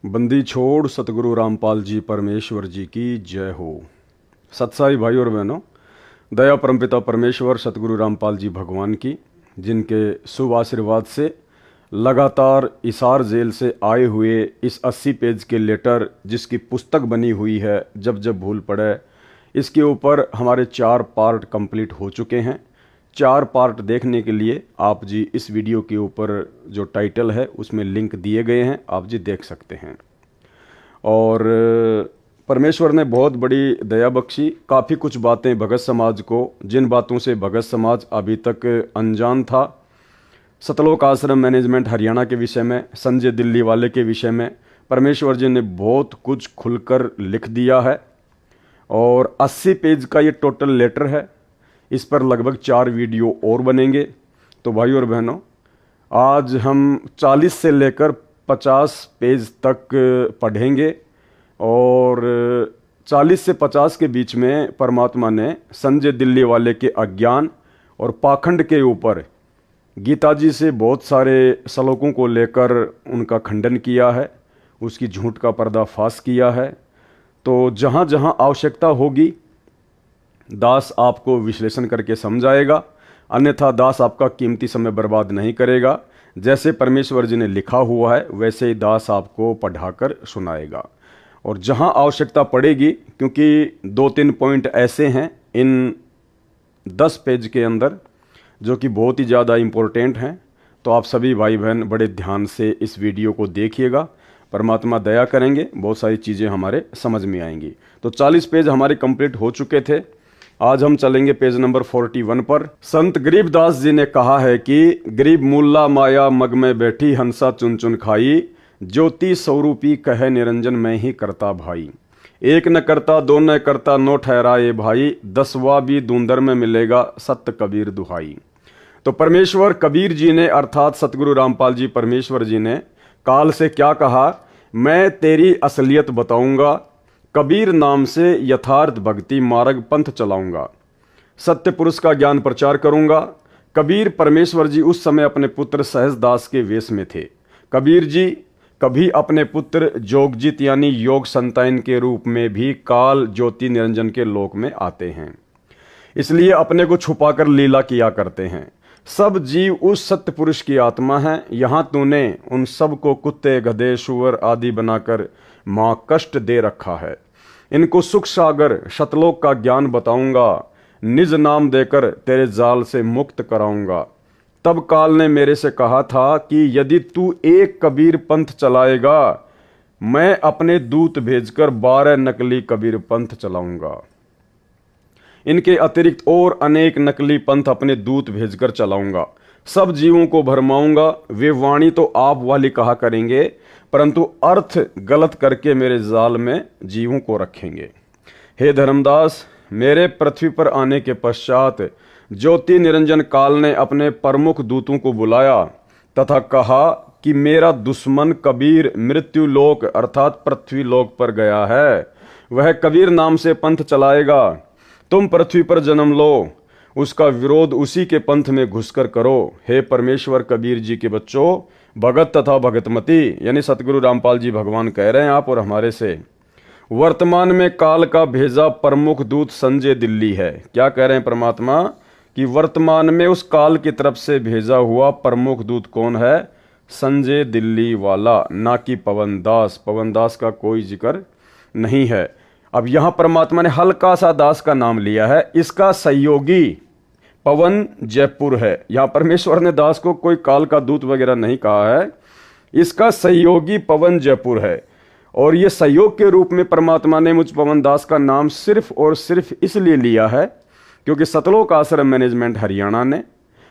बंदी छोड़ सतगुरु रामपाल जी परमेश्वर जी की जय हो। सत्साई भाई और बहनों, दया परमपिता परमेश्वर सतगुरु रामपाल जी भगवान की, जिनके शुभ आशीर्वाद से लगातार इसार जेल से आए हुए इस 80 पेज के लेटर जिसकी पुस्तक बनी हुई है जब जब भूल पड़े, इसके ऊपर हमारे 4 पार्ट कंप्लीट हो चुके हैं। 4 पार्ट देखने के लिए आप जी इस वीडियो के ऊपर जो टाइटल है उसमें लिंक दिए गए हैं, आप जी देख सकते हैं। और परमेश्वर ने बहुत बड़ी दया बख्शी, काफ़ी कुछ बातें भगत समाज को, जिन बातों से भगत समाज अभी तक अनजान था, सतलोक आश्रम मैनेजमेंट हरियाणा के विषय में, संजय दिल्ली वाले के विषय में परमेश्वर जी ने बहुत कुछ खुलकर लिख दिया है। और 80 पेज का ये टोटल लेटर है। इस पर लगभग 4 वीडियो और बनेंगे। तो भाई और बहनों, आज हम 40 से लेकर 50 पेज तक पढ़ेंगे और 40 से 50 के बीच में परमात्मा ने संजय दिल्ली वाले के अज्ञान और पाखंड के ऊपर गीता जी से बहुत सारे श्लोकों को लेकर उनका खंडन किया है, उसकी झूठ का पर्दाफाश किया है। तो जहाँ जहाँ आवश्यकता होगी दास आपको विश्लेषण करके समझाएगा, अन्यथा दास आपका कीमती समय बर्बाद नहीं करेगा। जैसे परमेश्वर जी ने लिखा हुआ है वैसे ही दास आपको पढ़ाकर सुनाएगा। और जहां आवश्यकता पड़ेगी, क्योंकि 2-3 पॉइंट ऐसे हैं इन 10 पेज के अंदर जो कि बहुत ही ज़्यादा इम्पोर्टेंट हैं, तो आप सभी भाई बहन बड़े ध्यान से इस वीडियो को देखिएगा। परमात्मा दया करेंगे, बहुत सारी चीज़ें हमारे समझ में आएंगी। तो 40 पेज हमारे कंप्लीट हो चुके थे। आज हम चलेंगे पेज नंबर 41 पर। संत गरीबदास जी ने कहा है कि गरीब मुल्ला माया मग में बैठी हंसा चुन चुन खाई, ज्योति स्वरूपी कहे निरंजन में ही करता भाई। एक न करता दो न करता नो ठहराए भाई, 10वां भी दूंदर में मिलेगा सत्य कबीर दुहाई। तो परमेश्वर कबीर जी ने अर्थात सतगुरु रामपाल जी परमेश्वर जी ने काल से क्या कहा, मैं तेरी असलियत बताऊंगा, कबीर नाम से यथार्थ भक्ति मार्ग पंथ चलाऊंगा, सत्य पुरुष का ज्ञान प्रचार करूंगा। कबीर परमेश्वर जी उस समय अपने पुत्र सहजदास के वेश में थे। कबीर जी कभी अपने पुत्र जोगजित यानी योग संतान के रूप में भी काल ज्योति निरंजन के लोक में आते हैं, इसलिए अपने को छुपाकर लीला किया करते हैं। सब जीव उस सत्य पुरुष की आत्मा है। यहाँ तूने उन सब को कुत्ते गधे सुअर आदि बनाकर मां कष्ट दे रखा है। इनको सुख सागर शतलोक का ज्ञान बताऊंगा, निज नाम देकर तेरे जाल से मुक्त कराऊंगा। तब काल ने मेरे से कहा था कि यदि तू एक कबीर पंथ चलाएगा, मैं अपने दूत भेजकर 12 नकली कबीर पंथ चलाऊंगा। इनके अतिरिक्त और अनेक नकली पंथ अपने दूत भेजकर चलाऊंगा। सब जीवों को भरमाऊंगा। वे वाणी तो आप वाली कहा करेंगे, परंतु अर्थ गलत करके मेरे जाल में जीवों को रखेंगे। हे धर्मदास, मेरे पृथ्वी पर आने के पश्चात ज्योति निरंजन काल ने अपने प्रमुख दूतों को बुलाया तथा कहा कि मेरा दुश्मन कबीर मृत्यु लोक अर्थात पृथ्वी लोक पर गया है। वह कबीर नाम से पंथ चलाएगा। तुम पृथ्वी पर जन्म लो, उसका विरोध उसी के पंथ में घुसकर करो। हे परमेश्वर कबीर जी के बच्चों, भगत तथा भगतमती यानी सतगुरु रामपाल जी भगवान कह रहे हैं आप और हमारे से, वर्तमान में काल का भेजा प्रमुख दूत संजय दिल्ली है। क्या कह रहे हैं परमात्मा कि वर्तमान में उस काल की तरफ से भेजा हुआ प्रमुख दूत कौन है? संजय दिल्ली वाला, ना कि पवन दास। पवन दास का कोई जिक्र नहीं है। अब यहां परमात्मा ने हल्का सा दास का नाम लिया है। इसका सहयोगी पवन जयपुर है। यहां परमेश्वर ने दास को कोई काल का दूत वगैरह नहीं कहा है। इसका सहयोगी पवन जयपुर है। और यह सहयोग के रूप में परमात्मा ने मुझ पवन दास का नाम सिर्फ और सिर्फ इसलिए लिया है क्योंकि सतलोक आश्रम मैनेजमेंट हरियाणा ने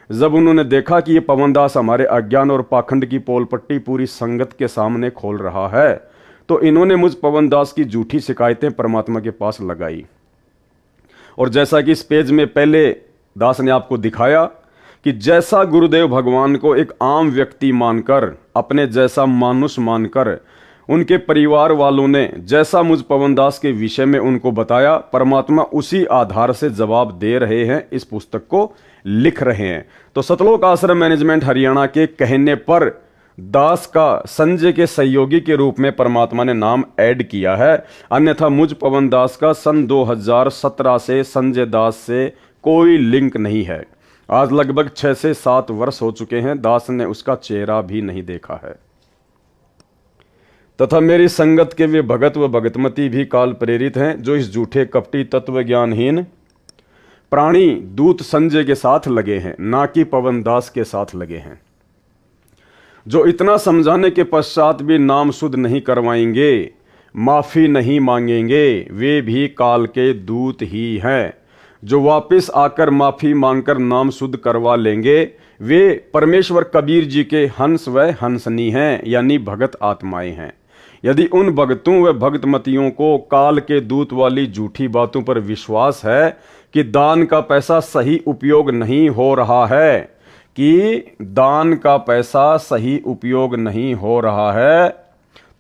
जब उन्होंने देखा कि ये पवन दास हमारे अज्ञान और पाखंड की पोल पट्टी पूरी संगत के सामने खोल रहा है, तो इन्होंने मुझ पवन दास की झूठी शिकायतें परमात्मा के पास लगाई। और जैसा कि इस पेज में पहले दास ने आपको दिखाया कि जैसा गुरुदेव भगवान को एक आम व्यक्ति मानकर, अपने जैसा मानुष मानकर उनके परिवार वालों ने जैसा मुझ पवन दास के विषय में उनको बताया, परमात्मा उसी आधार से जवाब दे रहे हैं, इस पुस्तक को लिख रहे हैं। तो सतलोक आश्रम मैनेजमेंट हरियाणा के कहने पर दास का संजय के सहयोगी के रूप में परमात्मा ने नाम ऐड किया है। अन्यथा मुझ पवन दास का सन 2017 से संजय दास से कोई लिंक नहीं है। आज लगभग 6 से 7 वर्ष हो चुके हैं, दास ने उसका चेहरा भी नहीं देखा है। तथा मेरी संगत के वे भगत व भगतमती भी काल प्रेरित हैं, जो इस झूठे कपटी तत्व ज्ञानहीन प्राणी दूत संजय के साथ लगे हैं, ना कि पवन दास के साथ लगे हैं। जो इतना समझाने के पश्चात भी नाम शुद्ध नहीं करवाएंगे, माफी नहीं मांगेंगे, वे भी काल के दूत ही हैं। जो वापस आकर माफी मांगकर नाम शुद्ध करवा लेंगे, वे परमेश्वर कबीर जी के हंस व हंसनी हैं, यानी भगत आत्माएं हैं। यदि उन भगतों व भगतमतियों को काल के दूत वाली झूठी बातों पर विश्वास है कि दान का पैसा सही उपयोग नहीं हो रहा है, सही उपयोग नहीं हो रहा है,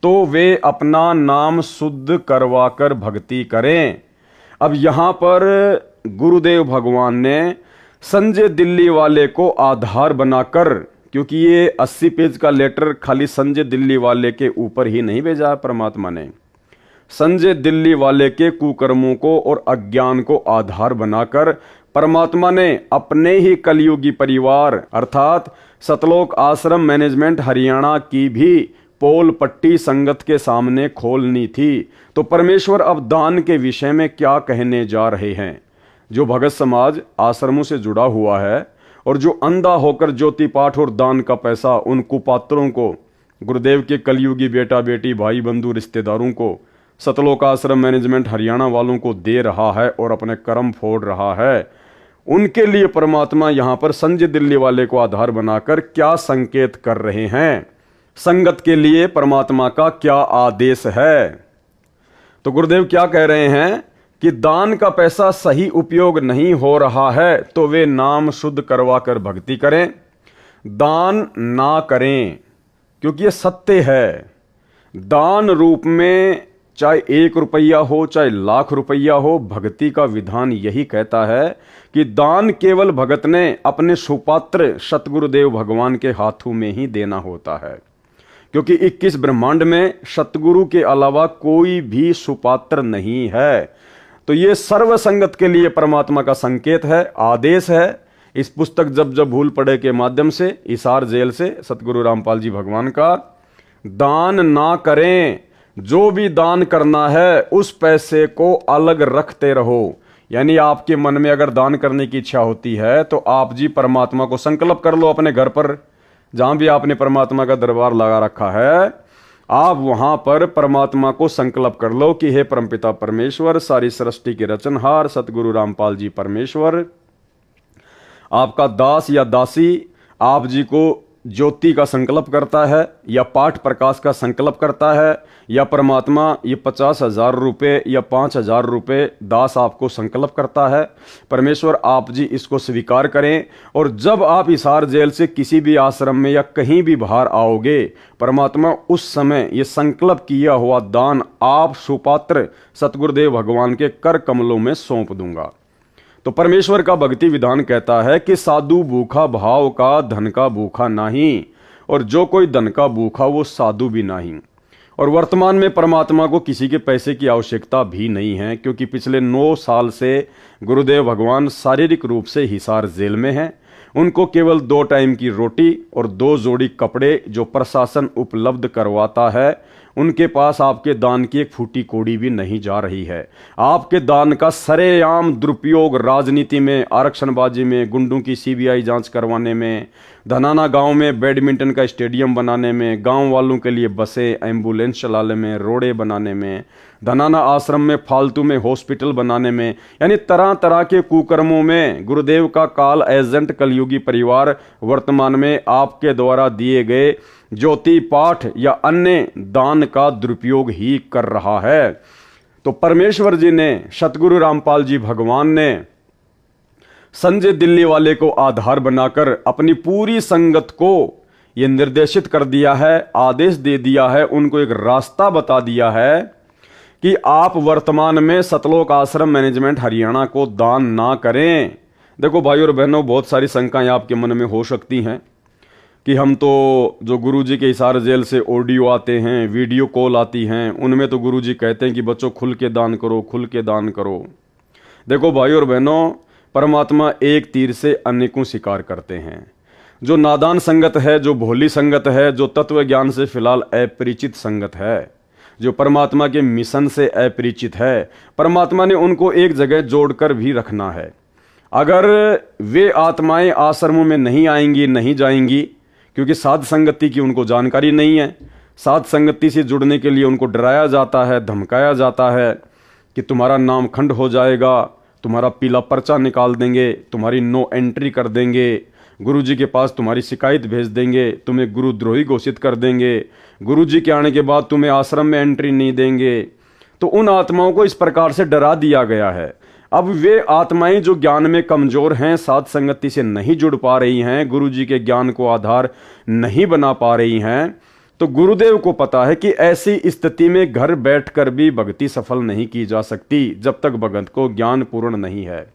तो वे अपना नाम शुद्ध करवाकर भक्ति करें। अब यहां पर गुरुदेव भगवान ने संजय दिल्ली वाले को आधार बनाकर, क्योंकि ये 80 पेज का लेटर खाली संजय दिल्ली वाले के ऊपर ही नहीं भेजा है परमात्मा ने, संजय दिल्ली वाले के कुकर्मों को और अज्ञान को आधार बनाकर परमात्मा ने अपने ही कलयुगी परिवार अर्थात सतलोक आश्रम मैनेजमेंट हरियाणा की भी पोल पट्टी संगत के सामने खोलनी थी। तो परमेश्वर अब दान के विषय में क्या कहने जा रहे हैं। जो भगत समाज आश्रमों से जुड़ा हुआ है और जो अंधा होकर ज्योति पाठ और दान का पैसा उन कुपात्रों को, गुरुदेव के कलयुगी बेटा बेटी भाई बंधु रिश्तेदारों को, सतलोक आश्रम मैनेजमेंट हरियाणा वालों को दे रहा है और अपने कर्म फोड़ रहा है, उनके लिए परमात्मा यहां पर संजय दिल्ली वाले को आधार बनाकर क्या संकेत कर रहे हैं, संगत के लिए परमात्मा का क्या आदेश है। तो गुरुदेव क्या कह रहे हैं कि दान का पैसा सही उपयोग नहीं हो रहा है तो वे नाम शुद्ध करवा कर भक्ति करें, दान ना करें, क्योंकि ये सत्य है। दान रूप में चाहे 1 रुपया हो चाहे लाख रुपया हो, भक्ति का विधान यही कहता है कि दान केवल भगत ने अपने सुपात्र सतगुरुदेव भगवान के हाथों में ही देना होता है, क्योंकि 21 ब्रह्मांड में सतगुरु के अलावा कोई भी सुपात्र नहीं है। तो ये सर्व संगत के लिए परमात्मा का संकेत है, आदेश है। इस पुस्तक जब जब भूल पड़े के माध्यम से हिसार जेल से सतगुरु रामपाल जी भगवान का, दान ना करें, जो भी दान करना है उस पैसे को अलग रखते रहो। यानी आपके मन में अगर दान करने की इच्छा होती है तो आप जी परमात्मा को संकल्प कर लो, अपने घर पर जहां भी आपने परमात्मा का दरबार लगा रखा है, आप वहां पर परमात्मा को संकल्प कर लो कि हे परमपिता परमेश्वर, सारी सृष्टि के रचनहार सतगुरु रामपाल जी परमेश्वर, आपका दास या दासी आप जी को ज्योति का संकल्प करता है या पाठ प्रकाश का संकल्प करता है, या परमात्मा ये 50,000 रुपये या 5,000 रुपये दास आपको संकल्प करता है, परमेश्वर आप जी इसको स्वीकार करें। और जब आप हिसार जेल से किसी भी आश्रम में या कहीं भी बाहर आओगे, परमात्मा उस समय ये संकल्प किया हुआ दान आप सुपात्र सतगुरुदेव भगवान के कर कमलों में सौंप दूंगा। तो परमेश्वर का भक्ति विधान कहता है कि साधु भूखा भाव का, धन का भूखा नहीं, और जो कोई धन का भूखा वो साधु भी नहीं। और वर्तमान में परमात्मा को किसी के पैसे की आवश्यकता भी नहीं है, क्योंकि पिछले 9 साल से गुरुदेव भगवान शारीरिक रूप से हिसार जेल में हैं। उनको केवल 2 टाइम की रोटी और 2 जोड़ी कपड़े जो प्रशासन उपलब्ध करवाता है, उनके पास आपके दान की एक फूटी कोड़ी भी नहीं जा रही है। आपके दान का सरेआम दुरुपयोग राजनीति में, आरक्षणबाजी में, गुंडों की सीबीआई जांच करवाने में, धनाना गांव में बैडमिंटन का स्टेडियम बनाने में, गांव वालों के लिए बसें एम्बुलेंस चलाने में, रोडे बनाने में, धनाना आश्रम में फालतू में हॉस्पिटल बनाने में, यानी तरह तरह के कुकर्मों में गुरुदेव का काल एजेंट कलयुगी परिवार वर्तमान में आपके द्वारा दिए गए ज्योति पाठ या अन्य दान का दुरुपयोग ही कर रहा है। तो परमेश्वर जी ने, सतगुरु रामपाल जी भगवान ने संजय दिल्ली वाले को आधार बनाकर अपनी पूरी संगत को यह निर्देशित कर दिया है, आदेश दे दिया है, उनको एक रास्ता बता दिया है कि आप वर्तमान में सतलोक आश्रम मैनेजमेंट हरियाणा को दान ना करें। देखो भाइयों और बहनों, बहुत सारी शंकाएं आपके मन में हो सकती हैं। कि हम तो जो गुरुजी के हिसार जेल से ऑडियो आते हैं, वीडियो कॉल आती हैं, उनमें तो गुरुजी कहते हैं कि बच्चों खुल के दान करो, खुल के दान करो। देखो भाई और बहनों, परमात्मा एक तीर से अनेकों शिकार करते हैं। जो नादान संगत है, जो भोली संगत है, जो तत्व ज्ञान से फिलहाल अपरिचित संगत है, जो परमात्मा के मिशन से अपरिचित है, परमात्मा ने उनको एक जगह जोड़कर भी रखना है। अगर वे आत्माएं आश्रमों में नहीं आएंगी, नहीं जाएंगी, क्योंकि साध संगति की उनको जानकारी नहीं है। साध संगति से जुड़ने के लिए उनको डराया जाता है, धमकाया जाता है कि तुम्हारा नाम खंड हो जाएगा, तुम्हारा पीला पर्चा निकाल देंगे, तुम्हारी नो एंट्री कर देंगे, गुरुजी के पास तुम्हारी शिकायत भेज देंगे, तुम्हें गुरुद्रोही घोषित कर देंगे, गुरुजी के आने के बाद तुम्हें आश्रम में एंट्री नहीं देंगे। तो उन आत्माओं को इस प्रकार से डरा दिया गया है। अब वे आत्माएं जो ज्ञान में कमजोर हैं, साध संगति से नहीं जुड़ पा रही हैं, गुरुजी के ज्ञान को आधार नहीं बना पा रही हैं, तो गुरुदेव को पता है कि ऐसी स्थिति में घर बैठकर भी भक्ति सफल नहीं की जा सकती जब तक भगत को ज्ञान पूर्ण नहीं है।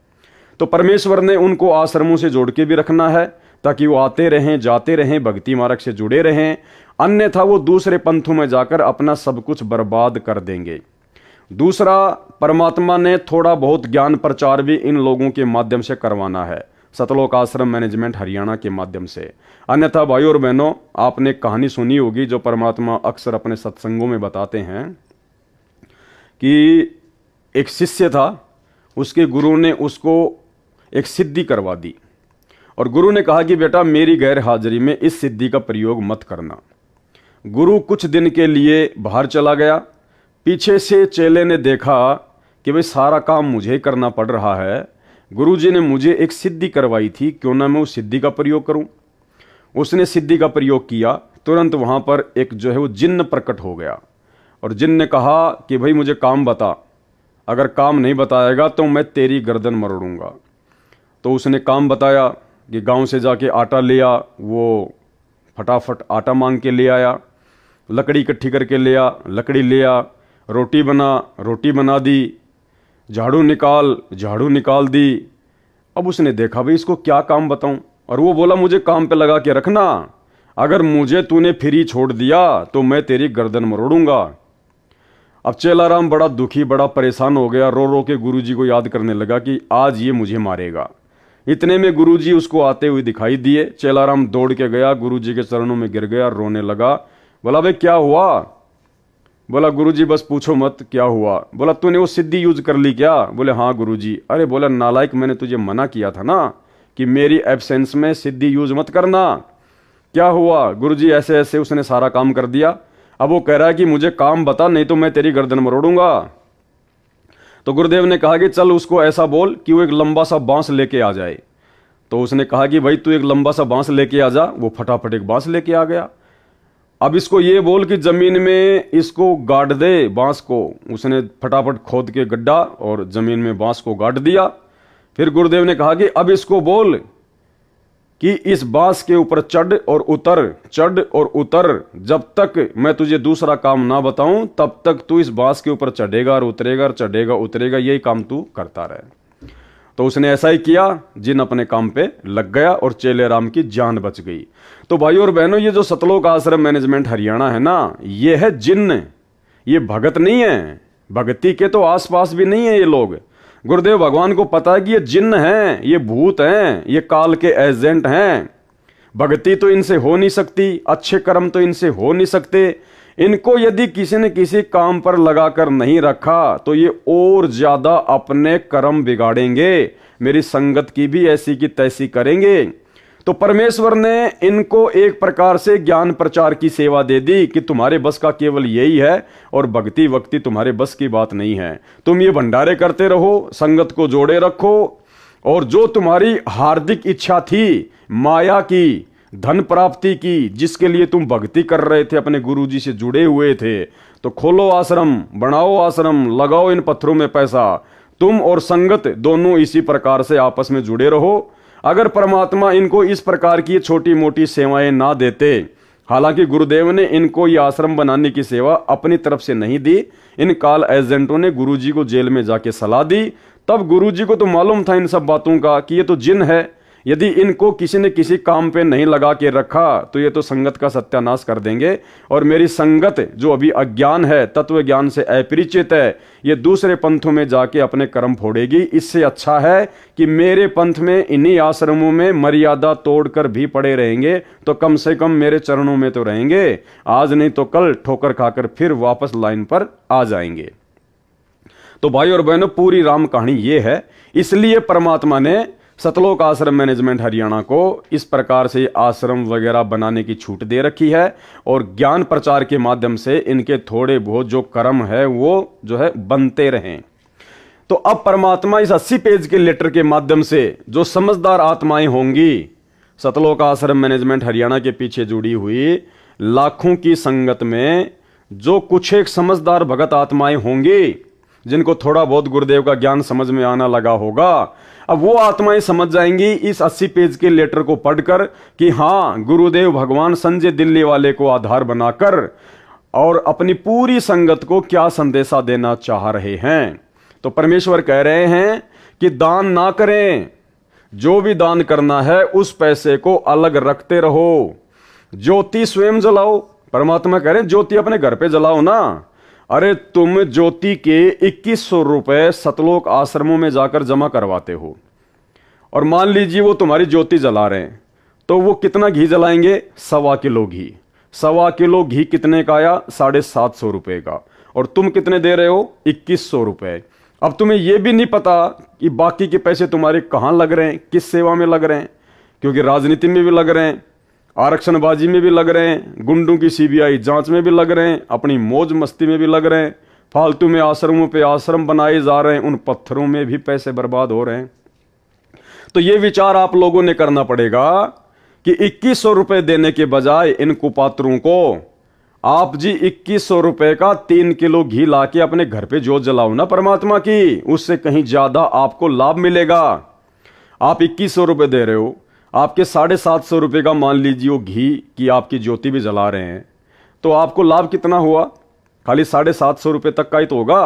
तो परमेश्वर ने उनको आश्रमों से जोड़ के भी रखना है ताकि वो आते रहें, जाते रहें, भक्ति मार्ग से जुड़े रहें, अन्यथा वो दूसरे पंथों में जाकर अपना सब कुछ बर्बाद कर देंगे। दूसरा, परमात्मा ने थोड़ा बहुत ज्ञान प्रचार भी इन लोगों के माध्यम से करवाना है, सतलोक आश्रम मैनेजमेंट हरियाणा के माध्यम से। अन्यथा भाइयों और बहनों, आपने कहानी सुनी होगी जो परमात्मा अक्सर अपने सत्संगों में बताते हैं कि एक शिष्य था, उसके गुरु ने उसको एक सिद्धि करवा दी और गुरु ने कहा कि बेटा मेरी गैर हाजिरी में इस सिद्धि का प्रयोग मत करना। गुरु कुछ दिन के लिए बाहर चला गया। पीछे से चेले ने देखा कि भाई सारा काम मुझे करना पड़ रहा है, गुरुजी ने मुझे एक सिद्धि करवाई थी, क्यों ना मैं उस सिद्धि का प्रयोग करूं। उसने सिद्धि का प्रयोग किया। तुरंत वहां पर एक जो है वो जिन्न प्रकट हो गया और जिन्न ने कहा कि भाई मुझे काम बता, अगर काम नहीं बताएगा तो मैं तेरी गर्दन मरोड़ूंगा। तो उसने काम बताया कि गांव से जाके आटा लिया, वो फटाफट आटा मांग के ले आया, लकड़ी इकट्ठी करके ले आ, लकड़ी ले आ, रोटी बना, रोटी बना दी, झाड़ू निकाल दी। अब उसने देखा भाई इसको क्या काम बताऊं, और वो बोला मुझे काम पे लगा के रखना, अगर मुझे तूने फ्री छोड़ दिया तो मैं तेरी गर्दन मरोड़ूंगा। अब चेलाराम बड़ा दुखी, बड़ा परेशान हो गया, रो रो के गुरुजी को याद करने लगा कि आज ये मुझे मारेगा। इतने में गुरुजी उसको आते हुए दिखाई दिए। चेलाराम दौड़ के गया, गुरुजी के चरणों में गिर गया, रोने लगा। बोला भाई क्या हुआ? बोला गुरुजी बस पूछो मत, क्या हुआ? बोला तूने वो सिद्धि यूज कर ली क्या? बोले हाँ गुरुजी। अरे बोला नालायक, मैंने तुझे मना किया था ना कि मेरी एब्सेंस में सिद्धि यूज मत करना। क्या हुआ? गुरुजी ऐसे ऐसे उसने सारा काम कर दिया। अब वो कह रहा है कि मुझे काम बता, नहीं तो मैं तेरी गर्दन मरोड़ूंगा। तो गुरुदेव ने कहा कि चल उसको ऐसा बोल कि वो एक लंबा सा बांस लेके आ जाए। तो उसने कहा कि भाई तू एक लंबा सा बांस लेके आ जा। वो फटाफट एक बांस लेके आ गया। अब इसको ये बोल कि जमीन में इसको गाड़ दे बांस को। उसने फटाफट खोद के गड्ढा और जमीन में बांस को गाड़ दिया। फिर गुरुदेव ने कहा कि अब इसको बोल कि इस बांस के ऊपर चढ़ और उतर, जब तक मैं तुझे दूसरा काम ना बताऊं तब तक तू इस बांस के ऊपर चढ़ेगा और उतरेगा, चढ़ेगा उतरेगा, यही काम तू करता रहे। तो उसने ऐसा ही किया। जिन अपने काम पे लग गया और चेले राम की जान बच गई। तो भाइयों और बहनों, ये जो सतलोक आश्रम मैनेजमेंट हरियाणा है ना, ये है जिन्न, ये भगत नहीं है। भक्ति के तो आसपास भी नहीं है ये लोग। गुरुदेव भगवान को पता है कि ये जिन्न हैं, ये भूत हैं, ये काल के एजेंट हैं। भक्ति तो इनसे हो नहीं सकती, अच्छे कर्म तो इनसे हो नहीं सकते। इनको यदि किसी ने किसी काम पर लगाकर नहीं रखा तो ये और ज्यादा अपने कर्म बिगाड़ेंगे, मेरी संगत की भी ऐसी की तैसी करेंगे। तो परमेश्वर ने इनको एक प्रकार से ज्ञान प्रचार की सेवा दे दी कि तुम्हारे बस का केवल यही है और भक्ति वक्ति तुम्हारे बस की बात नहीं है। तुम ये भंडारे करते रहो, संगत को जोड़े रखो, और जो तुम्हारी हार्दिक इच्छा थी माया की, धन प्राप्ति की, जिसके लिए तुम भक्ति कर रहे थे, अपने गुरुजी से जुड़े हुए थे, तो खोलो आश्रम, बनाओ आश्रम, लगाओ इन पत्थरों में पैसा। तुम और संगत दोनों इसी प्रकार से आपस में जुड़े रहो। अगर परमात्मा इनको इस प्रकार की छोटी मोटी सेवाएं ना देते, हालांकि गुरुदेव ने इनको ये आश्रम बनाने की सेवा अपनी तरफ से नहीं दी, इन काल एजेंटों ने गुरुजी को जेल में जाके सलाह दी। तब गुरुजी को तो मालूम था इन सब बातों का कि ये तो जिन है, यदि इनको किसी ने किसी काम पे नहीं लगा के रखा तो ये तो संगत का सत्यानाश कर देंगे, और मेरी संगत जो अभी अज्ञान है, तत्व ज्ञान से अपरिचित है, ये दूसरे पंथों में जाके अपने कर्म फोड़ेगी। इससे अच्छा है कि मेरे पंथ में, इन्हीं आश्रमों में मर्यादा तोड़कर भी पड़े रहेंगे तो कम से कम मेरे चरणों में तो रहेंगे, आज नहीं तो कल ठोकर खाकर फिर वापस लाइन पर आ जाएंगे। तो भाई और बहनों, पूरी राम कहानी ये है। इसलिए परमात्मा ने सतलोक आश्रम मैनेजमेंट हरियाणा को इस प्रकार से आश्रम वगैरह बनाने की छूट दे रखी है, और ज्ञान प्रचार के माध्यम से इनके थोड़े बहुत जो कर्म है वो जो है बनते रहें। तो अब परमात्मा इस 80 पेज के लेटर के माध्यम से जो समझदार आत्माएं होंगी, सतलोक आश्रम मैनेजमेंट हरियाणा के पीछे जुड़ी हुई लाखों की संगत में जो कुछ एक समझदार भगत आत्माएं होंगी, जिनको थोड़ा बहुत गुरुदेव का ज्ञान समझ में आना लगा होगा, अब वो आत्माएं समझ जाएंगी इस 80 पेज के लेटर को पढ़कर कि हाँ, गुरुदेव भगवान संजय दिल्ली वाले को आधार बनाकर और अपनी पूरी संगत को क्या संदेशा देना चाह रहे हैं। तो परमेश्वर कह रहे हैं कि दान ना करें, जो भी दान करना है उस पैसे को अलग रखते रहो। ज्योति स्वयं जलाओ, परमात्मा कह रहे हैं ज्योति अपने घर पे जलाओ ना। अरे तुम ज्योति के 2100 रुपए सतलोक आश्रमों में जाकर जमा करवाते हो, और मान लीजिए वो तुम्हारी ज्योति जला रहे हैं, तो वो कितना घी जलाएंगे? 1.25 किलो घी। 1.25 किलो घी कितने का आया? 750 रुपए का। और तुम कितने दे रहे हो? 2100 रुपए। अब तुम्हें यह भी नहीं पता कि बाकी के पैसे तुम्हारे कहां लग रहे हैं, किस सेवा में लग रहे हैं, क्योंकि राजनीति में भी लग रहे हैं, आरक्षणबाजी में भी लग रहे हैं, गुंडों की सीबीआई जांच में भी लग रहे हैं, अपनी मौज मस्ती में भी लग रहे हैं, फालतू में आश्रमों पे आश्रम बनाए जा रहे हैं, उन पत्थरों में भी पैसे बर्बाद हो रहे हैं। तो ये विचार आप लोगों ने करना पड़ेगा कि 2100 रुपए देने के बजाय इन कुपात्रों को आप जी 2100 रुपए का 3 किलो घी लाके अपने घर पे जोत जलाओ ना परमात्मा की, उससे कहीं ज्यादा आपको लाभ मिलेगा। आप 2100 रुपए दे रहे हो, आपके 750 रुपए का मान लीजिए वो घी की आपकी ज्योति भी जला रहे हैं, तो आपको लाभ कितना हुआ? खाली 750 रुपए तक का ही तो होगा।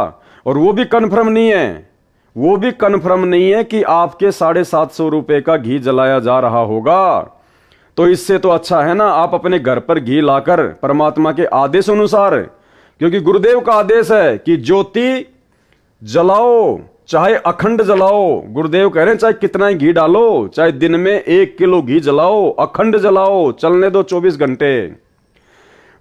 और वो भी कन्फर्म नहीं है, वो भी कन्फर्म नहीं है कि आपके 750 रुपए का घी जलाया जा रहा होगा। तो इससे तो अच्छा है ना आप अपने घर पर घी लाकर परमात्मा के आदेश अनुसार, क्योंकि गुरुदेव का आदेश है कि ज्योति जलाओ, चाहे अखंड जलाओ। गुरुदेव कह रहे हैं चाहे कितना ही घी डालो, चाहे दिन में 1 किलो घी जलाओ, अखंड जलाओ, चलने दो 24 घंटे।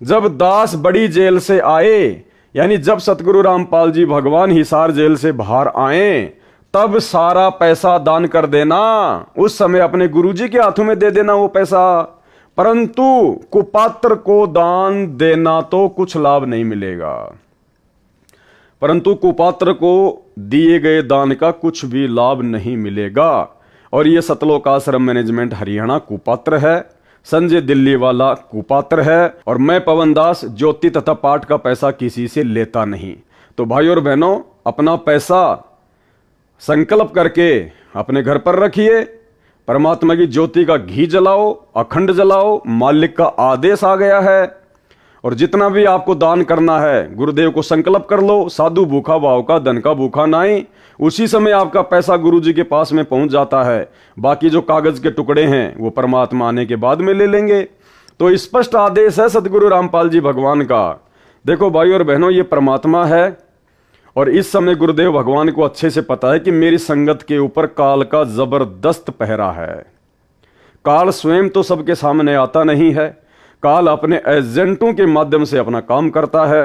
जब दास बड़ी जेल से आए, यानी जब सतगुरु रामपाल जी भगवान हिसार जेल से बाहर आए, तब सारा पैसा दान कर देना, उस समय अपने गुरुजी के हाथों में दे देना वो पैसा। परंतु कुपात्र को दान देना तो कुछ लाभ नहीं मिलेगा, परंतु कुपात्र को दिए गए दान का कुछ भी लाभ नहीं मिलेगा। और ये सतलोक आश्रम मैनेजमेंट हरियाणा कुपात्र है, संजय दिल्ली वाला कुपात्र है, और मैं पवन दास ज्योति तथा पाठ का पैसा किसी से लेता नहीं। तो भाई और बहनों, अपना पैसा संकल्प करके अपने घर पर रखिए, परमात्मा की ज्योति का घी जलाओ, अखंड जलाओ, मालिक का आदेश आ गया है। और जितना भी आपको दान करना है गुरुदेव को संकल्प कर लो, साधु भूखा भाव का धन का भूखा नाई। उसी समय आपका पैसा गुरुजी के पास में पहुंच जाता है। बाकी जो कागज के टुकड़े हैं वो परमात्मा आने के बाद में ले लेंगे। तो स्पष्ट आदेश है सतगुरु रामपाल जी भगवान का। देखो भाई और बहनों, ये परमात्मा है, और इस समय गुरुदेव भगवान को अच्छे से पता है कि मेरी संगत के ऊपर काल का जबरदस्त पहरा है। काल स्वयं तो सबके सामने आता नहीं है, काल अपने एजेंटों के माध्यम से अपना काम करता है।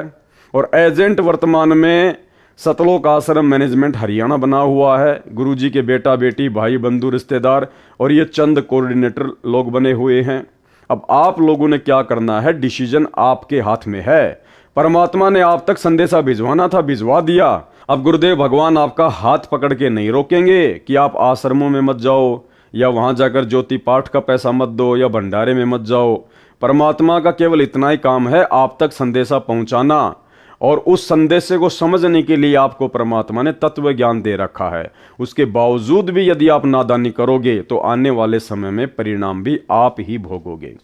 और एजेंट वर्तमान में सतलोक आश्रम मैनेजमेंट हरियाणा बना हुआ है, गुरुजी के बेटा बेटी भाई बंधु रिश्तेदार और ये चंद कोऑर्डिनेटर लोग बने हुए हैं। अब आप लोगों ने क्या करना है, डिसीजन आपके हाथ में है। परमात्मा ने आप तक संदेशा भिजवाना था, भिजवा दिया। अब गुरुदेव भगवान आपका हाथ पकड़ के नहीं रोकेंगे कि आप आश्रमों में मत जाओ, या वहां जाकर ज्योति पाठ का पैसा मत दो, या भंडारे में मत जाओ। परमात्मा का केवल इतना ही काम है, आप तक संदेशा पहुंचाना, और उस संदेश को समझने के लिए आपको परमात्मा ने तत्व ज्ञान दे रखा है। उसके बावजूद भी यदि आप नादानी करोगे तो आने वाले समय में परिणाम भी आप ही भोगोगे।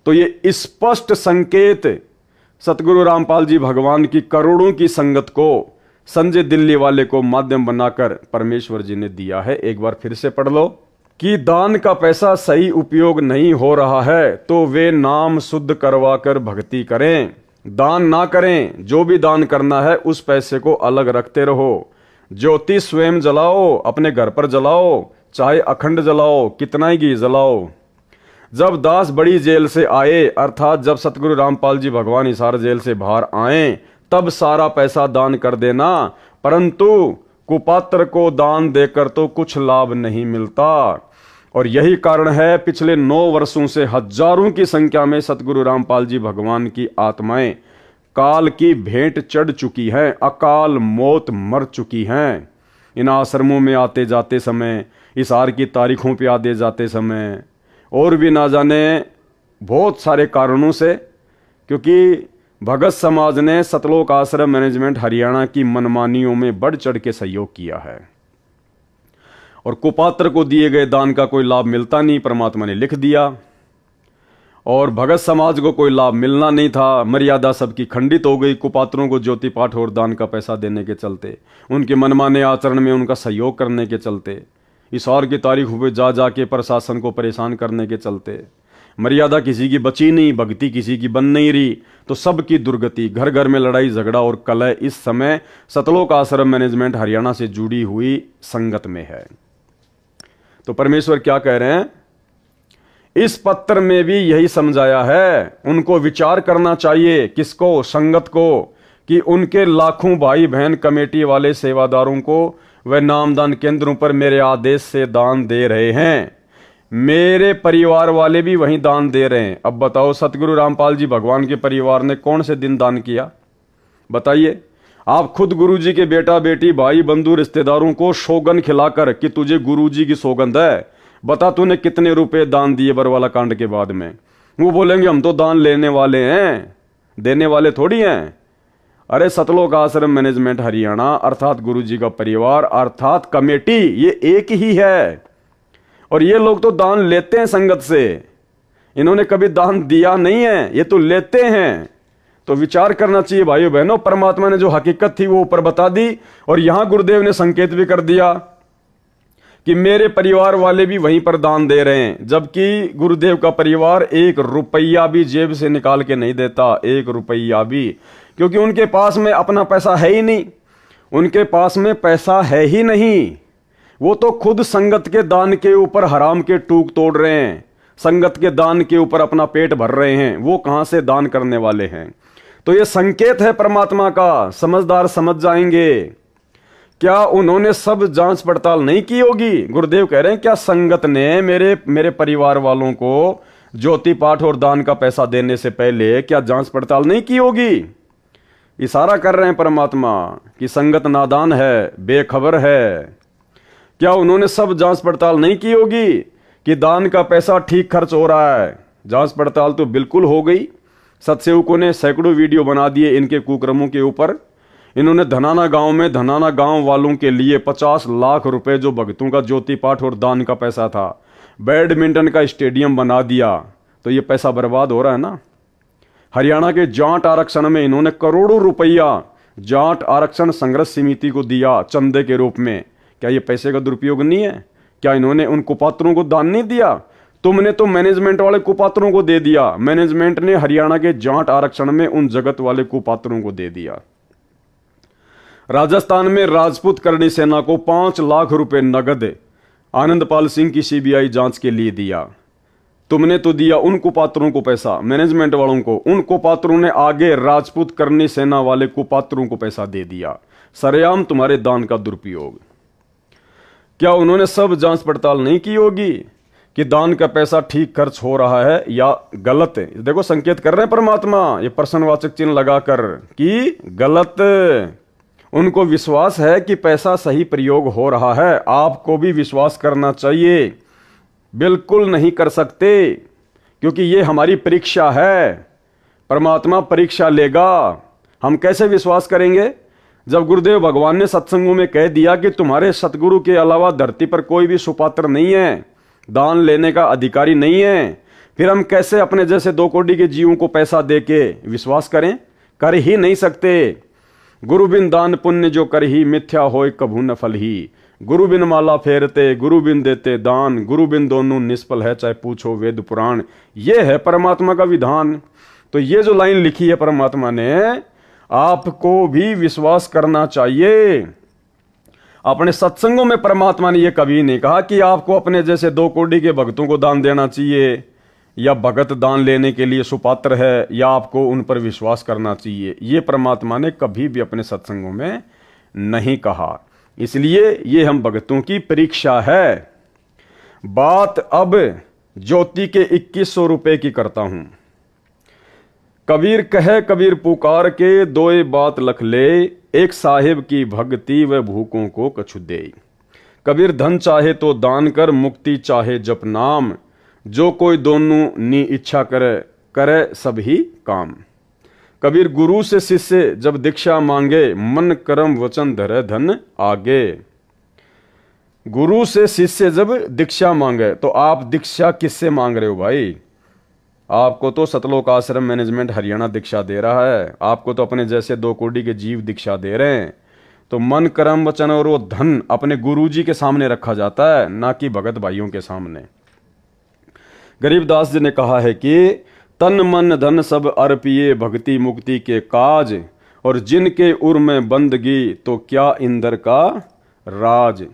तो ये स्पष्ट संकेत सतगुरु रामपाल जी भगवान की करोड़ों की संगत को संजय दिल्ली वाले को माध्यम बनाकर परमेश्वर जी ने दिया है। एक बार फिर से पढ़ लो। कि दान का पैसा सही उपयोग नहीं हो रहा है तो वे नाम शुद्ध करवा कर भक्ति करें, दान ना करें। जो भी दान करना है उस पैसे को अलग रखते रहो। ज्योति स्वयं जलाओ, अपने घर पर जलाओ, चाहे अखंड जलाओ, कितना ही घी जलाओ। जब दास बड़ी जेल से आए, अर्थात जब सतगुरु रामपाल जी भगवान हिसार जेल से बाहर आए, तब सारा पैसा दान कर देना, परंतु कुपात्र को दान देकर तो कुछ लाभ नहीं मिलता। और यही कारण है पिछले 9 वर्षों से हजारों की संख्या में सतगुरु रामपाल जी भगवान की आत्माएं काल की भेंट चढ़ चुकी हैं, अकाल मौत मर चुकी हैं। इन आश्रमों में आते जाते समय, हिसार की तारीखों पे आते जाते समय, और भी ना जाने बहुत सारे कारणों से, क्योंकि भगत समाज ने सतलोक आश्रम मैनेजमेंट हरियाणा की मनमानियों में बढ़ चढ़ के सहयोग किया है और कुपात्र को दिए गए दान का कोई लाभ मिलता नहीं, परमात्मा ने लिख दिया। और भगत समाज को कोई लाभ मिलना नहीं था, मर्यादा सबकी खंडित हो गई कुपात्रों को ज्योति पाठ और दान का पैसा देने के चलते, उनके मनमाने आचरण में उनका सहयोग करने के चलते, हिसार की तारीख हुए जा जाके प्रशासन को परेशान करने के चलते, मर्यादा किसी की बची नहीं, भक्ति किसी की बन नहीं रही, तो सबकी दुर्गति, घर घर में लड़ाई झगड़ा और कलह इस समय सतलोक आश्रम मैनेजमेंट हरियाणा से जुड़ी हुई संगत में है। तो परमेश्वर क्या कह रहे हैं, इस पत्र में भी यही समझाया है। उनको विचार करना चाहिए, किसको, संगत को, कि उनके लाखों भाई बहन कमेटी वाले सेवादारों को वह नामदान केंद्रों पर मेरे आदेश से दान दे रहे हैं, मेरे परिवार वाले भी वहीं दान दे रहे हैं। अब बताओ सतगुरु रामपाल जी भगवान के परिवार ने कौन से दिन दान किया, बताइए। आप खुद गुरुजी के बेटा बेटी भाई बंधु रिश्तेदारों को सौगंध खिलाकर कि तुझे गुरुजी की सौगंध है, बता तूने कितने रुपए दान दिए बरवाला कांड के बाद में। वो बोलेंगे हम तो दान लेने वाले हैं, देने वाले थोड़ी हैं। अरे सतलोक आश्रम मैनेजमेंट हरियाणा अर्थात गुरुजी का परिवार अर्थात कमेटी, ये एक ही है। और ये लोग तो दान लेते हैं संगत से, इन्होंने कभी दान दिया नहीं है, ये तो लेते हैं। तो विचार करना चाहिए भाइयों बहनों। परमात्मा ने जो हकीकत थी वो ऊपर बता दी, और यहां गुरुदेव ने संकेत भी कर दिया कि मेरे परिवार वाले भी वहीं पर दान दे रहे हैं, जबकि गुरुदेव का परिवार 1 रुपया भी जेब से निकाल के नहीं देता, 1 रुपया भी, क्योंकि उनके पास में अपना पैसा है ही नहीं, उनके पास में पैसा है ही नहीं। वो तो खुद संगत के दान के ऊपर हराम के टूक तोड़ रहे हैं, संगत के दान के ऊपर अपना पेट भर रहे हैं, वो कहां से दान करने वाले हैं। तो ये संकेत है परमात्मा का, समझदार समझ जाएंगे। क्या उन्होंने सब जांच पड़ताल नहीं की होगी? गुरुदेव कह रहे हैं क्या संगत ने मेरे परिवार वालों को ज्योति पाठ और दान का पैसा देने से पहले क्या जांच पड़ताल नहीं की होगी? इशारा कर रहे हैं परमात्मा कि संगत नादान है, बेखबर है। क्या उन्होंने सब जांच पड़ताल नहीं की होगी कि दान का पैसा ठीक खर्च हो रहा है? जांच पड़ताल तो बिल्कुल हो गई। सत्सेवकों ने सैकड़ों वीडियो बना दिए इनके कुकर्मों के ऊपर। इन्होंने धनाना गांव में धनाना गांव वालों के लिए 50 लाख रुपए जो भक्तों का ज्योति पाठ और दान का पैसा था, बैडमिंटन का स्टेडियम बना दिया। तो ये पैसा बर्बाद हो रहा है ना। हरियाणा के जाट आरक्षण में इन्होंने करोड़ों रुपया जाट आरक्षण संघर्ष समिति को दिया चंदे के रूप में। क्या ये पैसे का दुरुपयोग नहीं है? क्या इन्होंने उन कुपात्रों को दान नहीं दिया? तुमने तो मैनेजमेंट वाले कुपात्रों को दे दिया। मैनेजमेंट ने हरियाणा के जाट आरक्षण में उन जगत वाले कुपात्रों को दे दिया। राजस्थान में राजपूत करणी सेना को 5 लाख रुपए नगद आनंदपाल सिंह की सीबीआई जांच के लिए दिया। तुमने तो दिया उन कुपात्रों को पैसा, मैनेजमेंट वालों को। उन कुपात्रों ने आगे राजपूत करणी सेना वाले कुपात्रों को पैसा दे दिया। सरेआम तुम्हारे दान का दुरुपयोग। क्या उन्होंने सब जांच पड़ताल नहीं की होगी कि दान का पैसा ठीक खर्च हो रहा है या गलत है? देखो संकेत कर रहे हैं परमात्मा ये प्रश्नवाचक चिन्ह लगाकर कि गलत। उनको विश्वास है कि पैसा सही प्रयोग हो रहा है। आपको भी विश्वास करना चाहिए। बिल्कुल नहीं कर सकते, क्योंकि ये हमारी परीक्षा है। परमात्मा परीक्षा लेगा। हम कैसे विश्वास करेंगे जब गुरुदेव भगवान ने सत्संगों में कह दिया कि तुम्हारे सतगुरु के अलावा धरती पर कोई भी सुपात्र नहीं है, दान लेने का अधिकारी नहीं है। फिर हम कैसे अपने जैसे 2 कोटि के जीवों को पैसा देके विश्वास करें? कर ही नहीं सकते। गुरु बिन दान पुण्य जो कर ही मिथ्या होय कभू न फल ही। गुरु बिन माला फेरते, गुरु बिन देते दान, गुरु बिन दोनों निष्फल है, चाहे पूछो वेद पुराण। ये है परमात्मा का विधान। तो ये जो लाइन लिखी है परमात्मा ने, आपको भी विश्वास करना चाहिए। अपने सत्संगों में परमात्मा ने यह कभी नहीं कहा कि आपको अपने जैसे 2 कोड़ी के भक्तों को दान देना चाहिए, या भगत दान लेने के लिए सुपात्र है, या आपको उन पर विश्वास करना चाहिए। ये परमात्मा ने कभी भी अपने सत्संगों में नहीं कहा। इसलिए ये हम भक्तों की परीक्षा है। बात अब ज्योति के 2100 रुपए की करता हूं। कबीर कहे कबीर पुकार के, दोए बात लख ले, एक साहिब की भक्ति व भूखों को कछु दे। कबीर धन चाहे तो दान कर, मुक्ति चाहे जप नाम, जो कोई दोनों नी इच्छा करे, करे सब ही काम। कबीर गुरु से शिष्य जब दीक्षा मांगे, मन कर्म वचन धरे धन आगे। गुरु से शिष्य जब दीक्षा मांगे, तो आप दीक्षा किससे मांग रहे हो भाई? आपको तो सतलोक आश्रम मैनेजमेंट हरियाणा दीक्षा दे रहा है, आपको तो अपने जैसे 2 कोड़ी के जीव दीक्षा दे रहे हैं। तो मन कर्म वचन और वो धन अपने गुरुजी के सामने रखा जाता है, ना कि भगत भाइयों के सामने। गरीबदास जी ने कहा है कि तन मन धन सब अर्पिए, भक्ति मुक्ति के काज, और जिनके उर में बंदगी, तो क्या इंदर का राज।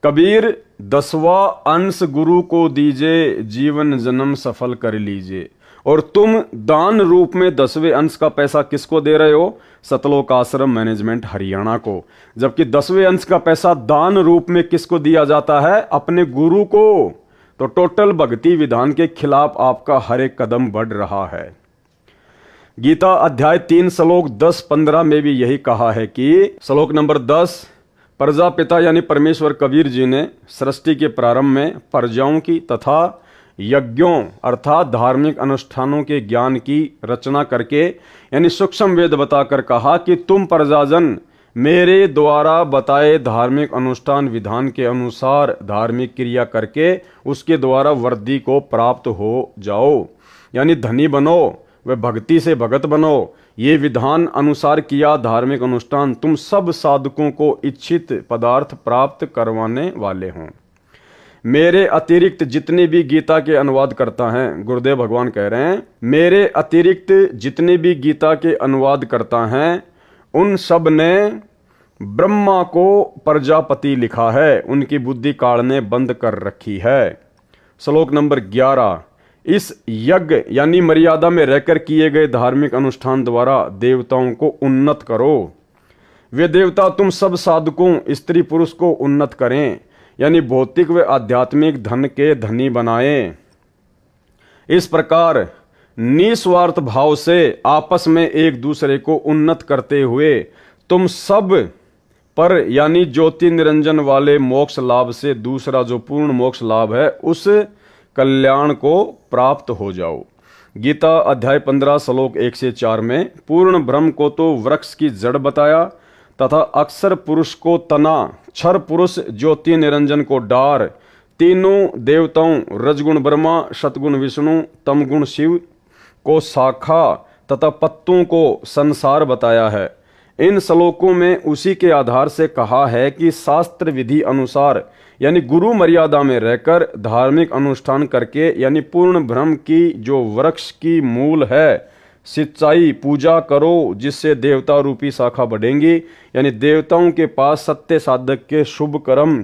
कबीर 10वां अंश गुरु को दीजिए, जीवन जन्म सफल कर लीजिए। और तुम दान रूप में 10वें अंश का पैसा किसको दे रहे हो? सतलोक आश्रम मैनेजमेंट हरियाणा को। जबकि 10वें अंश का पैसा दान रूप में किसको दिया जाता है? अपने गुरु को। तो टोटल भक्ति विधान के खिलाफ आपका हर एक कदम बढ़ रहा है। गीता अध्याय 3 श्लोक 10-15 में भी यही कहा है कि श्लोक नंबर 10, प्रजापिता यानी परमेश्वर कबीर जी ने सृष्टि के प्रारंभ में प्रजाओं की तथा यज्ञों अर्थात धार्मिक अनुष्ठानों के ज्ञान की रचना करके यानी सूक्ष्म वेद बताकर कहा कि तुम प्रजाजन मेरे द्वारा बताए धार्मिक अनुष्ठान विधान के अनुसार धार्मिक क्रिया करके उसके द्वारा वृद्धि को प्राप्त हो जाओ, यानी धनी बनो व भक्ति से भगत बनो। ये विधान अनुसार किया धार्मिक अनुष्ठान तुम सब साधकों को इच्छित पदार्थ प्राप्त करवाने वाले हों। मेरे अतिरिक्त जितने भी गीता के अनुवाद करता हैं, गुरुदेव भगवान कह रहे हैं, मेरे अतिरिक्त जितने भी गीता के अनुवाद करता हैं उन सब ने ब्रह्मा को प्रजापति लिखा है, उनकी बुद्धि काल ने बंद कर रखी है। श्लोक नंबर 11, इस यज्ञ यानी मर्यादा में रहकर किए गए धार्मिक अनुष्ठान द्वारा देवताओं को उन्नत करो। वे देवता तुम सब साधकों स्त्री पुरुष को उन्नत करें, यानी भौतिक व आध्यात्मिक धन के धनी बनाएं। इस प्रकार निस्वार्थ भाव से आपस में एक दूसरे को उन्नत करते हुए तुम सब पर यानी ज्योति निरंजन वाले मोक्ष लाभ से दूसरा जो पूर्ण मोक्ष लाभ है उस कल्याण को प्राप्त हो जाओ। गीता अध्याय 15 श्लोक 1 से 4 में पूर्ण ब्रह्म को तो वृक्ष की जड़ बताया तथा अक्षर पुरुष को तना, क्षर पुरुष ज्योति निरंजन को डार, तीनों देवताओं रजगुण ब्रह्मा, सतगुण विष्णु, तमगुण शिव को शाखा तथा पत्तों को संसार बताया है। इन श्लोकों में उसी के आधार से कहा है कि शास्त्र विधि अनुसार यानी गुरु मर्यादा में रहकर धार्मिक अनुष्ठान करके यानी पूर्ण ब्रह्म की जो वृक्ष की मूल है सच्चाई पूजा करो, जिससे देवता रूपी शाखा बढ़ेंगी, यानी देवताओं के पास सत्य साधक के शुभ कर्म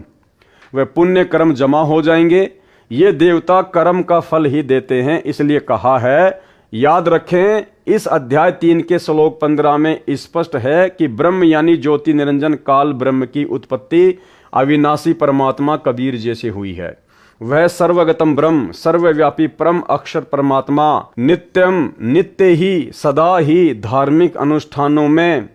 व पुण्य कर्म जमा हो जाएंगे। ये देवता कर्म का फल ही देते हैं, इसलिए कहा है। याद रखें, इस अध्याय 3 के श्लोक 15 में स्पष्ट है कि ब्रह्म यानी ज्योति निरंजन काल ब्रह्म की उत्पत्ति अविनाशी परमात्मा कबीर जैसे हुई है। वह सर्वगतम ब्रह्म सर्वव्यापी परम अक्षर परमात्मा नित्यम नित्य ही सदा ही धार्मिक अनुष्ठानों में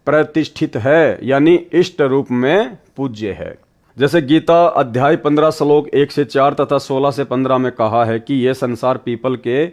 प्रतिष्ठित है, यानी इष्ट रूप में पूज्य है। जैसे गीता अध्याय 15 श्लोक 1 से 4 तथा 16 से 15 में कहा है कि यह संसार पीपल के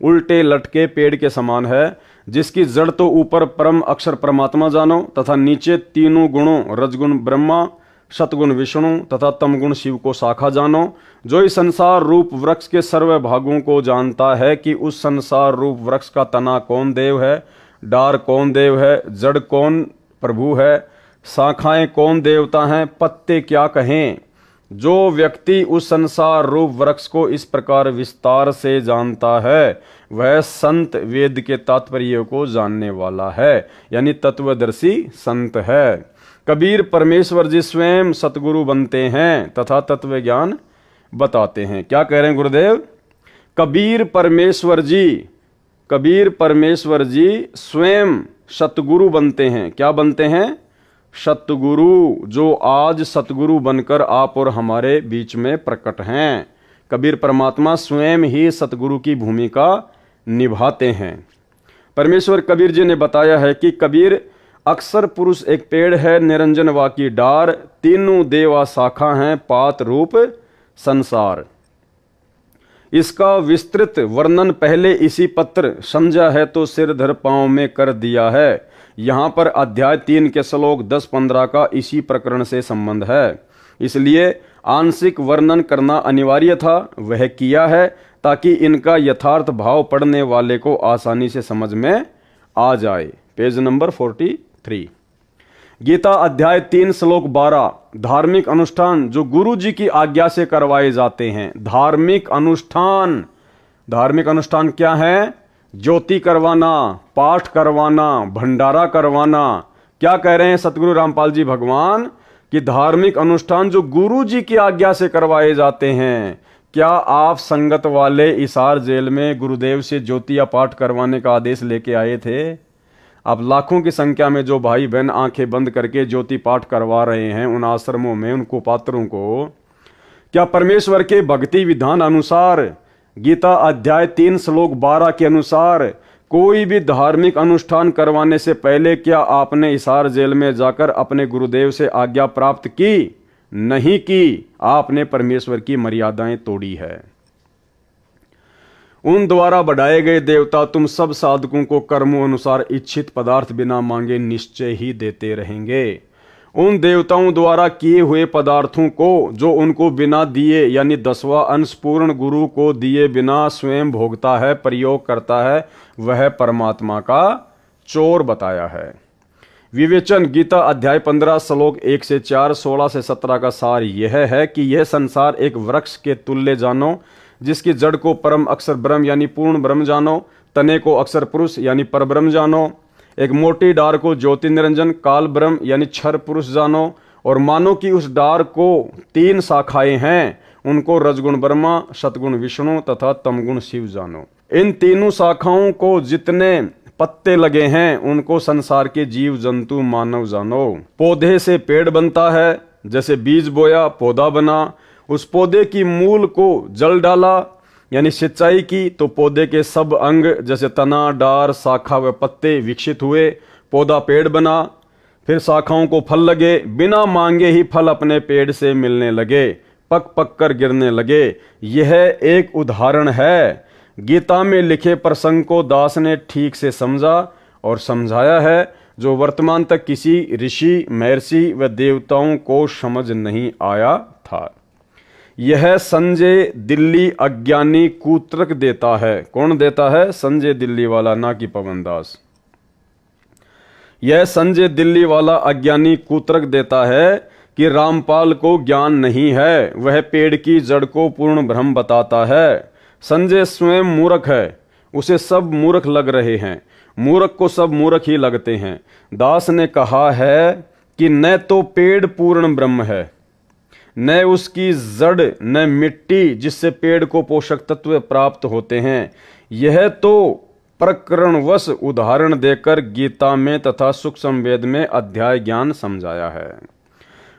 उल्टे लटके पेड़ के समान है, जिसकी जड़ तो ऊपर परम अक्षर परमात्मा जानो तथा नीचे तीनों गुणों रजगुण ब्रह्मा, सतगुण विष्णु तथा तमगुण शिव को शाखा जानो। जो इस संसार रूप वृक्ष के सर्व भागों को जानता है कि उस संसार रूप वृक्ष का तना कौन देव है, डार कौन देव है, जड़ कौन प्रभु है, शाखाएं कौन देवता हैं, पत्ते क्या कहें। जो व्यक्ति उस संसार रूप वृक्ष को इस प्रकार विस्तार से जानता है वह संत वेद के तात्पर्य को जानने वाला है, यानी तत्वदर्शी संत है। कबीर परमेश्वर जी स्वयं सतगुरु बनते हैं तथा तत्व ज्ञान बताते हैं। क्या कह रहे हैं गुरुदेव? कबीर परमेश्वर जी स्वयं सतगुरु बनते हैं। क्या बनते हैं? सतगुरु, जो आज सतगुरु बनकर आप और हमारे बीच में प्रकट हैं। कबीर परमात्मा स्वयं ही सतगुरु की भूमिका निभाते हैं। परमेश्वर कबीर जी ने बताया है कि कबीर अक्षर पुरुष एक पेड़ है, निरंजन वा की डार, तीनों देवा शाखा हैं, पात रूप संसार। इसका विस्तृत वर्णन पहले इसी पत्र समझा है तो सिर धर पांव में कर दिया है। यहाँ पर अध्याय 3 के श्लोक 10-15 का इसी प्रकरण से संबंध है, इसलिए आंशिक वर्णन करना अनिवार्य था, वह किया है ताकि इनका यथार्थ भाव पढ़ने वाले को आसानी से समझ में आ जाए। Page number 43। गीता अध्याय 3 श्लोक 12। धार्मिक अनुष्ठान जो गुरु जी की आज्ञा से करवाए जाते हैं। धार्मिक अनुष्ठान क्या है? ज्योति करवाना, पाठ करवाना, भंडारा करवाना। क्या कह रहे हैं सतगुरु रामपाल जी भगवान कि धार्मिक अनुष्ठान जो गुरु जी की आज्ञा से करवाए जाते हैं। क्या आप संगत वाले इसार जेल में गुरुदेव से ज्योति या पाठ करवाने का आदेश लेके आए थे? अब लाखों की संख्या में जो भाई बहन आंखें बंद करके ज्योति पाठ करवा रहे हैं उन आश्रमों में, उनको पात्रों को, क्या परमेश्वर के भक्ति विधान अनुसार गीता अध्याय 3 श्लोक 12 के अनुसार कोई भी धार्मिक अनुष्ठान करवाने से पहले क्या आपने हिसार जेल में जाकर अपने गुरुदेव से आज्ञा प्राप्त की? नहीं की। आपने परमेश्वर की मर्यादाएं तोड़ी है। उन द्वारा बढ़ाए गए देवता तुम सब साधकों को कर्मों अनुसार इच्छित पदार्थ बिना मांगे निश्चय ही देते रहेंगे। उन देवताओं द्वारा किए हुए पदार्थों को जो उनको बिना दिए यानी 10वां अंश पूर्ण गुरु को दिए बिना स्वयं भोगता है, प्रयोग करता है, वह परमात्मा का चोर बताया है। विवेचन गीता अध्याय 15 श्लोक 1 से 4, 16 से 17 का सार यह है कि यह संसार एक वृक्ष के तुल्य जानो, जिसकी जड़ को परम अक्षर ब्रह्म यानी पूर्ण ब्रह्म जानो, तने को अक्षर पुरुष यानी पर ब्रह्म जानो, एक मोटी डार को ज्योति निरंजन काल ब्रह्म यानी क्षर पुरुष जानो, और मानो कि उस डार को 3 शाखाएं हैं, उनको रजगुण ब्रह्मा, सतगुण विष्णु तथा तमगुण शिव जानो। इन तीनों शाखाओं को जितने पत्ते लगे हैं उनको संसार के जीव जंतु मानव जानो। पौधे से पेड़ बनता है, जैसे बीज बोया पौधा बना, उस पौधे की मूल को जल डाला यानी सिंचाई की तो पौधे के सब अंग जैसे तना, डार, शाखा व पत्ते विकसित हुए, पौधा पेड़ बना। फिर शाखाओं को फल लगे, बिना मांगे ही फल अपने पेड़ से मिलने लगे, पक पक कर गिरने लगे। यह एक उदाहरण है। गीता में लिखे प्रसंग को दास ने ठीक से समझा और समझाया है, जो वर्तमान तक किसी ऋषि, महर्षि व देवताओं को समझ नहीं आया था। यह संजय दिल्ली अज्ञानी कूतर्क देता है। कौन देता है? संजय दिल्ली वाला, ना कि पवन दास। यह संजय दिल्ली वाला अज्ञानी कूतर्क देता है कि रामपाल को ज्ञान नहीं है, वह पेड़ की जड़ को पूर्ण ब्रह्म बताता है। संजय स्वयं मूर्ख है, उसे सब मूर्ख लग रहे हैं, मूर्ख को सब मूर्ख ही लगते हैं। दास ने कहा है कि न तो पेड़ पूर्ण ब्रह्म है, न उसकी जड़, न मिट्टी जिससे पेड़ को पोषक तत्व प्राप्त होते हैं। यह तो प्रकरणवश उदाहरण देकर गीता में तथा सूक्ष्म वेद में अध्याय ज्ञान समझाया है।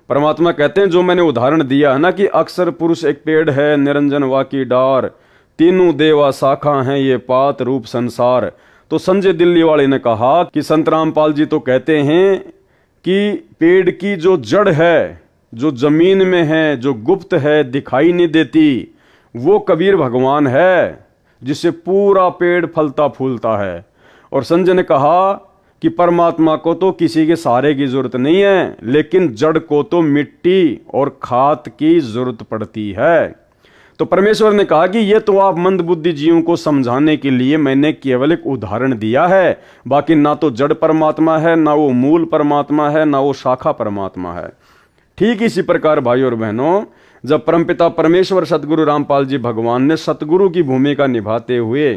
परमात्मा कहते हैं जो मैंने उदाहरण दिया है ना कि अक्षर पुरुष एक पेड़ है, निरंजन वा की डार, तीनों देवा शाखा हैं, ये पात रूप संसार। तो संजय दिल्ली वाले ने कहा कि संत रामपाल जी तो कहते हैं कि पेड़ की जो जड़ है, जो जमीन में है, जो गुप्त है, दिखाई नहीं देती, वो कबीर भगवान है, जिससे पूरा पेड़ फलता फूलता है। और संजय ने कहा कि परमात्मा को तो किसी के सहारे की जरूरत नहीं है, लेकिन जड़ को तो मिट्टी और खाद की जरूरत पड़ती है। तो परमेश्वर ने कहा कि ये तो आप मंदबुद्धि जीवों को समझाने के लिए मैंने केवल एक उदाहरण दिया है, बाकी ना तो जड़ परमात्मा है, ना वो मूल परमात्मा है, ना वो शाखा परमात्मा है। ठीक इसी प्रकार भाई और बहनों, जब परमपिता परमेश्वर सतगुरु रामपाल जी भगवान ने सतगुरु की भूमिका निभाते हुए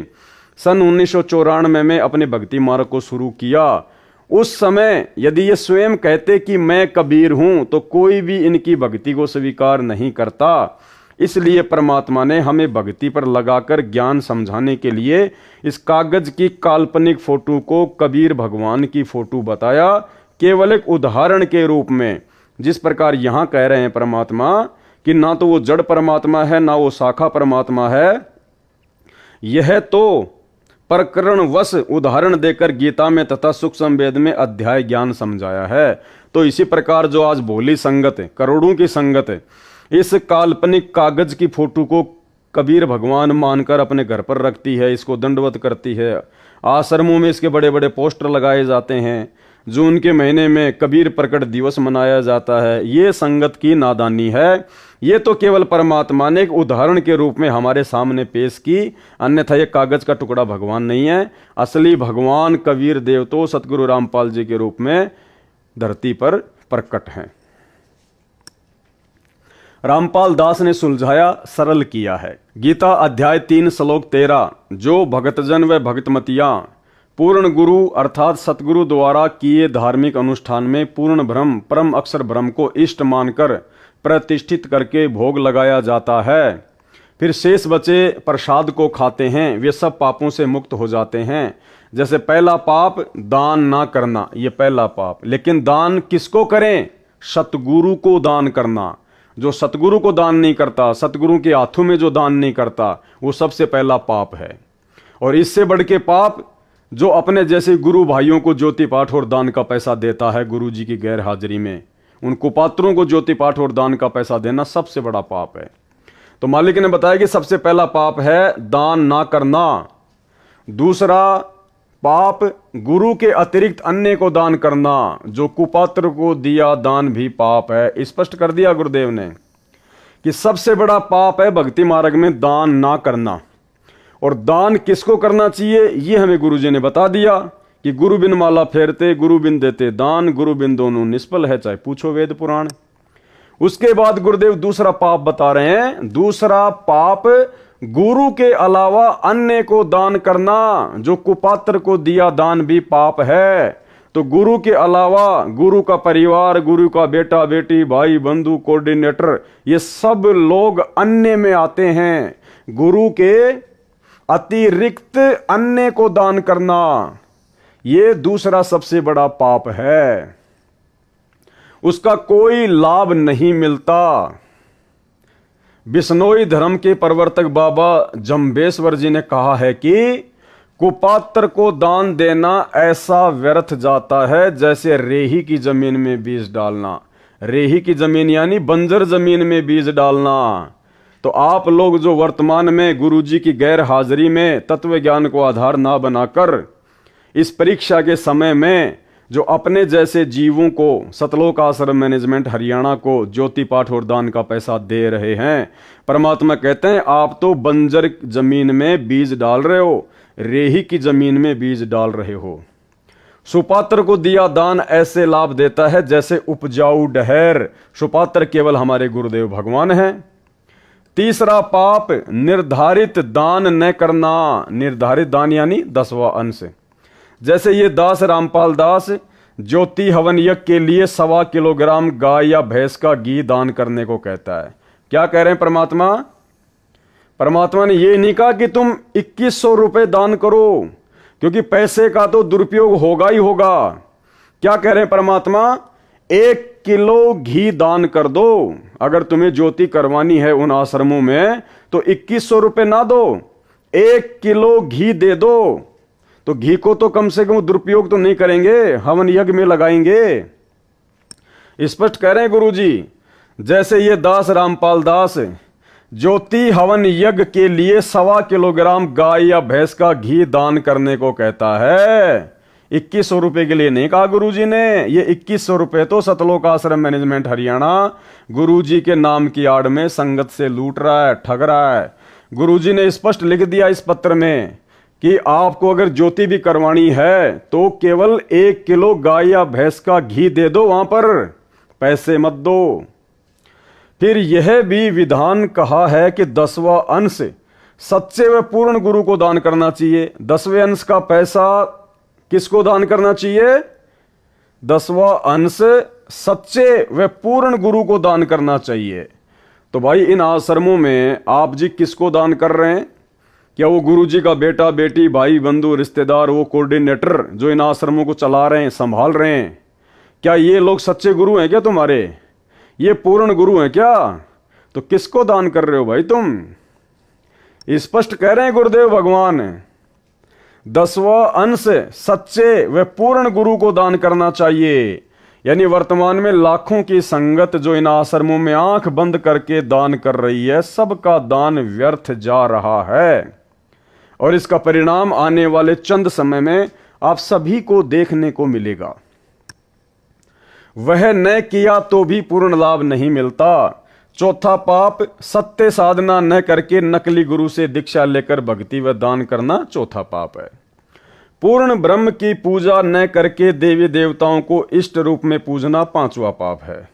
सन 1994 में अपने भक्ति मार्ग को शुरू किया, उस समय यदि ये स्वयं कहते कि मैं कबीर हूं तो कोई भी इनकी भक्ति को स्वीकार नहीं करता। इसलिए परमात्मा ने हमें भक्ति पर लगाकर ज्ञान समझाने के लिए इस कागज की काल्पनिक फोटो को कबीर भगवान की फोटो बताया, केवल एक उदाहरण के रूप में। जिस प्रकार यहां कह रहे हैं परमात्मा कि ना तो वो जड़ परमात्मा है, ना वो शाखा परमात्मा है, यह तो प्रकरणवश उदाहरण देकर गीता में तथा सूक्ष्म वेद में अध्याय ज्ञान समझाया है। तो इसी प्रकार जो आज भोली संगत है, करोड़ों की संगत है, इस काल्पनिक कागज की फोटो को कबीर भगवान मानकर अपने घर पर रखती है, इसको दंडवत करती है। आश्रमों में इसके बड़े बड़े पोस्टर लगाए जाते हैं, जून के महीने में कबीर प्रकट दिवस मनाया जाता है। ये संगत की नादानी है। ये तो केवल परमात्मा ने एक उदाहरण के रूप में हमारे सामने पेश की, अन्यथा ये कागज का टुकड़ा भगवान नहीं है। असली भगवान कबीर देव तो सतगुरु रामपाल जी के रूप में धरती पर प्रकट हैं। रामपाल दास ने सुलझाया, सरल किया है। गीता अध्याय 3 श्लोक 13, जो भक्तजन व भक्तमतियां पूर्ण गुरु अर्थात सतगुरु द्वारा किए धार्मिक अनुष्ठान में पूर्ण ब्रह्म परम अक्षर ब्रह्म को इष्ट मानकर प्रतिष्ठित करके भोग लगाया जाता है, फिर शेष बचे प्रसाद को खाते हैं, वे सब पापों से मुक्त हो जाते हैं। जैसे पहला पाप दान ना करना, ये पहला पाप। लेकिन दान किसको करें? सतगुरु को दान करना। जो सतगुरु को दान नहीं करता, सतगुरु के हाथों में जो दान नहीं करता, वो सबसे पहला पाप है। और इससे बढ़ के पाप जो अपने जैसे गुरु भाइयों को ज्योति पाठ और दान का पैसा देता है गुरु जी की गैर हाजिरी में, उन कुपात्रों को ज्योति पाठ और दान का पैसा देना सबसे बड़ा पाप है। तो मालिक ने बताया कि सबसे पहला पाप है दान ना करना। दूसरा पाप गुरु के अतिरिक्त अन्य को दान करना, जो कुपात्र को दिया दान भी पाप है। स्पष्ट कर दिया गुरुदेव ने कि सबसे बड़ा पाप है भक्ति मार्ग में दान ना करना। और दान किसको करना चाहिए ये हमें गुरुजी ने बता दिया कि गुरु बिन माला फेरते, गुरु बिन देते दान, गुरु बिन दोनों निष्फल है, चाहे पूछो वेद पुराण। उसके बाद गुरुदेव दूसरा पाप बता रहे हैं। दूसरा पाप गुरु के अलावा अन्य को दान करना, जो कुपात्र को दिया दान भी पाप है। तो गुरु के अलावा गुरु का परिवार, गुरु का बेटा बेटी, भाई बंधु, कोऑर्डिनेटर, ये सब लोग अन्य में आते हैं। गुरु के अतिरिक्त अन्य को दान करना, ये दूसरा सबसे बड़ा पाप है। उसका कोई लाभ नहीं मिलता। बिश्नोई धर्म के प्रवर्तक बाबा जम्बेश्वर जी ने कहा है कि कुपात्र को दान देना ऐसा व्यर्थ जाता है जैसे रेही की जमीन में बीज डालना। रेही की जमीन यानी बंजर जमीन में बीज डालना। तो आप लोग जो वर्तमान में गुरुजी की गैर हाजिरी में तत्व ज्ञान को आधार ना बनाकर इस परीक्षा के समय में जो अपने जैसे जीवों को सतलोक आश्रम मैनेजमेंट हरियाणा को ज्योति पाठ और दान का पैसा दे रहे हैं, परमात्मा कहते हैं आप तो बंजर जमीन में बीज डाल रहे हो, रेही की जमीन में बीज डाल रहे हो। सुपात्र को दिया दान ऐसे लाभ देता है जैसे उपजाऊ डहर। सुपात्र केवल हमारे गुरुदेव भगवान हैं। तीसरा पाप निर्धारित दान न करना। निर्धारित दान यानी 10वां अंश। जैसे ये दास रामपाल दास ज्योति हवन यज्ञ के लिए 1.25 किलोग्राम गाय या भैंस का घी दान करने को कहता है। क्या कह रहे हैं परमात्मा? परमात्मा ने ये नहीं कहा कि तुम 2100 रुपए दान करो, क्योंकि पैसे का तो दुरुपयोग होगा ही होगा। क्या कह रहे हैं परमात्मा? 1 किलो घी दान कर दो। अगर तुम्हें ज्योति करवानी है उन आश्रमों में तो 2100 रुपए ना दो, 1 किलो घी दे दो। तो घी को तो कम से कम दुरुपयोग तो नहीं करेंगे, हवन यज्ञ में लगाएंगे। स्पष्ट कह रहे हैं गुरुजी। जैसे ये दास रामपाल दास ज्योति हवन यज्ञ के लिए 1.25 किलोग्राम गाय या भैंस का घी दान करने को कहता है, 2100 रुपए के लिए नहीं कहा गुरुजी ने। ये 2100 रुपए तो सतलोक आश्रम मैनेजमेंट हरियाणा गुरुजी के नाम की आड़ में संगत से लूट रहा है, ठग रहा है। गुरुजी ने स्पष्ट लिख दिया इस पत्र में कि आपको अगर ज्योति भी करवानी है तो केवल 1 किलो गाय या भैंस का घी दे दो, वहां पर पैसे मत दो। फिर यह भी विधान कहा है कि 10वां अंश सच्चे व पूर्ण गुरु को दान करना चाहिए। 10वें अंश का पैसा किसको दान करना चाहिए? 10वां अंश सच्चे व पूर्ण गुरु को दान करना चाहिए। तो भाई इन आश्रमों में आप जी किसको दान कर रहे हैं? क्या वो गुरु जी का बेटा बेटी भाई बंधु रिश्तेदार, वो कोऑर्डिनेटर जो इन आश्रमों को चला रहे हैं, संभाल रहे हैं, क्या ये लोग सच्चे गुरु हैं क्या तुम्हारे? ये पूर्ण गुरु हैं क्या? तो किसको दान कर रहे हो भाई तुम? स्पष्ट कह रहे हैं गुरुदेव भगवान, 10वां अंश सच्चे व पूर्ण गुरु को दान करना चाहिए। यानी वर्तमान में लाखों की संगत जो इन आश्रमों में आंख बंद करके दान कर रही है, सबका दान व्यर्थ जा रहा है और इसका परिणाम आने वाले चंद समय में आप सभी को देखने को मिलेगा। वह न किया तो भी पूर्ण लाभ नहीं मिलता। चौथा पाप, सत्य साधना न करके नकली गुरु से दीक्षा लेकर भक्ति व दान करना चौथा पाप है। पूर्ण ब्रह्म की पूजा न करके देवी देवताओं को इष्ट रूप में पूजना 5वां पाप है।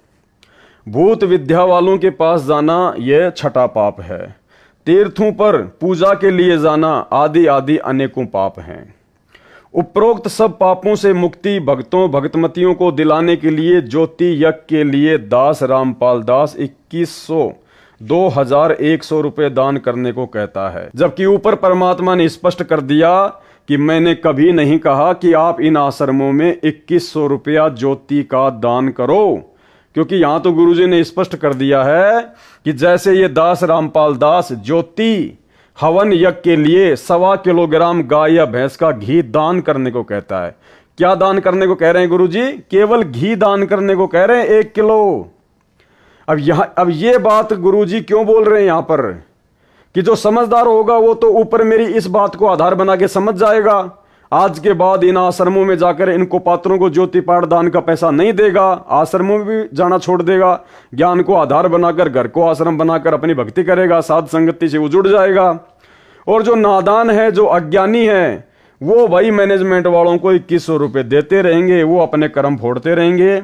भूत विद्या वालों के पास जाना यह छठा पाप है। तीर्थों पर पूजा के लिए जाना आदि आदि अनेकों पाप हैं। उपरोक्त सब पापों से मुक्ति भक्तों भक्तमतियों को दिलाने के लिए ज्योति यज्ञ के लिए दास रामपाल दास 2100 रुपए दान करने को कहता है। जबकि ऊपर परमात्मा ने स्पष्ट कर दिया कि मैंने कभी नहीं कहा कि आप इन आश्रमों में 2100 रुपया ज्योति का दान करो, क्योंकि यहां तो गुरुजी ने स्पष्ट कर दिया है कि जैसे ये दास रामपाल दास ज्योति हवन यज्ञ के लिए 1.25 किलोग्राम गाय या भैंस का घी दान करने को कहता है। क्या दान करने को कह रहे हैं गुरुजी? केवल घी दान करने को कह रहे हैं 1 किलो। अब ये बात गुरुजी क्यों बोल रहे हैं यहां पर कि जो समझदार होगा वो तो ऊपर मेरी इस बात को आधार बना के समझ जाएगा। आज के बाद इन आश्रमों में जाकर इनको पात्रों को ज्योति पाठ दान का पैसा नहीं देगा, आश्रमों में भी जाना छोड़ देगा, ज्ञान को आधार बनाकर घर को आश्रम बनाकर अपनी भक्ति करेगा, साध संगति से वो जुड़ जाएगा। और जो नादान है, जो अज्ञानी है, वो भाई मैनेजमेंट वालों को 2100 रुपए देते रहेंगे, वो अपने कर्म फोड़ते रहेंगे।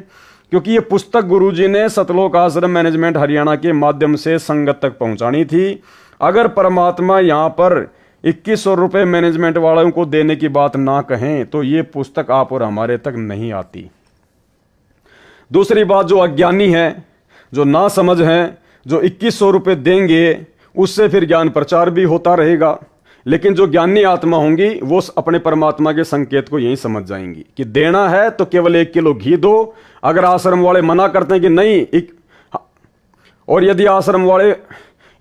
क्योंकि ये पुस्तक गुरुजी ने सतलोक आश्रम मैनेजमेंट हरियाणा के माध्यम से संगत तक पहुंचानी थी। अगर परमात्मा यहां पर 2100 रुपए मैनेजमेंट वालों को देने की बात ना कहें तो ये पुस्तक आप और हमारे तक नहीं आती। दूसरी बात, जो अज्ञानी है, जो ना समझ है, जो 2100 रुपए देंगे उससे फिर ज्ञान प्रचार भी होता रहेगा। लेकिन जो ज्ञानी आत्मा होंगी वो अपने परमात्मा के संकेत को यही समझ जाएंगी कि देना है तो केवल 1 किलो घी दो। अगर आश्रम वाले मना करते हैं कि नहीं, और यदि आश्रम वाले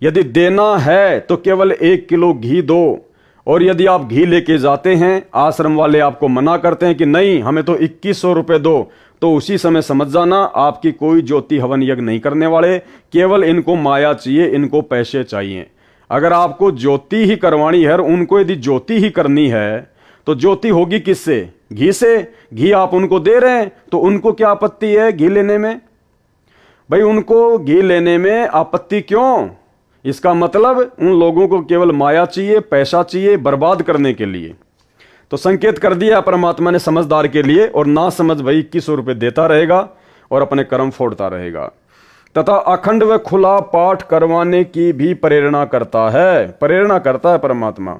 यदि देना है तो केवल 1 किलो घी दो, और यदि आप घी लेके जाते हैं, आश्रम वाले आपको मना करते हैं कि नहीं हमें तो 2100 रुपए दो, तो उसी समय समझ जाना आपकी कोई ज्योति हवन यज्ञ नहीं करने वाले, केवल इनको माया चाहिए, इनको पैसे चाहिए। अगर आपको ज्योति ही करवानी है और उनको यदि ज्योति ही करनी है तो ज्योति होगी किससे? घी से। घी आप उनको दे रहे हैं तो उनको क्या आपत्ति है घी लेने में? भाई उनको घी लेने में आपत्ति क्यों? इसका मतलब उन लोगों को केवल माया चाहिए, पैसा चाहिए बर्बाद करने के लिए। तो संकेत कर दिया परमात्मा ने समझदार के लिए, और ना समझ भाई 2100 रुपये देता रहेगा और अपने कर्म फोड़ता रहेगा। तथा अखंड व खुला पाठ करवाने की भी प्रेरणा करता है परमात्मा,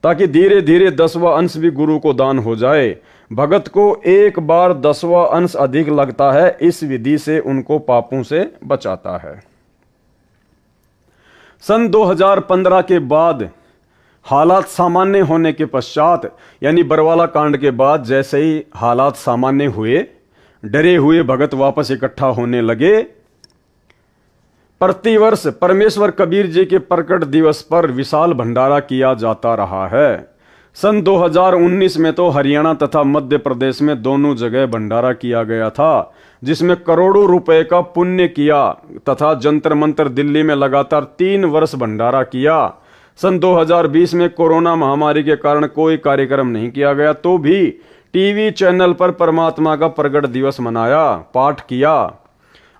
ताकि धीरे धीरे 10वां अंश भी गुरु को दान हो जाए। भगत को एक बार 10वां अंश अधिक लगता है, इस विधि से उनको पापों से बचाता है। सन 2015 के बाद हालात सामान्य होने के पश्चात, यानी बरवाला कांड के बाद जैसे ही हालात सामान्य हुए, डरे हुए भगत वापस इकट्ठा होने लगे। प्रतिवर्ष परमेश्वर कबीर जी के प्रकट दिवस पर विशाल भंडारा किया जाता रहा है। सन 2019 में तो हरियाणा तथा मध्य प्रदेश में दोनों जगह भंडारा किया गया था, जिसमें करोड़ों रुपए का पुण्य किया, तथा जंतर मंतर दिल्ली में लगातार 3 वर्ष भंडारा किया। सन 2020 में कोरोना महामारी के कारण कोई कार्यक्रम नहीं किया गया, तो भी टीवी चैनल पर परमात्मा का प्रगट दिवस मनाया, पाठ किया।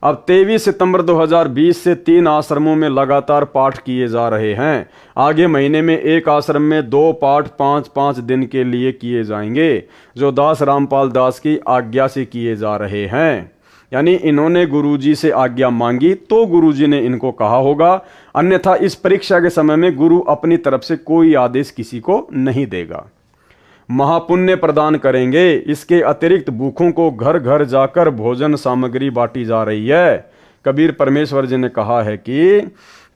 अब 23 सितंबर 2020 से 3 आश्रमों में लगातार पाठ किए जा रहे हैं। आगे महीने में एक आश्रम में 2 पाठ 5-5 दिन के लिए किए जाएंगे, जो दास रामपाल दास की आज्ञा से किए जा रहे हैं। यानी इन्होंने गुरुजी से आज्ञा मांगी तो गुरुजी ने इनको कहा होगा, अन्यथा इस परीक्षा के समय में गुरु अपनी तरफ से कोई आदेश किसी को नहीं देगा। महापुण्य प्रदान करेंगे। इसके अतिरिक्त भूखों को घर घर जाकर भोजन सामग्री बांटी जा रही है। कबीर परमेश्वर जी ने कहा है कि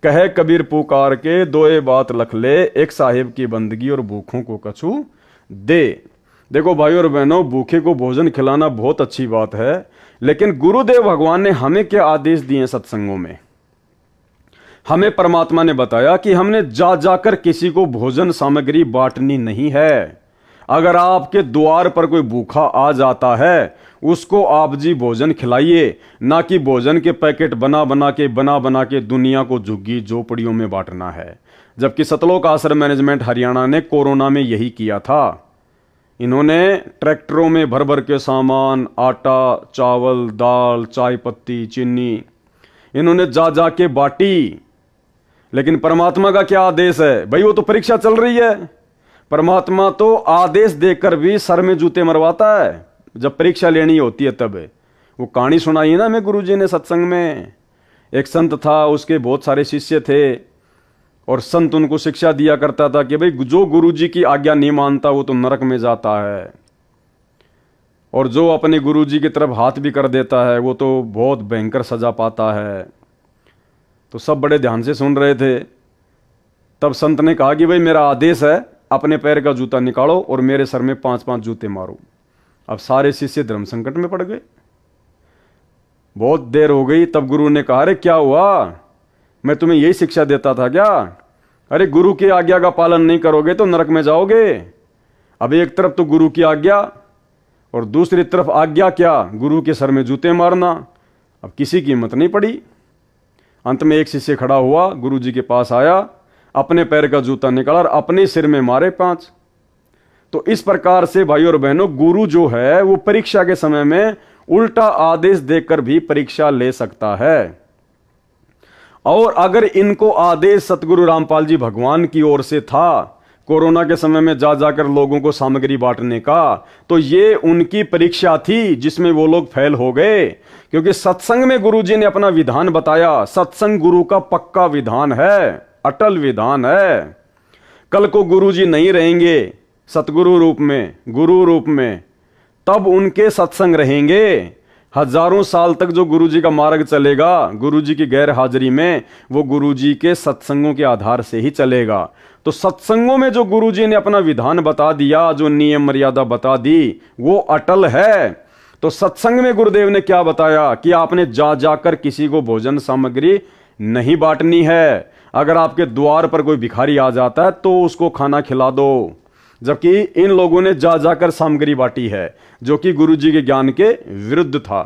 कहे कबीर पुकार के दोए बात लख ले, एक साहिब की बंदगी और भूखों को कछु दे। देखो भाई और बहनों, भूखे को भोजन खिलाना बहुत अच्छी बात है, लेकिन गुरुदेव भगवान ने हमें क्या आदेश दिए सत्संगों में? हमें परमात्मा ने बताया कि हमने जा जाकर किसी को भोजन सामग्री बांटनी नहीं है। अगर आपके द्वार पर कोई भूखा आ जाता है, उसको आप जी भोजन खिलाइए, ना कि भोजन के पैकेट बना बना के दुनिया को झुग्गी झोपड़ियों में बांटना है। जबकि सतलोक आश्रम मैनेजमेंट हरियाणा ने कोरोना में यही किया था। इन्होंने ट्रैक्टरों में भर भर के सामान, आटा, चावल, दाल, चाय पत्ती, चीनी, इन्होंने जा जा के बांटी। लेकिन परमात्मा का क्या आदेश है भाई? वो तो परीक्षा चल रही है। परमात्मा तो आदेश देकर भी सर में जूते मरवाता है। जब परीक्षा लेनी होती है तब। वो कहानी सुनाई ना मैं गुरुजी ने सत्संग में। एक संत था, उसके बहुत सारे शिष्य थे, और संत उनको शिक्षा दिया करता था कि भाई जो गुरुजी की आज्ञा नहीं मानता वो तो नरक में जाता है, और जो अपने गुरुजी की तरफ हाथ भी कर देता है वो तो बहुत भयंकर सजा पाता है। तो सब बड़े ध्यान से सुन रहे थे। तब संत ने कहा कि भाई मेरा आदेश है, अपने पैर का जूता निकालो और मेरे सर में 5-5 जूते मारो। अब सारे शिष्य धर्म संकट में पड़ गए। बहुत देर हो गई, तब गुरु ने कहा, अरे क्या हुआ? मैं तुम्हें यही शिक्षा देता था क्या? अरे गुरु की आज्ञा का पालन नहीं करोगे तो नरक में जाओगे। अब एक तरफ तो गुरु की आज्ञा और दूसरी तरफ आज्ञा क्या? गुरु के सर में जूते मारना। अब किसी की हिम्मत नहीं पड़ी। अंत में एक शिष्य खड़ा हुआ, गुरु जी के पास आया, अपने पैर का जूता निकाला और अपने सिर में मारे 5। तो इस प्रकार से भाई और बहनों, गुरु जो है वो परीक्षा के समय में उल्टा आदेश देकर भी परीक्षा ले सकता है। और अगर इनको आदेश सतगुरु रामपाल जी भगवान की ओर से था कोरोना के समय में जा जाकर लोगों को सामग्री बांटने का, तो ये उनकी परीक्षा थी जिसमें वो लोग फेल हो गए। क्योंकि सत्संग में गुरुजी ने अपना विधान बताया। सत्संग गुरु का पक्का विधान है, अटल विधान है। कल को गुरुजी नहीं रहेंगे सतगुरु रूप में, गुरु रूप में, तब उनके सत्संग रहेंगे। हजारों साल तक जो गुरुजी का मार्ग चलेगा गुरुजी की गैर हाजिरी में, वो गुरुजी के सत्संगों के आधार से ही चलेगा। तो सत्संगों में जो गुरुजी ने अपना विधान बता दिया, जो नियम मर्यादा बता दी, वो अटल है। तो सत्संग में गुरुदेव ने क्या बताया कि आपने जा जाकर किसी को भोजन सामग्री नहीं बांटनी है। अगर आपके द्वार पर कोई भिखारी आ जाता है तो उसको खाना खिला दो। जबकि इन लोगों ने जा जाकर सामग्री बांटी है, जो कि गुरुजी के ज्ञान के विरुद्ध था।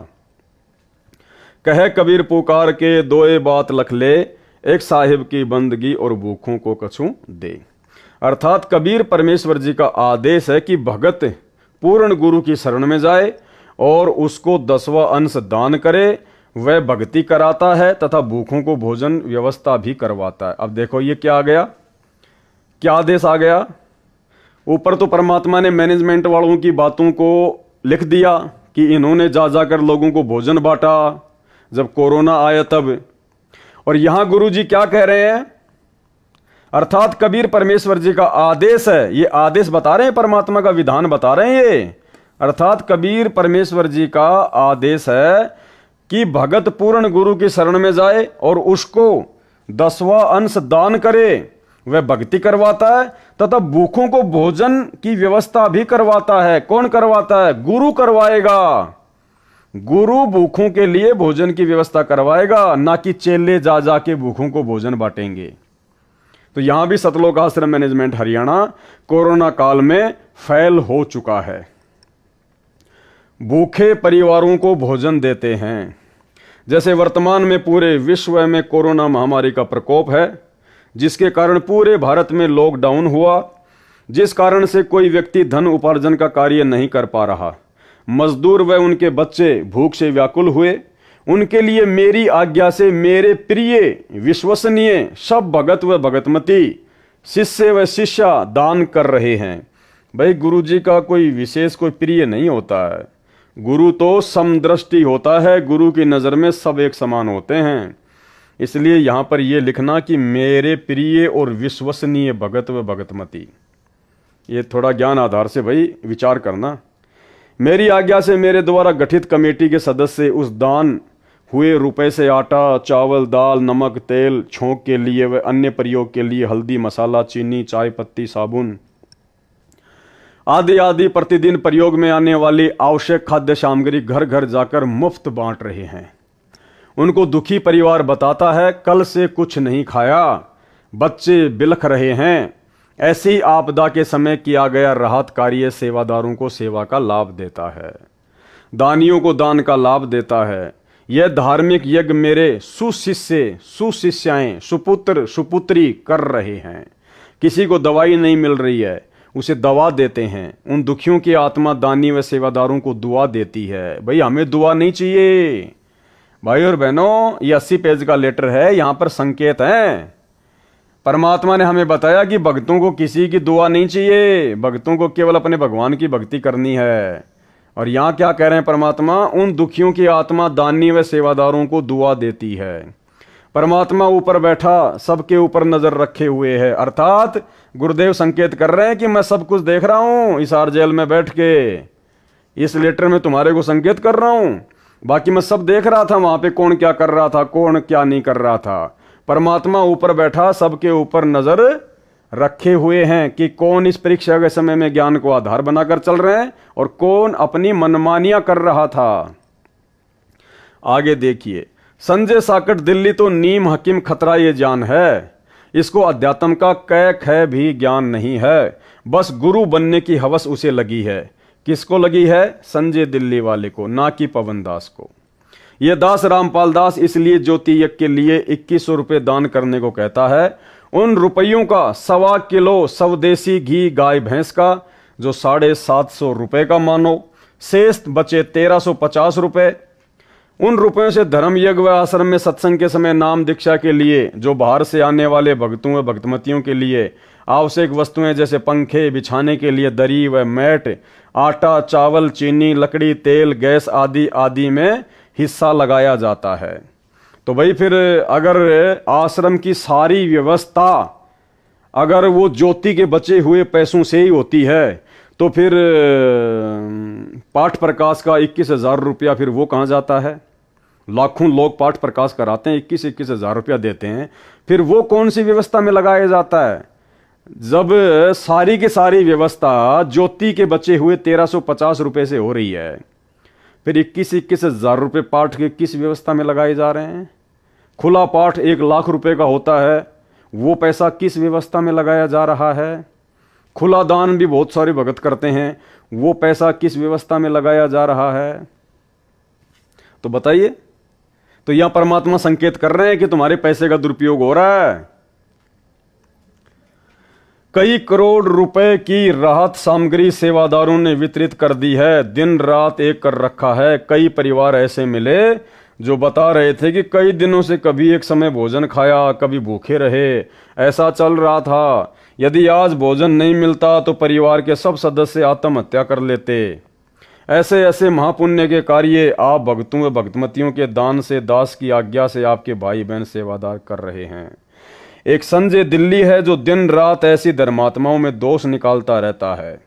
कहे कबीर पुकार के दोए बात लख ले, एक साहिब की बंदगी और भूखों को कछु दे। अर्थात कबीर परमेश्वर जी का आदेश है कि भगत पूर्ण गुरु की शरण में जाए और उसको 10वां अंश दान करे। वह भक्ति कराता है तथा भूखों को भोजन व्यवस्था भी करवाता है। अब देखो ये क्या आ गया, क्या आदेश आ गया। ऊपर तो परमात्मा ने मैनेजमेंट वालों की बातों को लिख दिया कि इन्होंने जा जाकर लोगों को भोजन बांटा जब कोरोना आया तब, और यहां गुरु जी क्या कह रहे हैं? अर्थात कबीर परमेश्वर जी का आदेश है, ये आदेश बता रहे हैं, परमात्मा का विधान बता रहे हैं ये। अर्थात कबीर परमेश्वर जी का आदेश है कि भगत पूर्ण गुरु की शरण में जाए और उसको 10वां अंश दान करे। वह भक्ति करवाता है तथा भूखों को भोजन की व्यवस्था भी करवाता है। कौन करवाता है? गुरु करवाएगा। गुरु भूखों के लिए भोजन की व्यवस्था करवाएगा, ना कि चेले जा जाके भूखों को भोजन बांटेंगे। तो यहां भी सतलोक आश्रम मैनेजमेंट हरियाणा कोरोना काल में फेल हो चुका है। भूखे परिवारों को भोजन देते हैं। जैसे वर्तमान में पूरे विश्व में कोरोना महामारी का प्रकोप है, जिसके कारण पूरे भारत में लॉकडाउन हुआ जिस कारण से कोई व्यक्ति धन उपार्जन का कार्य नहीं कर पा रहा। मजदूर व उनके बच्चे भूख से व्याकुल हुए। उनके लिए मेरी आज्ञा से मेरे प्रिय विश्वसनीय सब भगत व भगतमती, शिष्य व शिष्या दान कर रहे हैं। भाई गुरु जी का कोई विशेष कोई प्रिय नहीं होता है, गुरु तो समदृष्टि होता है, गुरु की नज़र में सब एक समान होते हैं। इसलिए यहाँ पर यह लिखना कि मेरे प्रिय और विश्वसनीय भगत व भगतमती, ये थोड़ा ज्ञान आधार से भाई विचार करना। मेरी आज्ञा से मेरे द्वारा गठित कमेटी के सदस्य उस दान हुए रुपए से आटा, चावल, दाल, नमक, तेल, छोंक के लिए व अन्य प्रयोग के लिए हल्दी, मसाला, चीनी, चाय पत्ती, साबुन आदि आदि प्रतिदिन प्रयोग में आने वाली आवश्यक खाद्य सामग्री घर घर जाकर मुफ्त बांट रहे हैं। उनको दुखी परिवार बताता है, कल से कुछ नहीं खाया, बच्चे बिलख रहे हैं। ऐसी आपदा के समय किया गया राहत कार्य सेवादारों को सेवा का लाभ देता है, दानियों को दान का लाभ देता है। यह धार्मिक यज्ञ मेरे सुशिष्य, सुशिष्याएं, सुपुत्र, सुपुत्री कर रहे हैं। किसी को दवाई नहीं मिल रही है, उसे दवा देते हैं। उन दुखियों की आत्मा दानी व सेवादारों को दुआ देती है। भाई हमें दुआ नहीं चाहिए भाई और बहनों, ये 80 पेज का लेटर है, यहाँ पर संकेत हैं। परमात्मा ने हमें बताया कि भक्तों को किसी की दुआ नहीं चाहिए, भक्तों को केवल अपने भगवान की भक्ति करनी है। और यहाँ क्या कह रहे हैं परमात्मा, उन दुखियों की आत्मा दानी व सेवादारों को दुआ देती है। परमात्मा ऊपर बैठा सबके ऊपर नजर रखे हुए है, अर्थात गुरुदेव संकेत कर रहे हैं कि मैं सब कुछ देख रहा हूं इस आर जेल में बैठ के, इस लेटर में तुम्हारे को संकेत कर रहा हूं। बाकी मैं सब देख रहा था वहां पे, कौन क्या कर रहा था, कौन क्या नहीं कर रहा था। परमात्मा ऊपर बैठा सबके ऊपर नजर रखे हुए हैं कि कौन इस परीक्षा के समय में ज्ञान को आधार बनाकर चल रहे हैं और कौन अपनी मनमानियां कर रहा था। आगे देखिए, संजय साकट दिल्ली तो नीम हकीम खतरा ये जान है, इसको अध्यात्म का कै ख भी ज्ञान नहीं है, बस गुरु बनने की हवस उसे लगी है। किसको लगी है? संजय दिल्ली वाले को, ना कि पवन दास को। यह दास रामपाल दास इसलिए ज्योति यज्ञ के लिए 2100 रुपये दान करने को कहता है। उन रुपयों का 1.25 किलो स्वदेशी घी गाय भैंस का, जो 750 रुपये का मानो, शेष बचे 1350 रुपये। उन रुपयों से धर्म यज्ञ व आश्रम में सत्संग के समय नाम दीक्षा के लिए, जो बाहर से आने वाले भक्तों व भक्तमतियों के लिए आवश्यक वस्तुएं जैसे पंखे, बिछाने के लिए दरी व मैट, आटा, चावल, चीनी, लकड़ी, तेल, गैस आदि आदि में हिस्सा लगाया जाता है। तो भाई फिर अगर आश्रम की सारी व्यवस्था अगर वो ज्योति के बचे हुए पैसों से ही होती है, तो फिर पाठ प्रकाश का 21,000 रुपया फिर वो कहाँ जाता है? लाखों लोग पाठ प्रकाश कराते हैं, 21 हज़ार रुपया देते हैं, फिर वो कौन सी व्यवस्था में लगाया जाता है? जब सारी की सारी व्यवस्था ज्योति के बचे हुए 1350 रुपये से हो रही है, फिर 21 हज़ार रुपये पाठ के किस व्यवस्था में लगाए जा रहे हैं? खुला पाठ 1 लाख रुपए का होता है, वो पैसा किस व्यवस्था में लगाया जा रहा है? खुला दान भी बहुत सारे भगत करते हैं, वो पैसा किस व्यवस्था में लगाया जा रहा है? तो बताइए। तो यहां परमात्मा संकेत कर रहे हैं कि तुम्हारे पैसे का दुरुपयोग हो रहा है। कई करोड़ रुपए की राहत सामग्री सेवादारों ने वितरित कर दी है, दिन रात एक कर रखा है। कई परिवार ऐसे मिले जो बता रहे थे कि कई दिनों से कभी एक समय भोजन खाया, कभी भूखे रहे, ऐसा चल रहा था। यदि आज भोजन नहीं मिलता तो परिवार के सब सदस्य आत्महत्या कर लेते। ऐसे ऐसे महापुण्य के कार्य आप भक्तों व भक्तमतियों के दान से, दास की आज्ञा से आपके भाई बहन सेवादार कर रहे हैं। एक संजय दिल्ली है जो दिन रात ऐसी धर्मात्माओं में दोष निकालता रहता है,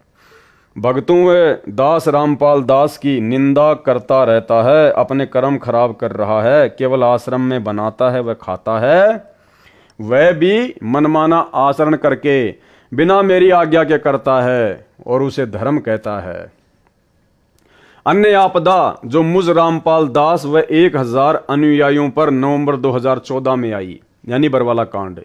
भक्तों व दास रामपाल दास की निंदा करता रहता है, अपने कर्म खराब कर रहा है, केवल आश्रम में बनाता है व खाता है, वह भी मनमाना आचरण करके बिना मेरी आज्ञा के करता है और उसे धर्म कहता है। अन्य आपदा जो मुझ रामपाल दास व 1000 अनुयायियों पर नवंबर 2014 में आई, यानी बरवाला कांड,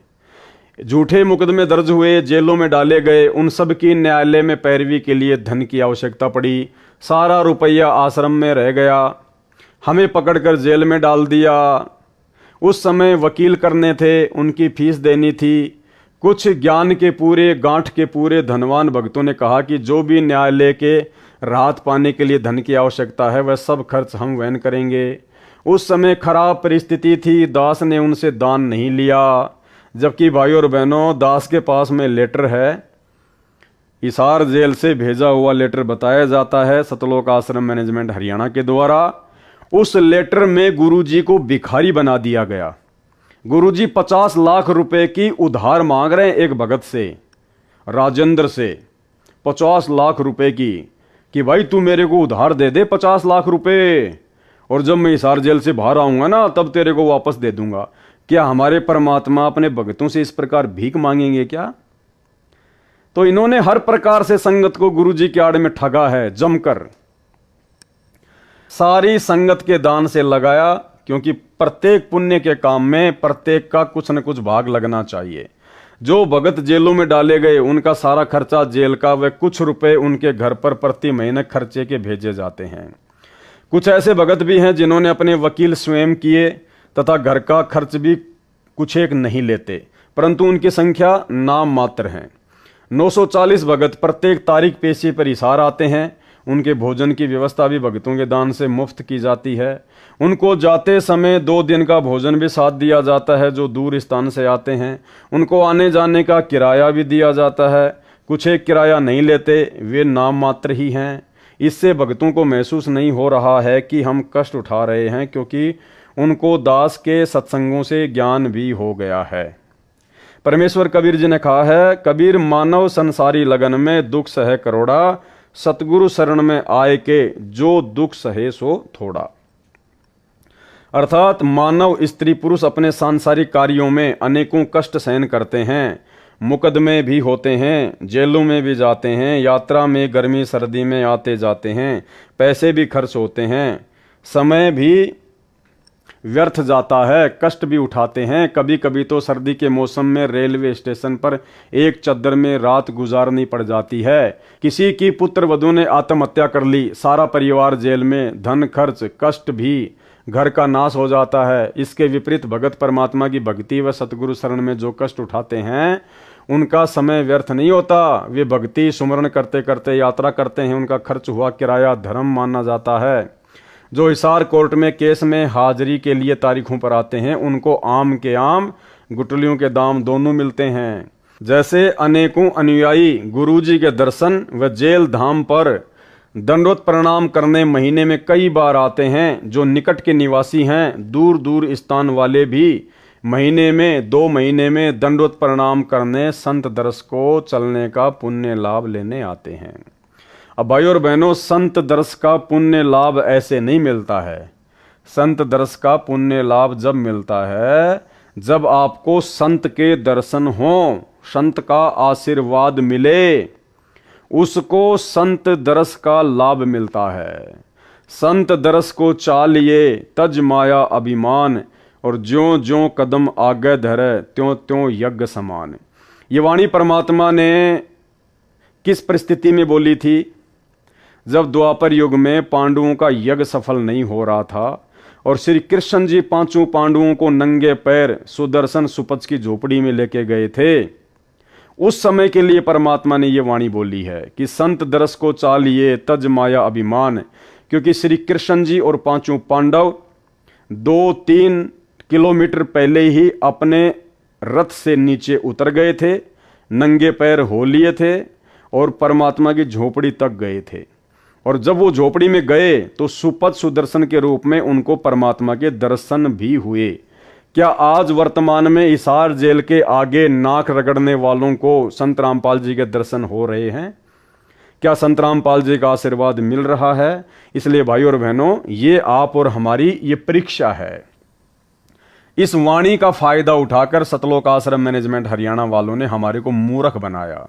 झूठे मुकदमे दर्ज हुए, जेलों में डाले गए, उन सब की न्यायालय में पैरवी के लिए धन की आवश्यकता पड़ी। सारा रुपया आश्रम में रह गया, हमें पकड़कर जेल में डाल दिया। उस समय वकील करने थे, उनकी फीस देनी थी, कुछ ज्ञान के पूरे गांठ के पूरे धनवान भक्तों ने कहा कि जो भी न्यायालय के राहत पाने के लिए धन की आवश्यकता है वह सब खर्च हम वहन करेंगे। उस समय खराब परिस्थिति थी, दास ने उनसे दान नहीं लिया। जबकि भाइयों और बहनों, दास के पास में लेटर है, हिसार जेल से भेजा हुआ लेटर बताया जाता है सतलोक आश्रम मैनेजमेंट हरियाणा के द्वारा। उस लेटर में गुरुजी को भिखारी बना दिया गया। गुरुजी 50 लाख रुपए की उधार मांग रहे हैं एक भगत से, राजेंद्र से, 50 लाख रुपए की, कि भाई तू मेरे को उधार दे दे 50 लाख रुपए, और जब मैं हिसार जेल से बाहर आऊंगा ना तब तेरे को वापस दे दूंगा। क्या हमारे परमात्मा अपने भक्तों से इस प्रकार भीख मांगेंगे क्या? तो इन्होंने हर प्रकार से संगत को गुरुजी के आड़ में ठगा है जमकर। सारी संगत के दान से लगाया, क्योंकि प्रत्येक पुण्य के काम में प्रत्येक का कुछ न कुछ भाग लगना चाहिए। जो भगत जेलों में डाले गए उनका सारा खर्चा जेल का व कुछ रुपए उनके घर पर प्रति महीने खर्चे के भेजे जाते हैं। कुछ ऐसे भगत भी हैं जिन्होंने अपने वकील स्वयं किए तथा घर का खर्च भी कुछ एक नहीं लेते, परंतु उनकी संख्या नाम मात्र है। 940 भगत प्रत्येक तारीख पेशी पर हिसार आते हैं। उनके भोजन की व्यवस्था भी भगतों के दान से मुफ्त की जाती है। उनको जाते समय 2 दिन का भोजन भी साथ दिया जाता है जो दूर स्थान से आते हैं। उनको आने जाने का किराया भी दिया जाता है। कुछ एक किराया नहीं लेते, वे नाम मात्र ही हैं। इससे भगतों को महसूस नहीं हो रहा है कि हम कष्ट उठा रहे हैं, क्योंकि उनको दास के सत्संगों से ज्ञान भी हो गया है। परमेश्वर कबीर जी ने कहा है, कबीर मानव संसारी लगन में दुख सहे करोड़ा, सतगुरु शरण में आए के जो दुख सहे सो थोड़ा। अर्थात मानव स्त्री पुरुष अपने सांसारिक कार्यों में अनेकों कष्ट सहन करते हैं, मुकदमे भी होते हैं, जेलों में भी जाते हैं, यात्रा में गर्मी सर्दी में आते जाते हैं, पैसे भी खर्च होते हैं, समय भी व्यर्थ जाता है, कष्ट भी उठाते हैं। कभी कभी तो सर्दी के मौसम में रेलवे स्टेशन पर एक चद्दर में रात गुजारनी पड़ जाती है। किसी की पुत्र वधू ने आत्महत्या कर ली, सारा परिवार जेल में, धन खर्च कष्ट भी, घर का नाश हो जाता है। इसके विपरीत भगत परमात्मा की भक्ति व सतगुरु शरण में जो कष्ट उठाते हैं उनका समय व्यर्थ नहीं होता। वे भक्ति सुमरण करते करते यात्रा करते हैं, उनका खर्च हुआ किराया धर्म माना जाता है। जो हिसार कोर्ट में केस में हाजिरी के लिए तारीखों पर आते हैं उनको आम के आम गुटलियों के दाम दोनों मिलते हैं। जैसे अनेकों अनुयायी गुरुजी के दर्शन व जेल धाम पर दंडवत प्रणाम करने महीने में कई बार आते हैं। जो निकट के निवासी हैं, दूर दूर स्थान वाले भी महीने में 2 महीने में दंडवत प्रणाम करने संत दर्श को चलने का पुण्य लाभ लेने आते हैं। अब भाइयों और बहनों, संत दर्श का पुण्य लाभ ऐसे नहीं मिलता है। संत दर्श का पुण्य लाभ जब मिलता है जब आपको संत के दर्शन हो, संत का आशीर्वाद मिले, उसको संत दर्श का लाभ मिलता है। संत दर्श को चालिए तज माया अभिमान, और ज्यों ज्यों कदम आगे धरे त्यों त्यों यज्ञ समान। ये वाणी परमात्मा ने किस परिस्थिति में बोली थी? जब द्वापर युग में पांडवों का यज्ञ सफल नहीं हो रहा था और श्री कृष्ण जी 5 पांडवों को नंगे पैर सुदर्शन सुपच की झोपड़ी में लेके गए थे। उस समय के लिए परमात्मा ने ये वाणी बोली है कि संत दरस को चालिए तज माया अभिमान, क्योंकि श्री कृष्ण जी और 5 पांडव 2-3 किलोमीटर पहले ही अपने रथ से नीचे उतर गए थे, नंगे पैर हो लिए थे और परमात्मा की झोपड़ी तक गए थे। और जब वो झोपड़ी में गए तो सुपथ सुदर्शन के रूप में उनको परमात्मा के दर्शन भी हुए। क्या आज वर्तमान में हिसार जेल के आगे नाक रगड़ने वालों को संत रामपाल जी के दर्शन हो रहे हैं? क्या संत रामपाल जी का आशीर्वाद मिल रहा है? इसलिए भाइयों और बहनों, ये आप और हमारी ये परीक्षा है। इस वाणी का फायदा उठाकर सतलोक आश्रम मैनेजमेंट हरियाणा वालों ने हमारे को मूर्ख बनाया।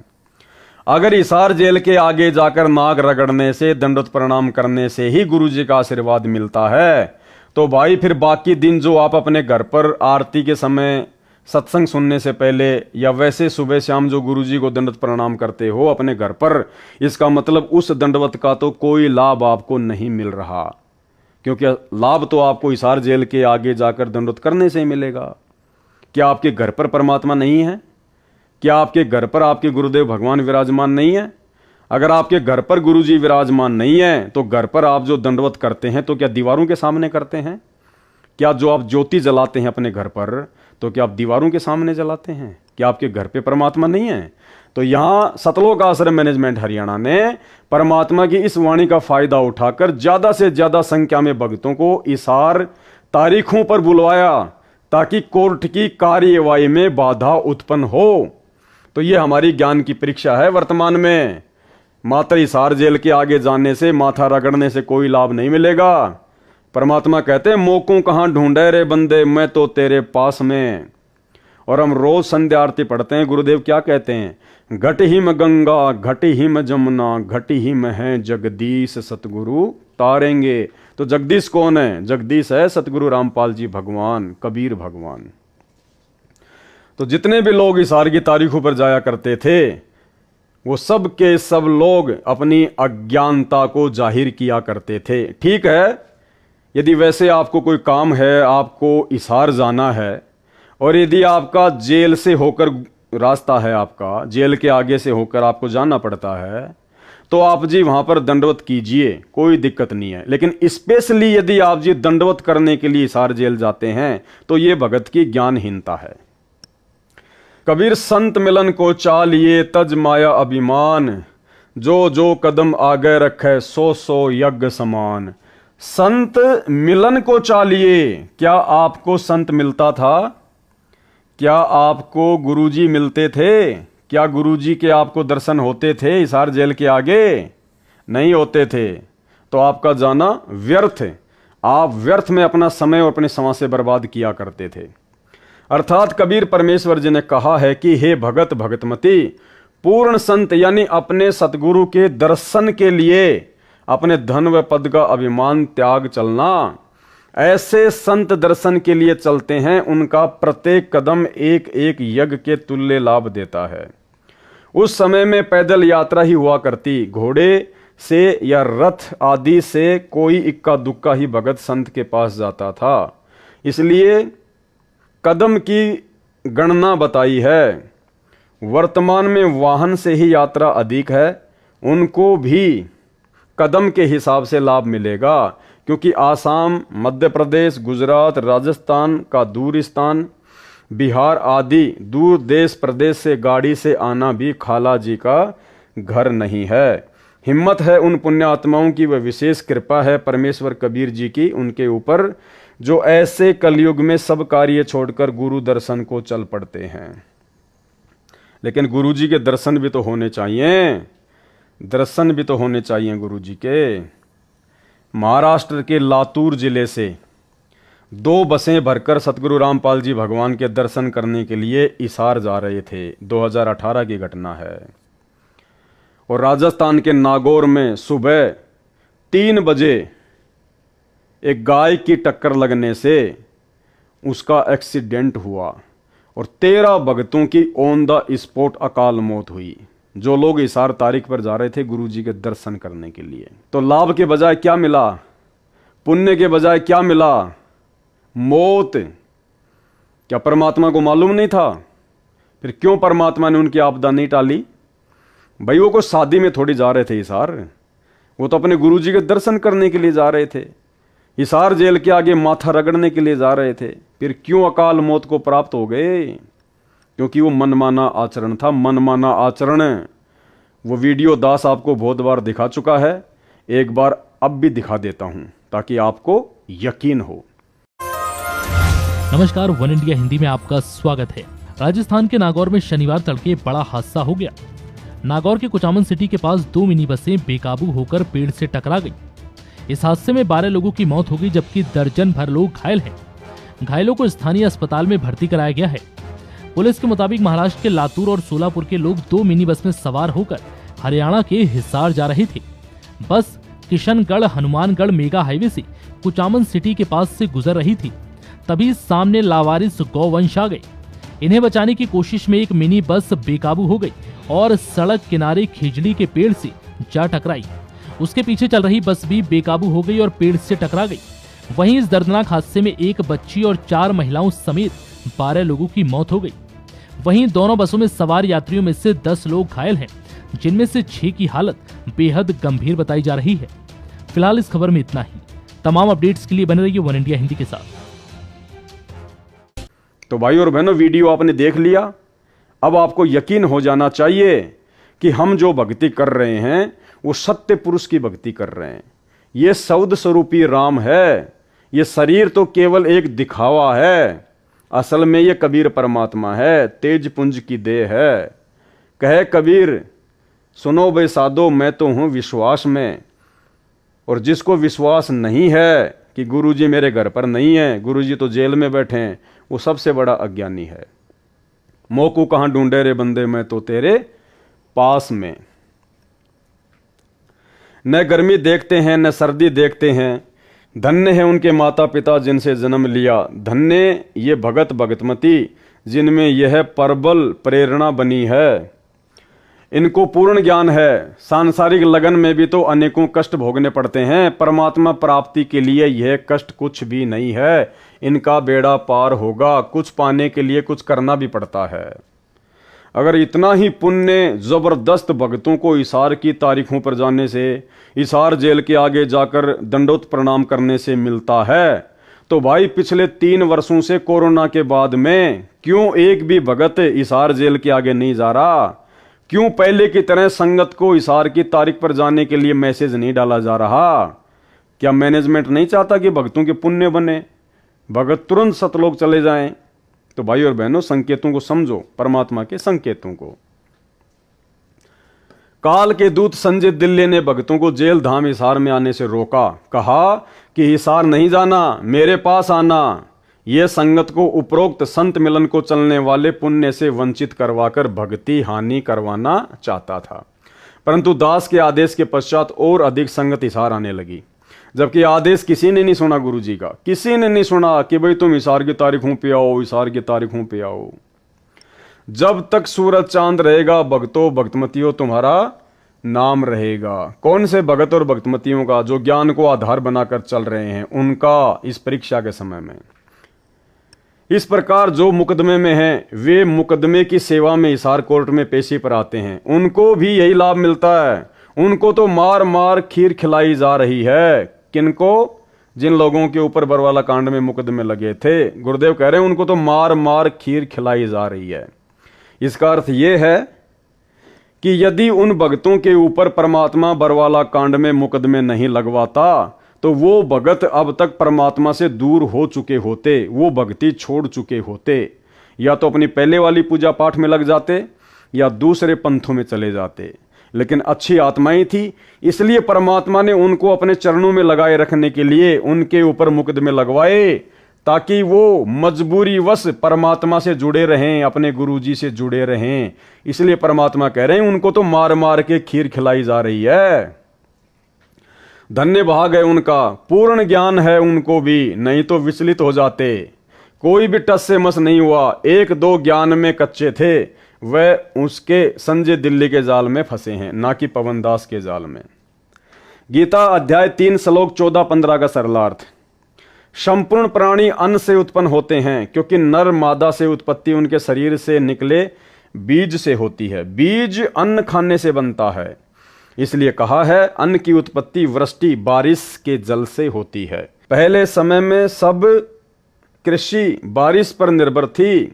अगर हिसार जेल के आगे जाकर नाक रगड़ने से, दंडवत प्रणाम करने से ही गुरु जी का आशीर्वाद मिलता है, तो भाई फिर बाकी दिन जो आप अपने घर पर आरती के समय, सत्संग सुनने से पहले या वैसे सुबह शाम जो गुरुजी को दंडवत प्रणाम करते हो अपने घर पर, इसका मतलब उस दंडवत का तो कोई लाभ आपको नहीं मिल रहा, क्योंकि लाभ तो आपको हिसार जेल के आगे जाकर दंडवत करने से ही मिलेगा। क्या आपके घर पर परमात्मा नहीं है? क्या आपके घर पर आपके गुरुदेव भगवान विराजमान नहीं है? अगर आपके घर पर गुरुजी विराजमान नहीं है तो घर पर आप जो दंडवत करते हैं तो क्या दीवारों के सामने करते हैं? क्या जो आप ज्योति जलाते हैं अपने घर पर तो क्या आप दीवारों के सामने जलाते हैं? क्या आपके घर पे परमात्मा नहीं है? तो यहाँ सतलोक आश्रम मैनेजमेंट हरियाणा ने परमात्मा की इस वाणी का फायदा उठाकर ज्यादा से ज्यादा संख्या में भक्तों को इशार तारीखों पर बुलवाया ताकि कोर्ट की कार्यवाही में बाधा उत्पन्न हो। तो ये हमारी ज्ञान की परीक्षा है वर्तमान में। मात्र हिसार जेल के आगे जाने से, माथा रगड़ने से कोई लाभ नहीं मिलेगा। परमात्मा कहते हैं मोकों कहाँ ढूंढे रे बंदे, मैं तो तेरे पास में। और हम रोज संध्या आरती पढ़ते हैं, गुरुदेव क्या कहते हैं? घट ही में गंगा, घट ही में जमुना, घट ही में है जगदीश सतगुरु तारेंगे। तो जगदीश कौन है? जगदीश है सतगुरु रामपाल जी भगवान, कबीर भगवान। तो जितने भी लोग हिसार की तारीखों पर जाया करते थे वो सब के सब लोग अपनी अज्ञानता को जाहिर किया करते थे। ठीक है, यदि वैसे आपको कोई काम है, आपको हिसार जाना है और यदि आपका जेल से होकर रास्ता है, आपका जेल के आगे से होकर आपको जाना पड़ता है, तो आप जी वहां पर दंडवत कीजिए, कोई दिक्कत नहीं है। लेकिन स्पेशली यदि आप जी दंडवत करने के लिए हिसार जेल जाते हैं तो ये भगत की ज्ञानहीनता है। कबीर संत मिलन को चालिए तज माया अभिमान, जो जो कदम आगे रखे सो सो यज्ञ समान। संत मिलन को चालिए। क्या आपको संत मिलता था? क्या आपको गुरुजी मिलते थे? क्या गुरुजी के आपको दर्शन होते थे हिसार जेल के आगे? नहीं होते थे। तो आपका जाना व्यर्थ है। आप व्यर्थ में अपना समय और अपने समाज से बर्बाद किया करते थे। अर्थात कबीर परमेश्वर जी ने कहा है कि हे भगत भगतमती, पूर्ण संत यानी अपने सतगुरु के दर्शन के लिए अपने धन व पद का अभिमान त्याग चलना। ऐसे संत दर्शन के लिए चलते हैं, उनका प्रत्येक कदम एक एक यज्ञ के तुल्य लाभ देता है। उस समय में पैदल यात्रा ही हुआ करती, घोड़े से या रथ आदि से कोई इक्का दुक्का ही भगत संत के पास जाता था। इसलिए कदम की गणना बताई है। वर्तमान में वाहन से ही यात्रा अधिक है, उनको भी कदम के हिसाब से लाभ मिलेगा, क्योंकि आसाम, मध्य प्रदेश, गुजरात, राजस्थान का दूर स्थान, बिहार आदि दूर देश प्रदेश से गाड़ी से आना भी खाला जी का घर नहीं है। हिम्मत है उन पुण्यात्माओं की, वह विशेष कृपा है परमेश्वर कबीर जी की उनके ऊपर, जो ऐसे कलयुग में सब कार्य छोड़कर गुरु दर्शन को चल पड़ते हैं। लेकिन गुरु जी के दर्शन भी तो होने चाहिए, दर्शन भी तो होने चाहिए गुरु जी के। महाराष्ट्र के लातूर जिले से 2 बसें भरकर सतगुरु रामपाल जी भगवान के दर्शन करने के लिए हिसार जा रहे थे। 2018 की घटना है। और राजस्थान के नागौर में सुबह 3 बजे एक गाय की टक्कर लगने से उसका एक्सीडेंट हुआ और 13 भक्तों की ऑन द स्पॉट अकाल मौत हुई, जो लोग हिसार तारीख पर जा रहे थे गुरु जी के दर्शन करने के लिए। तो लाभ के बजाय क्या मिला? पुण्य के बजाय क्या मिला? मौत। क्या परमात्मा को मालूम नहीं था? फिर क्यों परमात्मा ने उनकी आपदा नहीं टाली? भाई वो कोई शादी में थोड़ी जा रहे थे हिसार, वो तो अपने गुरु जी के दर्शन करने के लिए जा रहे थे। हिसार जेल के आगे माथा रगड़ने के लिए जा रहे थे। फिर क्यों अकाल मौत को प्राप्त हो गए? क्योंकि वो मनमाना आचरण था। मनमाना आचरण वो वीडियो दास आपको बहुत बार दिखा चुका है, एक बार अब भी दिखा देता हूं ताकि आपको यकीन हो। नमस्कार, वन इंडिया हिंदी में आपका स्वागत है। राजस्थान के नागौर में शनिवार तड़के बड़ा हादसा हो गया। नागौर के कुचामन सिटी के पास 2 मिनी बसें बेकाबू होकर पेड़ से टकरा गई। इस हादसे में 12 लोगों की मौत हो गई, जबकि दर्जन भर लोग घायल हैं। घायलों को स्थानीय अस्पताल में भर्ती कराया गया है। पुलिस के मुताबिक महाराष्ट्र के लातूर और सोलापुर के लोग 2 मिनी बस में सवार होकर हरियाणा के हिसार जा रहे थे। बस किशनगढ़ हनुमानगढ़ मेगा हाईवे से कुचामन सिटी के पास से गुजर रही थी, तभी सामने लावारिस गौवंश आ गए। इन्हें बचाने की कोशिश में एक मिनी बस बेकाबू हो गई और सड़क किनारे खिजड़ी के पेड़ से जा टकराई। उसके पीछे चल रही बस भी बेकाबू हो गई और पेड़ से टकरा गई। वहीं इस दर्दनाक हादसे में एक बच्ची और 4 महिलाओं समेत 12 लोगों की मौत हो गई। वहीं दोनों बसों में सवार यात्रियों में से 10 लोग घायल हैं, जिनमें से 6 की हालत बेहद गंभीर बताई जा रही है। फिलहाल इस खबर में इतना ही। तमाम अपडेट्स के लिए बने रहिए वन इंडिया हिंदी के साथ। तो भाई और बहनों, वीडियो आपने देख लिया। अब आपको यकीन हो जाना चाहिए कि हम जो भक्ति कर रहे हैं वो सत्य पुरुष की भक्ति कर रहे हैं। ये सौद स्वरूपी राम है। ये शरीर तो केवल एक दिखावा है, असल में ये कबीर परमात्मा है, तेज पुंज की देह है। कहे कबीर, सुनो बे साधो, मैं तो हूं विश्वास में। और जिसको विश्वास नहीं है कि गुरुजी मेरे घर पर नहीं है, गुरुजी तो जेल में बैठे हैं, वो सबसे बड़ा अज्ञानी है। मोकू कहां ढूंढे रे बंदे, मैं तो तेरे पास में। न गर्मी देखते हैं न सर्दी देखते हैं, धन्य है उनके माता पिता जिनसे जन्म लिया। धन्य ये भगत भगतमती जिनमें यह प्रबल प्रेरणा बनी है। इनको पूर्ण ज्ञान है। सांसारिक लगन में भी तो अनेकों कष्ट भोगने पड़ते हैं। परमात्मा प्राप्ति के लिए यह कष्ट कुछ भी नहीं है। इनका बेड़ा पार होगा। कुछ पाने के लिए कुछ करना भी पड़ता है। अगर इतना ही पुण्य जबरदस्त भक्तों को हिसार की तारीखों पर जाने से, हिसार जेल के आगे जाकर दंडोत प्रणाम करने से मिलता है, तो भाई पिछले 3 वर्षों से कोरोना के बाद में क्यों एक भी भगत हिसार जेल के आगे नहीं जा रहा? क्यों पहले की तरह संगत को हिसार की तारीख पर जाने के लिए मैसेज नहीं डाला जा रहा? क्या मैनेजमेंट नहीं चाहता कि भक्तों के पुण्य बने, भगत तुरंत सतलोक चले जाएं? तो भाई और बहनों, संकेतों को समझो, परमात्मा के संकेतों को। काल के दूत संजय दिल्ली ने भक्तों को जेल धाम हिसार में आने से रोका। कहा कि हिसार नहीं जाना, मेरे पास आना। यह संगत को उपरोक्त संत मिलन को चलने वाले पुण्य से वंचित करवाकर भक्ति हानि करवाना चाहता था। परंतु दास के आदेश के पश्चात और अधिक संगत हिसार आने लगी, जबकि आदेश किसी ने नहीं सुना। गुरुजी का किसी ने नहीं सुना कि भाई तुम हिसार की तारीखों पे आओ, हिसार की तारीखों पे आओ। जब तक सूरज चांद रहेगा भक्तों भक्तमतियों तुम्हारा नाम रहेगा। कौन से भगत और भक्तमतियों का? जो ज्ञान को आधार बनाकर चल रहे हैं उनका इस परीक्षा के समय में। इस प्रकार जो मुकदमे में हैं वे मुकदमे की सेवा में हिसार कोर्ट में पेशी पर आते हैं, उनको भी यही लाभ मिलता है। उनको तो मार मार खीर खिलाई जा रही है। किनको? जिन लोगों के ऊपर बरवाला कांड में मुकदमे लगे थे। गुरुदेव कह रहे हैं उनको तो मार मार खीर खिलाई जा रही है। इसका अर्थ यह है कि यदि उन भक्तों के ऊपर परमात्मा बरवाला कांड में मुकदमे नहीं लगवाता तो वो भगत अब तक परमात्मा से दूर हो चुके होते, वो भक्ति छोड़ चुके होते। या तो अपनी पहले वाली पूजा पाठ में लग जाते या दूसरे पंथों में चले जाते। लेकिन अच्छी आत्माएं थी, इसलिए परमात्मा ने उनको अपने चरणों में लगाए रखने के लिए उनके ऊपर मुकदमे लगवाए, ताकि वो मजबूरी वश परमात्मा से जुड़े रहें, अपने गुरुजी से जुड़े रहें। इसलिए परमात्मा कह रहे हैं उनको तो मार मार के खीर खिलाई जा रही है। धन्य भाग है उनका, पूर्ण ज्ञान है उनको भी, नहीं तो विचलित हो जाते। कोई भी टस से मस नहीं हुआ। 1-2 ज्ञान में कच्चे थे, वह उसके संजय दिल्ली के जाल में फंसे हैं, ना कि पवन दास के जाल में। गीता अध्याय 3 श्लोक 14-15 का सरलार्थ। संपूर्ण प्राणी अन्न से उत्पन्न होते हैं, क्योंकि नर मादा से उत्पत्ति उनके शरीर से निकले बीज से होती है। बीज अन्न खाने से बनता है। इसलिए कहा है अन्न की उत्पत्ति वृष्टि बारिश के जल से होती है। पहले समय में सब कृषि बारिश पर निर्भर थी।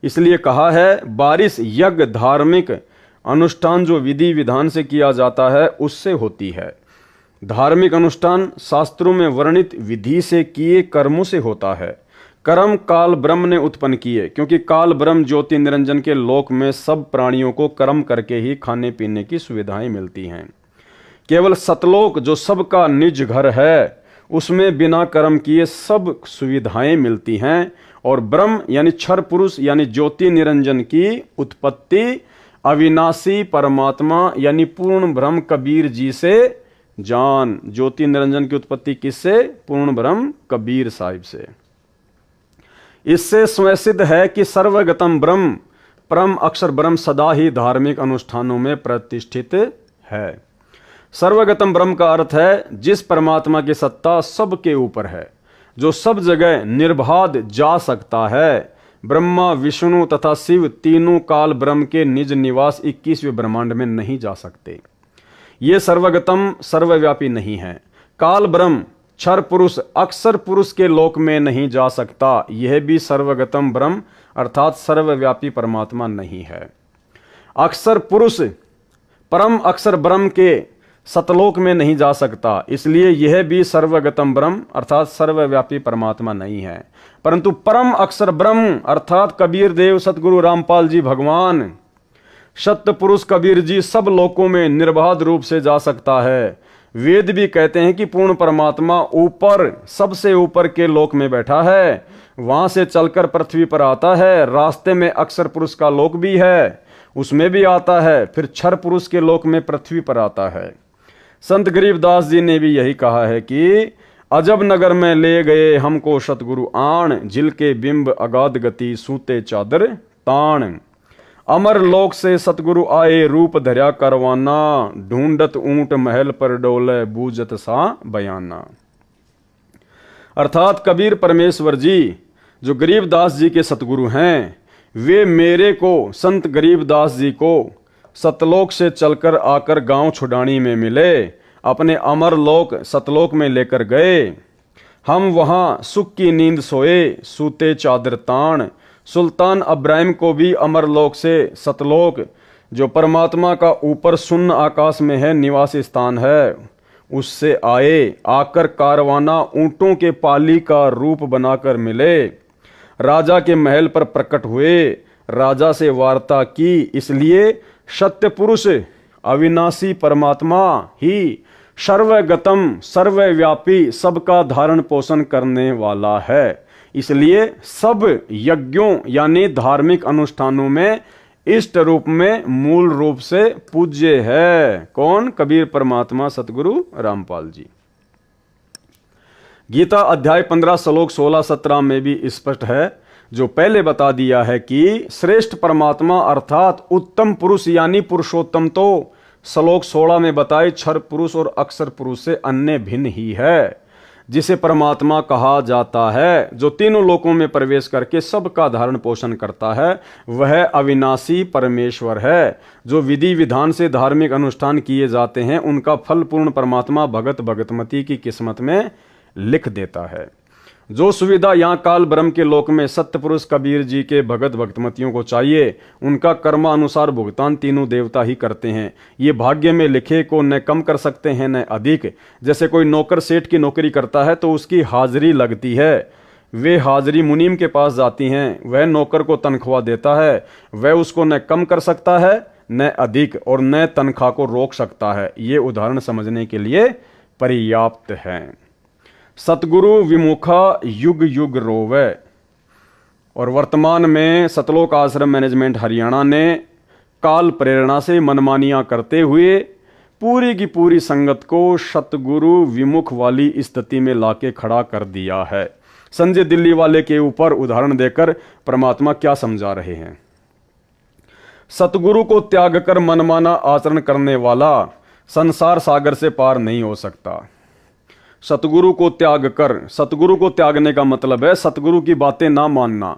इसलिए कहा है बारिश यज्ञ धार्मिक अनुष्ठान जो विधि विधान से किया जाता है उससे होती है। धार्मिक अनुष्ठान शास्त्रों में वर्णित विधि से किए कर्मों से होता है। कर्म काल ब्रह्म ने उत्पन्न किए, क्योंकि काल ब्रह्म ज्योति निरंजन के लोक में सब प्राणियों को कर्म करके ही खाने पीने की सुविधाएं मिलती हैं। केवल सतलोक जो सबका निज घर है उसमें बिना कर्म किए सब सुविधाएं मिलती हैं। और ब्रह्म यानी क्षर पुरुष यानी ज्योति निरंजन की उत्पत्ति अविनाशी परमात्मा यानी पूर्ण ब्रह्म कबीर जी से जान। ज्योति निरंजन की उत्पत्ति किससे? पूर्ण ब्रह्म कबीर साहिब से। इससे स्वयं सिद्ध है कि सर्वगतम ब्रह्म परम अक्षर ब्रह्म सदा ही धार्मिक अनुष्ठानों में प्रतिष्ठित है। सर्वगतम ब्रह्म का अर्थ है जिस परमात्मा की सत्ता सबके ऊपर है, जो सब जगह निर्बाध जा सकता है, ब्रह्मा, विष्णु तथा शिव तीनों काल ब्रह्म के निज निवास 21वें ब्रह्मांड में नहीं जा सकते। ये सर्वगतम सर्वव्यापी नहीं है। काल ब्रह्म क्षर पुरुष अक्षर पुरुष के लोक में नहीं जा सकता। यह भी सर्वगतम ब्रह्म अर्थात सर्वव्यापी परमात्मा नहीं है। अक्षर पुरुष परम अक्षर ब्रह्म के सतलोक में नहीं जा सकता, इसलिए यह भी सर्वगतम ब्रह्म अर्थात सर्वव्यापी परमात्मा नहीं है। परंतु परम अक्षर ब्रह्म अर्थात कबीर देव सतगुरु रामपाल जी भगवान सत्य पुरुष कबीर जी सब लोकों में निर्बाध रूप से जा सकता है। वेद भी कहते हैं कि पूर्ण परमात्मा ऊपर सबसे ऊपर के लोक में बैठा है, वहां से चलकर पृथ्वी पर आता है। रास्ते में अक्षर पुरुष का लोक भी है, उसमें भी आता है, फिर क्षर पुरुष के लोक में पृथ्वी पर आता है। संत गरीबदास जी ने भी यही कहा है कि अजब नगर में ले गए हमको सतगुरु आण, जिल के बिंब अगाध गति सूते चादर ताण। अमर लोक से सतगुरु आए रूप धर्या करवाना, ढूंढत ऊंट महल पर डोले बूझत सा बयाना। अर्थात कबीर परमेश्वर जी जो गरीबदास जी के सतगुरु हैं, वे मेरे को संत गरीबदास जी को सतलोक से चलकर आकर गांव छुडानी में मिले, अपने अमर लोक सतलोक में लेकर गए। हम वहां सुख की नींद सोए सूते चादर ताण। सुल्तान अब्राहिम को भी अमर लोक से सतलोक जो परमात्मा का ऊपर शून्य आकाश में है निवास स्थान है, उससे आए, आकर कारवाना ऊंटों के पाली का रूप बनाकर मिले। राजा के महल पर प्रकट हुए, राजा से वार्ता की, इसलिए सत्य पुरुष अविनाशी परमात्मा ही सर्वगतम सर्वव्यापी सबका धारण पोषण करने वाला है। इसलिए सब यज्ञों यानी धार्मिक अनुष्ठानों में इष्ट रूप में मूल रूप से पूज्य है। कौन? कबीर परमात्मा सतगुरु रामपाल जी। गीता अध्याय 15 श्लोक 16-17 में भी स्पष्ट है, जो पहले बता दिया है कि श्रेष्ठ परमात्मा अर्थात उत्तम पुरुष यानी पुरुषोत्तम तो श्लोक 16 में बताए क्षर पुरुष और अक्षर पुरुष से अन्य भिन्न ही है। जिसे परमात्मा कहा जाता है, जो तीनों लोकों में प्रवेश करके सबका धारण पोषण करता है, वह अविनाशी परमेश्वर है। जो विधि विधान से धार्मिक अनुष्ठान किए जाते हैं, उनका फल पूर्ण परमात्मा भगत भगतमती की किस्मत में लिख देता है। जो सुविधा यहाँ काल ब्रह्म के लोक में सत्य पुरुष कबीर जी के भगत भक्तमतियों को चाहिए, उनका कर्मानुसार भुगतान तीनों देवता ही करते हैं। ये भाग्य में लिखे को न कम कर सकते हैं न अधिक। जैसे कोई नौकर सेठ की नौकरी करता है तो उसकी हाजिरी लगती है, वे हाजिरी मुनीम के पास जाती हैं, वह नौकर को तनख्वाह देता है, वह उसको न कम कर सकता है न अधिक, और न तनख्वाह को रोक सकता है। ये उदाहरण समझने के लिए पर्याप्त है। सतगुरु विमुखा युग युग रोवे। और वर्तमान में सतलोक आश्रम मैनेजमेंट हरियाणा ने काल प्रेरणा से मनमानियां करते हुए पूरी की पूरी संगत को सतगुरु विमुख वाली स्थिति में लाके खड़ा कर दिया है। संजय दिल्ली वाले के ऊपर उदाहरण देकर परमात्मा क्या समझा रहे हैं। सतगुरु को त्याग कर मनमाना आचरण करने वाला संसार सागर से पार नहीं हो सकता। सतगुरु को त्याग कर, सतगुरु को त्यागने का मतलब है सतगुरु की बातें ना मानना,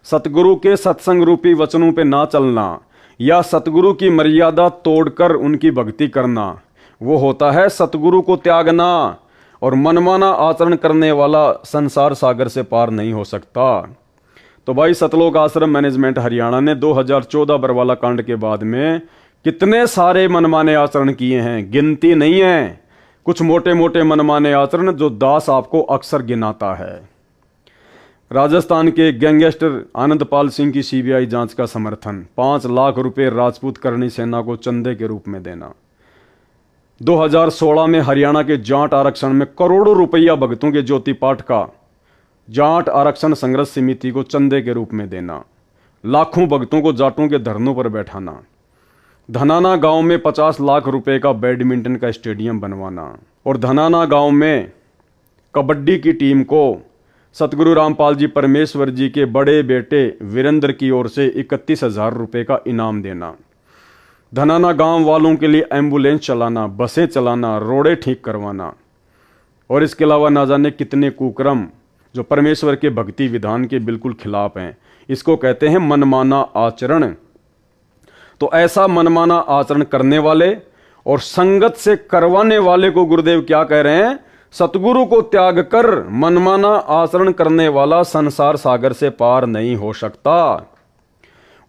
सतगुरु के सत्संग रूपी वचनों पे ना चलना, या सतगुरु की मर्यादा तोड़कर उनकी भक्ति करना। वो होता है सतगुरु को त्यागना। और मनमाना आचरण करने वाला संसार सागर से पार नहीं हो सकता। तो भाई सतलोक आश्रम मैनेजमेंट हरियाणा ने 2014 बरवाला कांड के बाद में कितने सारे मनमाने आचरण किए हैं, गिनती नहीं है। कुछ मोटे मोटे मनमाने आचरण जो दास आपको अक्सर गिनाता है। राजस्थान के गैंगस्टर आनंदपाल सिंह की सीबीआई जांच का समर्थन, 5 लाख रुपए राजपूत करणी सेना को चंदे के रूप में देना। 2016 में हरियाणा के जाट आरक्षण में करोड़ों रुपया भक्तों के ज्योति पाठ का जाट आरक्षण संघर्ष समिति को चंदे के रूप में देना। लाखों भक्तों को जाटों के धरनों पर बैठाना। धनाना गांव में 50 लाख रुपए का बैडमिंटन का स्टेडियम बनवाना। और धनाना गांव में कबड्डी की टीम को सतगुरु रामपाल जी परमेश्वर जी के बड़े बेटे वीरेंद्र की ओर से 31,000 रुपए का इनाम देना। धनाना गांव वालों के लिए एम्बुलेंस चलाना, बसें चलाना, रोडें ठीक करवाना। और इसके अलावा ना जाने कितने कुकर्म जो परमेश्वर के भक्ति विधान के बिल्कुल खिलाफ हैं। इसको कहते हैं मनमाना आचरण। तो ऐसा मनमाना आचरण करने वाले और संगत से करवाने वाले को गुरुदेव क्या कह रहे हैं? सतगुरु को त्याग कर मनमाना आचरण करने वाला संसार सागर से पार नहीं हो सकता।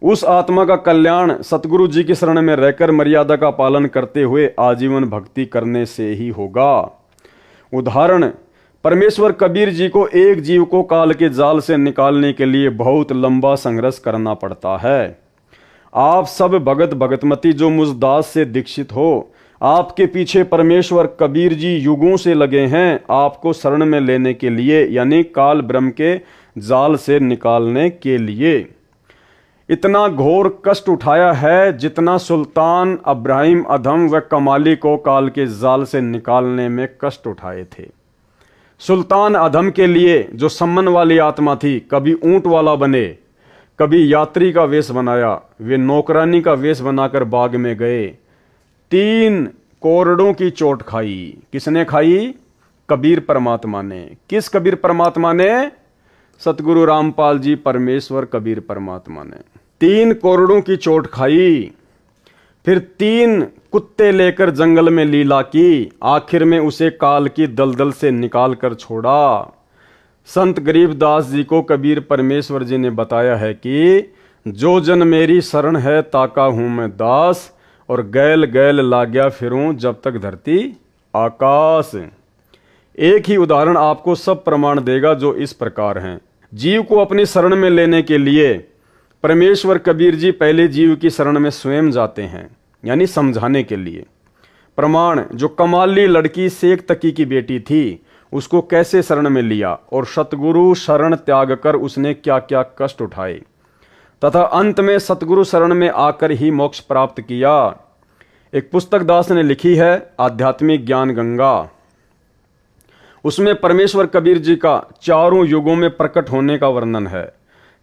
उस आत्मा का कल्याण सतगुरु जी की शरण में रहकर मर्यादा का पालन करते हुए आजीवन भक्ति करने से ही होगा। उदाहरण, परमेश्वर कबीर जी को एक जीव को काल के जाल से निकालने के लिए बहुत लंबा संघर्ष करना पड़ता है। आप सब भगत भगतमती जो मुझ दास से दीक्षित हो, आपके पीछे परमेश्वर कबीर जी युगों से लगे हैं आपको शरण में लेने के लिए, यानी काल ब्रह्म के जाल से निकालने के लिए। इतना घोर कष्ट उठाया है जितना सुल्तान अब्राहिम अधम व कमाली को काल के जाल से निकालने में कष्ट उठाए थे। सुल्तान अधम के लिए जो सम्मन वाली आत्मा थी, कभी ऊंट वाला बने, कभी यात्री का वेश बनाया, वे नौकरानी का वेश बनाकर बाग में गए। 3 कोरड़ों की चोट खाई। किसने खाई? कबीर परमात्मा ने। किस कबीर परमात्मा ने? सतगुरु रामपाल जी परमेश्वर कबीर परमात्मा ने 3 कोरड़ों की चोट खाई। फिर 3 कुत्ते लेकर जंगल में लीला की, आखिर में उसे काल की दलदल से निकाल कर छोड़ा। संत गरीबदास जी को कबीर परमेश्वर जी ने बताया है कि जो जन मेरी शरण है ताका हूं मैं दास, और गैल गैल लाग्या फिरूं जब तक धरती आकाश। एक ही उदाहरण आपको सब प्रमाण देगा जो इस प्रकार हैं। जीव को अपनी शरण में लेने के लिए परमेश्वर कबीर जी पहले जीव की शरण में स्वयं जाते हैं, यानी समझाने के लिए। प्रमाण, जो कमाली लड़की शेख तकी की बेटी थी, उसको कैसे शरण में लिया और सतगुरु शरण त्याग कर उसने क्या क्या कष्ट उठाए, तथा अंत में सतगुरु शरण में आकर ही मोक्ष प्राप्त किया। एक पुस्तक दास ने लिखी है, आध्यात्मिक ज्ञान गंगा। उसमें परमेश्वर कबीर जी का चारों युगों में प्रकट होने का वर्णन है।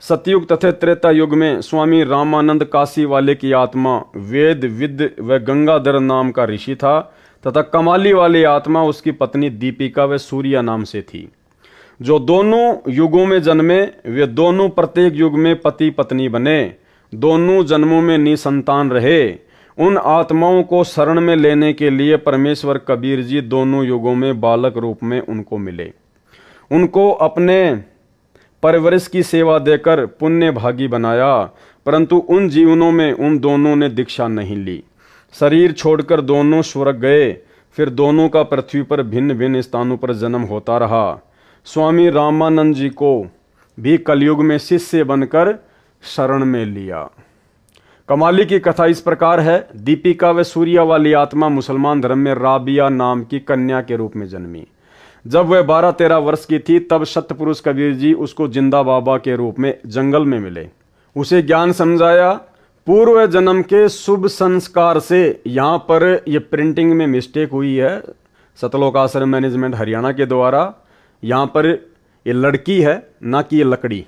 सतयुग तथा त्रेता युग में स्वामी रामानंद काशी वाले की आत्मा वेद विद व गंगाधर नाम का ऋषि था, तथा कमाली वाली आत्मा उसकी पत्नी दीपिका व सूर्या नाम से थी। जो दोनों युगों में जन्मे वे दोनों प्रत्येक युग में पति पत्नी बने, दोनों जन्मों में निसंतान रहे। उन आत्माओं को शरण में लेने के लिए परमेश्वर कबीर जी दोनों युगों में बालक रूप में उनको मिले। उनको अपने परवरिश की सेवा देकर पुण्य भागी बनाया, परंतु उन जीवनों में उन दोनों ने दीक्षा नहीं ली। शरीर छोड़कर दोनों स्वर्ग गए, फिर दोनों का पृथ्वी पर भिन्न भिन्न स्थानों पर जन्म होता रहा। स्वामी रामानंद जी को भी कलयुग में शिष्य बनकर शरण में लिया। कमाली की कथा इस प्रकार है। दीपिका व सूर्या वाली आत्मा मुसलमान धर्म में राबिया नाम की कन्या के रूप में जन्मी। जब वह 12-13 वर्ष की थी तब सतपुरुष कबीर जी उसको जिंदा बाबा के रूप में जंगल में मिले। उसे ज्ञान समझाया। पूर्व जन्म के शुभ संस्कार से, यहाँ पर यह प्रिंटिंग में मिस्टेक हुई है, सतलोक आश्रम मैनेजमेंट हरियाणा के द्वारा। यहाँ पर ये लड़की है, ना कि ये लकड़ी।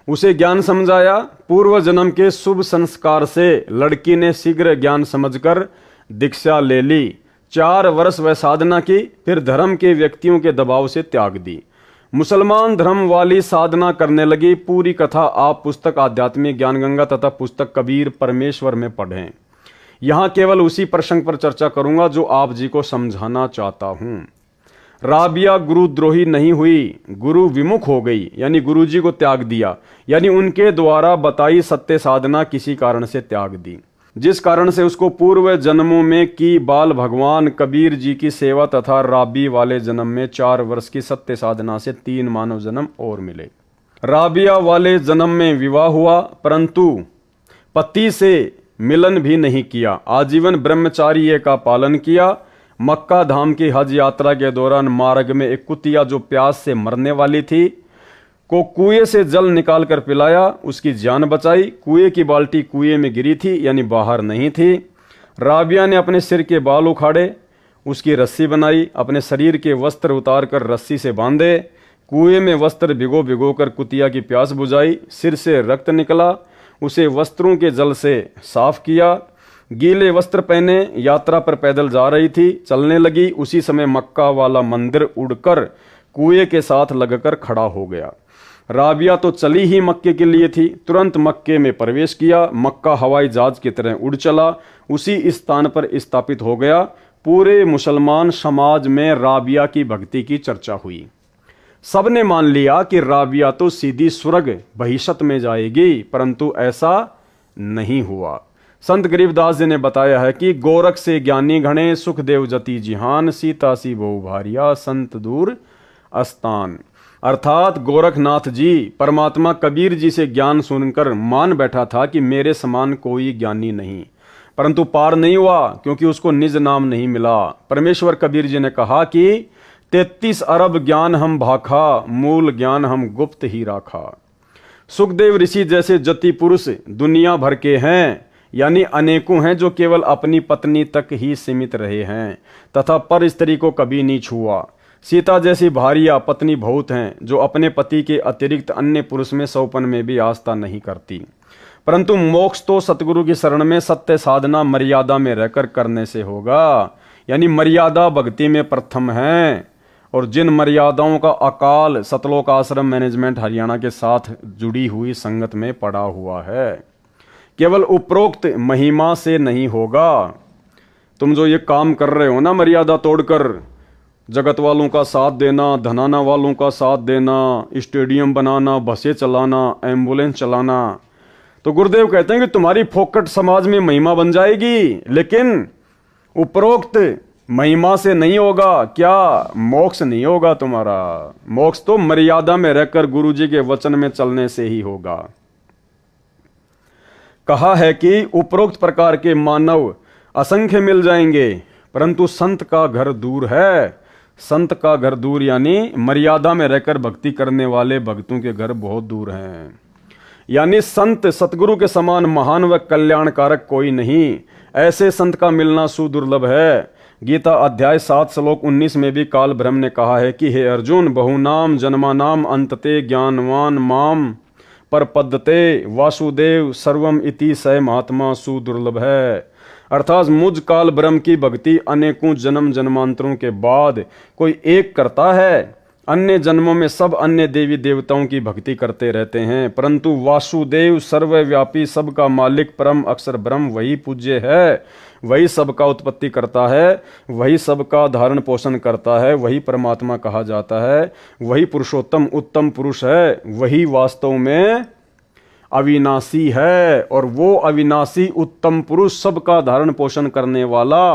उसे ज्ञान समझाया। पूर्व जन्म के शुभ संस्कार से लड़की ने शीघ्र ज्ञान समझकर दीक्षा ले ली। 4 वर्ष वह साधना की, फिर धर्म के व्यक्तियों के दबाव से त्याग दी। मुसलमान धर्म वाली साधना करने लगी। पूरी कथा आप पुस्तक आध्यात्मिक ज्ञान गंगा तथा पुस्तक कबीर परमेश्वर में पढ़ें। यहाँ केवल उसी प्रसंग पर चर्चा करूंगा जो आप जी को समझाना चाहता हूं। राबिया गुरुद्रोही नहीं हुई, गुरु विमुख हो गई, यानी गुरु जी को त्याग दिया, यानी उनके द्वारा बताई सत्य साधना किसी कारण से त्याग दी, जिस कारण से उसको पूर्व जन्मों में की बाल भगवान कबीर जी की सेवा तथा राबी वाले जन्म में 4 वर्ष की सत्य साधना से 3 मानव जन्म और मिले। राबिया वाले जन्म में विवाह हुआ, परंतु पति से मिलन भी नहीं किया। आजीवन ब्रह्मचार्य का पालन किया। मक्का धाम की हज यात्रा के दौरान मार्ग में एक कुतिया जो प्यास से मरने वाली थी को कुएं से जल निकाल कर पिलाया, उसकी जान बचाई। कुएं की बाल्टी कुएं में गिरी थी, यानी बाहर नहीं थी। राबिया ने अपने सिर के बाल उखाड़े, उसकी रस्सी बनाई, अपने शरीर के वस्त्र उतार कर रस्सी से बांधे, कुएं में वस्त्र भिगो भिगो कर कुतिया की प्यास बुझाई। सिर से रक्त निकला, उसे वस्त्रों के जल से साफ किया। गीले वस्त्र पहने यात्रा पर पैदल जा रही थी, चलने लगी। उसी समय मक्का वाला मंदिर उड़कर कुएं के साथ लगकर खड़ा हो गया। राबिया तो चली ही मक्के के लिए थी। तुरंत मक्के में प्रवेश किया। मक्का हवाई जहाज की तरह उड़ चला, उसी स्थान पर स्थापित हो गया। पूरे मुसलमान समाज में राबिया की भक्ति की चर्चा हुई। सबने मान लिया कि राबिया तो सीधी स्वर्ग बहिशत में जाएगी, परंतु ऐसा नहीं हुआ। संत गरीबदास जी ने बताया है कि गोरख से ज्ञानी घणे, सुखदेव जति जिहान, सीता सी बहु भारिया, संत दूर अस्तान। अर्थात गोरखनाथ जी परमात्मा कबीर जी से ज्ञान सुनकर मान बैठा था कि मेरे समान कोई ज्ञानी नहीं, परंतु पार नहीं हुआ क्योंकि उसको निज नाम नहीं मिला। परमेश्वर कबीर जी ने कहा कि 33 अरब ज्ञान हम भाखा, मूल ज्ञान हम गुप्त ही राखा। सुखदेव ऋषि जैसे जति पुरुष दुनिया भर के हैं, यानी अनेकों हैं जो केवल अपनी पत्नी तक ही सीमित रहे हैं तथा पर स्त्री को कभी नहीं छुआ। सीता जैसी भारिया पत्नी बहुत हैं जो अपने पति के अतिरिक्त अन्य पुरुष में सौपन में भी आस्था नहीं करती। परंतु मोक्ष तो सतगुरु की शरण में सत्य साधना मर्यादा में रहकर करने से होगा, यानी मर्यादा भक्ति में प्रथम है। और जिन मर्यादाओं का अकाल सतलोक आश्रम मैनेजमेंट हरियाणा के साथ जुड़ी हुई संगत में पड़ा हुआ है, केवल उपरोक्त महिमा से नहीं होगा। तुम जो ये काम कर रहे हो ना, मर्यादा तोड़कर जगत वालों का साथ देना, धनाना वालों का साथ देना, स्टेडियम बनाना, बसें चलाना, एम्बुलेंस चलाना, तो गुरुदेव कहते हैं कि तुम्हारी फोकट समाज में महिमा बन जाएगी, लेकिन उपरोक्त महिमा से नहीं होगा। क्या मोक्ष नहीं होगा तुम्हारा? मोक्ष तो मर्यादा में रहकर गुरु जी के वचन में चलने से ही होगा। कहा है कि उपरोक्त प्रकार के मानव असंख्य मिल जाएंगे, परंतु संत का घर दूर है। संत का घर दूर यानी मर्यादा में रहकर भक्ति करने वाले भक्तों के घर बहुत दूर हैं। यानी संत सतगुरु के समान महान व कल्याणकारक कोई नहीं। ऐसे संत का मिलना सुदुर्लभ है। गीता अध्याय 7 श्लोक 19 में भी काल ब्रह्म ने कहा है कि हे अर्जुन, बहुनाम जन्मानाम अंतते ज्ञानवान माम पर पद्यते वासुदेव सर्वम इति स महात्मा सुदुर्लभ है। अर्थात मुझ काल ब्रह्म की भक्ति अनेकों जन्म जन्मांतरों के बाद कोई एक करता है। अन्य जन्मों में सब अन्य देवी देवताओं की भक्ति करते रहते हैं, परंतु वासुदेव सर्वव्यापी सबका मालिक परम अक्षर ब्रह्म वही पूज्य है, वही सबका उत्पत्ति करता है, वही सबका धारण पोषण करता है, वही परमात्मा कहा जाता है, वही पुरुषोत्तम उत्तम पुरुष है, वही वास्तव में अविनाशी है। और वो अविनाशी उत्तम पुरुष सबका धारण पोषण करने वाला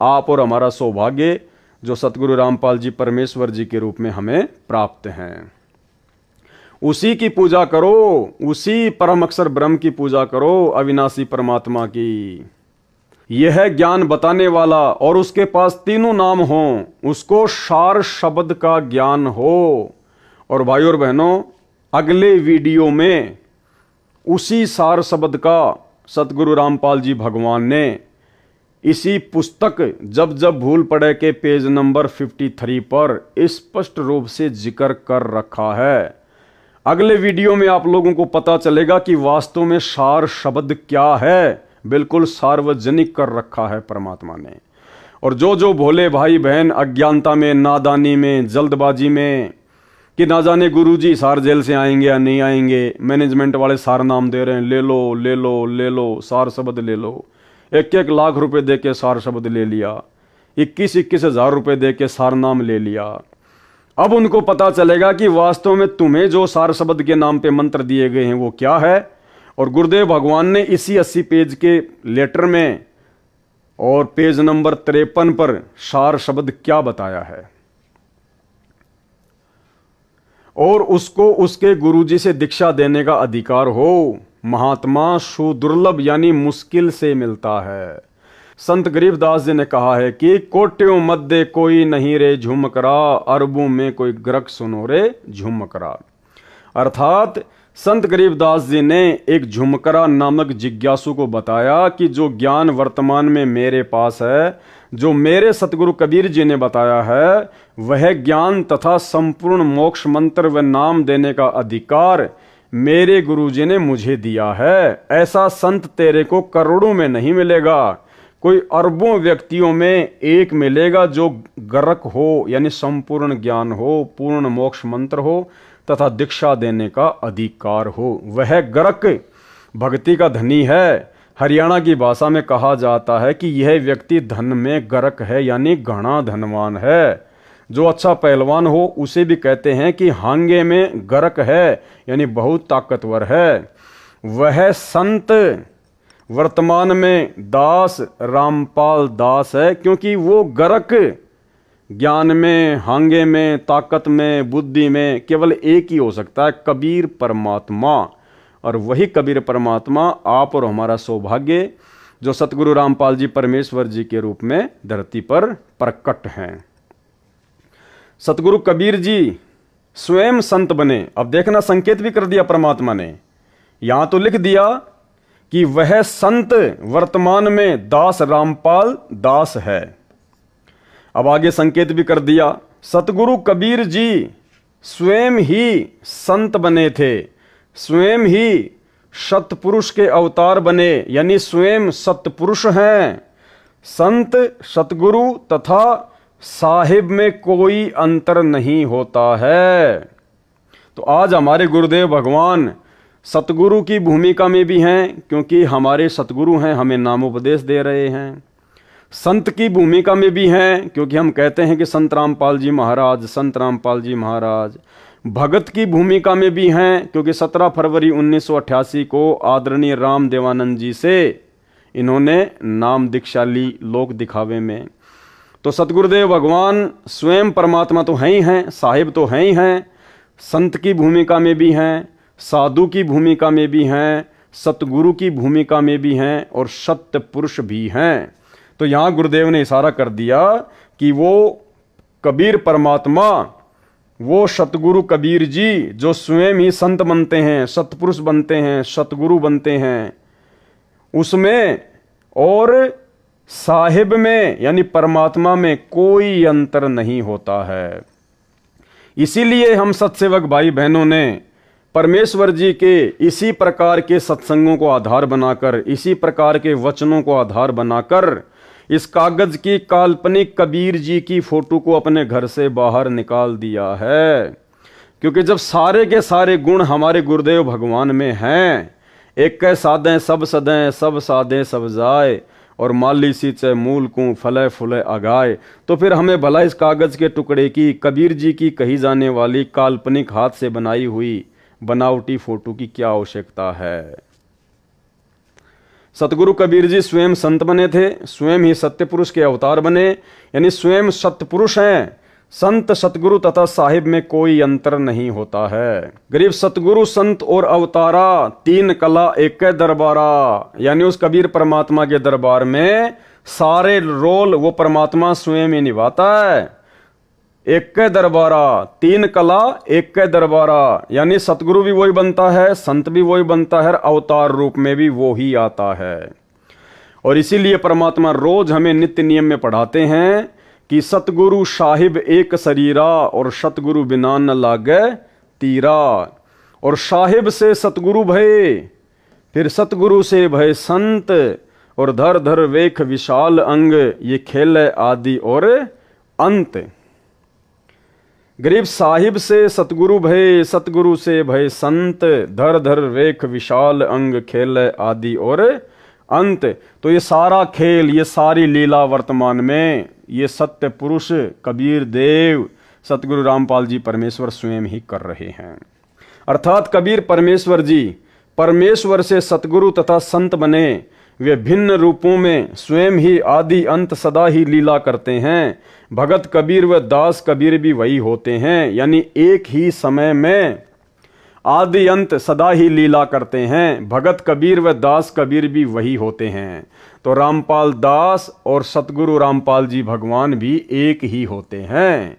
आप और हमारा सौभाग्य जो सतगुरु रामपाल जी परमेश्वर जी के रूप में हमें प्राप्त हैं। उसी की पूजा करो, उसी परम अक्षर ब्रह्म की पूजा करो, अविनाशी परमात्मा की। यह ज्ञान बताने वाला और उसके पास तीनों नाम हों, उसको सार शब्द का ज्ञान हो। और भाइयों और बहनों, अगले वीडियो में उसी सार शब्द का सतगुरु रामपाल जी भगवान ने इसी पुस्तक जब जब भूल पड़े के पेज नंबर 53 पर स्पष्ट रूप से जिक्र कर रखा है। अगले वीडियो में आप लोगों को पता चलेगा कि वास्तव में सार शब्द क्या है। बिल्कुल सार्वजनिक कर रखा है परमात्मा ने। और जो भोले भाई बहन अज्ञानता में, नादानी में, जल्दबाजी में कि ना जाने गुरुजी सार जेल से आएंगे या नहीं आएंगे, मैनेजमेंट वाले सार नाम दे रहे हैं, ले लो ले लो ले लो, सार शब्द ले लो। 1-1 लाख रुपए दे के सार शब्द ले लिया, 21-21 हजार रुपए दे के सार नाम ले लिया। अब उनको पता चलेगा कि वास्तव में तुम्हें जो सार शब्द के नाम पे मंत्र दिए गए हैं वो क्या है। और गुरुदेव भगवान ने इसी 80 पेज के लेटर में और पेज नंबर 53 पर सार शब्द क्या बताया है, और उसको उसके गुरुजी से दीक्षा देने का अधिकार हो। महात्मा सुदुर्लभ यानी मुश्किल से मिलता है। संत गरीबदास जी ने कहा है कि कोट्यों मध्य कोई नहीं रे झुमकरा, अरबों में कोई ग्रक सुनो रे झुमकरा। अर्थात संत गरीबदास जी ने एक झुमकरा नामक जिज्ञासु को बताया कि जो ज्ञान वर्तमान में मेरे पास है, जो मेरे सतगुरु कबीर जी ने बताया है, वह ज्ञान तथा संपूर्ण मोक्ष मंत्र व नाम देने का अधिकार मेरे गुरु जी ने मुझे दिया है। ऐसा संत तेरे को करोड़ों में नहीं मिलेगा, कोई अरबों व्यक्तियों में एक मिलेगा जो गर्क हो, यानी संपूर्ण ज्ञान हो, पूर्ण मोक्ष मंत्र हो, तथा दीक्षा देने का अधिकार हो। वह गरक भक्ति का धनी है। हरियाणा की भाषा में कहा जाता है कि यह व्यक्ति धन में गरक है, यानी घना धनवान है। जो अच्छा पहलवान हो उसे भी कहते हैं कि हांगे में गरक है, यानी बहुत ताकतवर है। वह संत वर्तमान में दास रामपाल दास है, क्योंकि वो गरक ज्ञान में, हांगे में, ताकत में, बुद्धि में केवल एक ही हो सकता है, कबीर परमात्मा। और वही कबीर परमात्मा आप और हमारा सौभाग्य, जो सतगुरु रामपाल जी परमेश्वर जी के रूप में धरती पर प्रकट हैं। सतगुरु कबीर जी स्वयं संत बने। अब देखना, संकेत भी कर दिया परमात्मा ने। यहां तो लिख दिया कि वह संत वर्तमान में दास रामपाल दास है। अब आगे संकेत भी कर दिया, सतगुरु कबीर जी स्वयं ही संत बने थे, स्वयं ही सतपुरुष के अवतार बने, यानी स्वयं सतपुरुष हैं। संत, सतगुरु तथा साहिब में कोई अंतर नहीं होता है। तो आज हमारे गुरुदेव भगवान सतगुरु की भूमिका में भी हैं, क्योंकि हमारे सतगुरु हैं, हमें नामोपदेश दे रहे हैं। संत की भूमिका में भी हैं, क्योंकि हम कहते हैं कि संत रामपाल जी महाराज, संत रामपाल जी महाराज। भगत की भूमिका में भी हैं, क्योंकि 17 फरवरी 1988 को आदरणीय राम देवानंद जी से इन्होंने नाम दीक्षा ली लोक दिखावे में। तो सतगुरुदेव भगवान स्वयं परमात्मा तो हैं ही हैं, साहिब तो हैं ही हैं, संत की भूमिका में भी हैं, साधु की भूमिका में भी हैं, सतगुरु की भूमिका में भी हैं और सत्य पुरुष भी हैं। तो यहाँ गुरुदेव ने इशारा कर दिया कि वो कबीर परमात्मा, वो सतगुरु कबीर जी जो स्वयं ही संत बनते हैं, सतपुरुष बनते हैं, सतगुरु बनते हैं, उसमें और साहिब में यानी परमात्मा में कोई अंतर नहीं होता है। इसीलिए हम सत्सेवक भाई बहनों ने परमेश्वर जी के इसी प्रकार के सत्संगों को आधार बनाकर, इसी प्रकार के वचनों को आधार बनाकर इस कागज की काल्पनिक कबीर जी की फोटो को अपने घर से बाहर निकाल दिया है। क्योंकि जब सारे के सारे गुण हमारे गुरुदेव भगवान में हैं, एक कै साधें सब सदें, सब साधें सब जाए, और माली सींचे मूल को फले फुले अगाए, तो फिर हमें भला इस कागज के टुकड़े की, कबीर जी की कही जाने वाली काल्पनिक हाथ से बनाई हुई बनावटी फोटो की क्या आवश्यकता है। सतगुरु कबीर जी स्वयं संत बने थे, स्वयं ही सत्य पुरुष के अवतार बने, यानी स्वयं सतपुरुष हैं। संत, सतगुरु तथा साहिब में कोई अंतर नहीं होता है। गरीब सतगुरु, संत और अवतारा, तीन कला एक दरबारा, यानी उस कबीर परमात्मा के दरबार में सारे रोल वो परमात्मा स्वयं ही निभाता है। एक दरबारा, तीन कला एक दरबारा, यानी सतगुरु भी वही बनता है, संत भी वही बनता है, अवतार रूप में भी वो ही आता है। और इसीलिए परमात्मा रोज हमें नित्य नियम में पढ़ाते हैं कि सतगुरु साहिब एक शरीरा और सतगुरु बिना न लागे तीरा। और साहिब से सतगुरु भय, फिर सतगुरु से भय संत, और धर धर वेख विशाल अंग, ये खेल आदि और अंत। गरीब साहिब से सतगुरु भय, सतगुरु से भय संत, धर धर वेख विशाल अंग, खेल आदि और अंत। तो ये सारा खेल, ये सारी लीला वर्तमान में ये सत्य पुरुष कबीर देव सतगुरु रामपाल जी परमेश्वर स्वयं ही कर रहे हैं। अर्थात कबीर परमेश्वर जी परमेश्वर से सतगुरु तथा संत बने, वे भिन्न रूपों में स्वयं ही आदि अंत सदा ही लीला करते हैं। भगत कबीर व दास कबीर भी वही होते हैं, यानी एक ही समय में आदि अंत सदा ही लीला करते हैं। भगत कबीर व दास कबीर भी वही होते हैं। तो रामपाल दास और सतगुरु रामपाल जी भगवान भी एक ही होते हैं।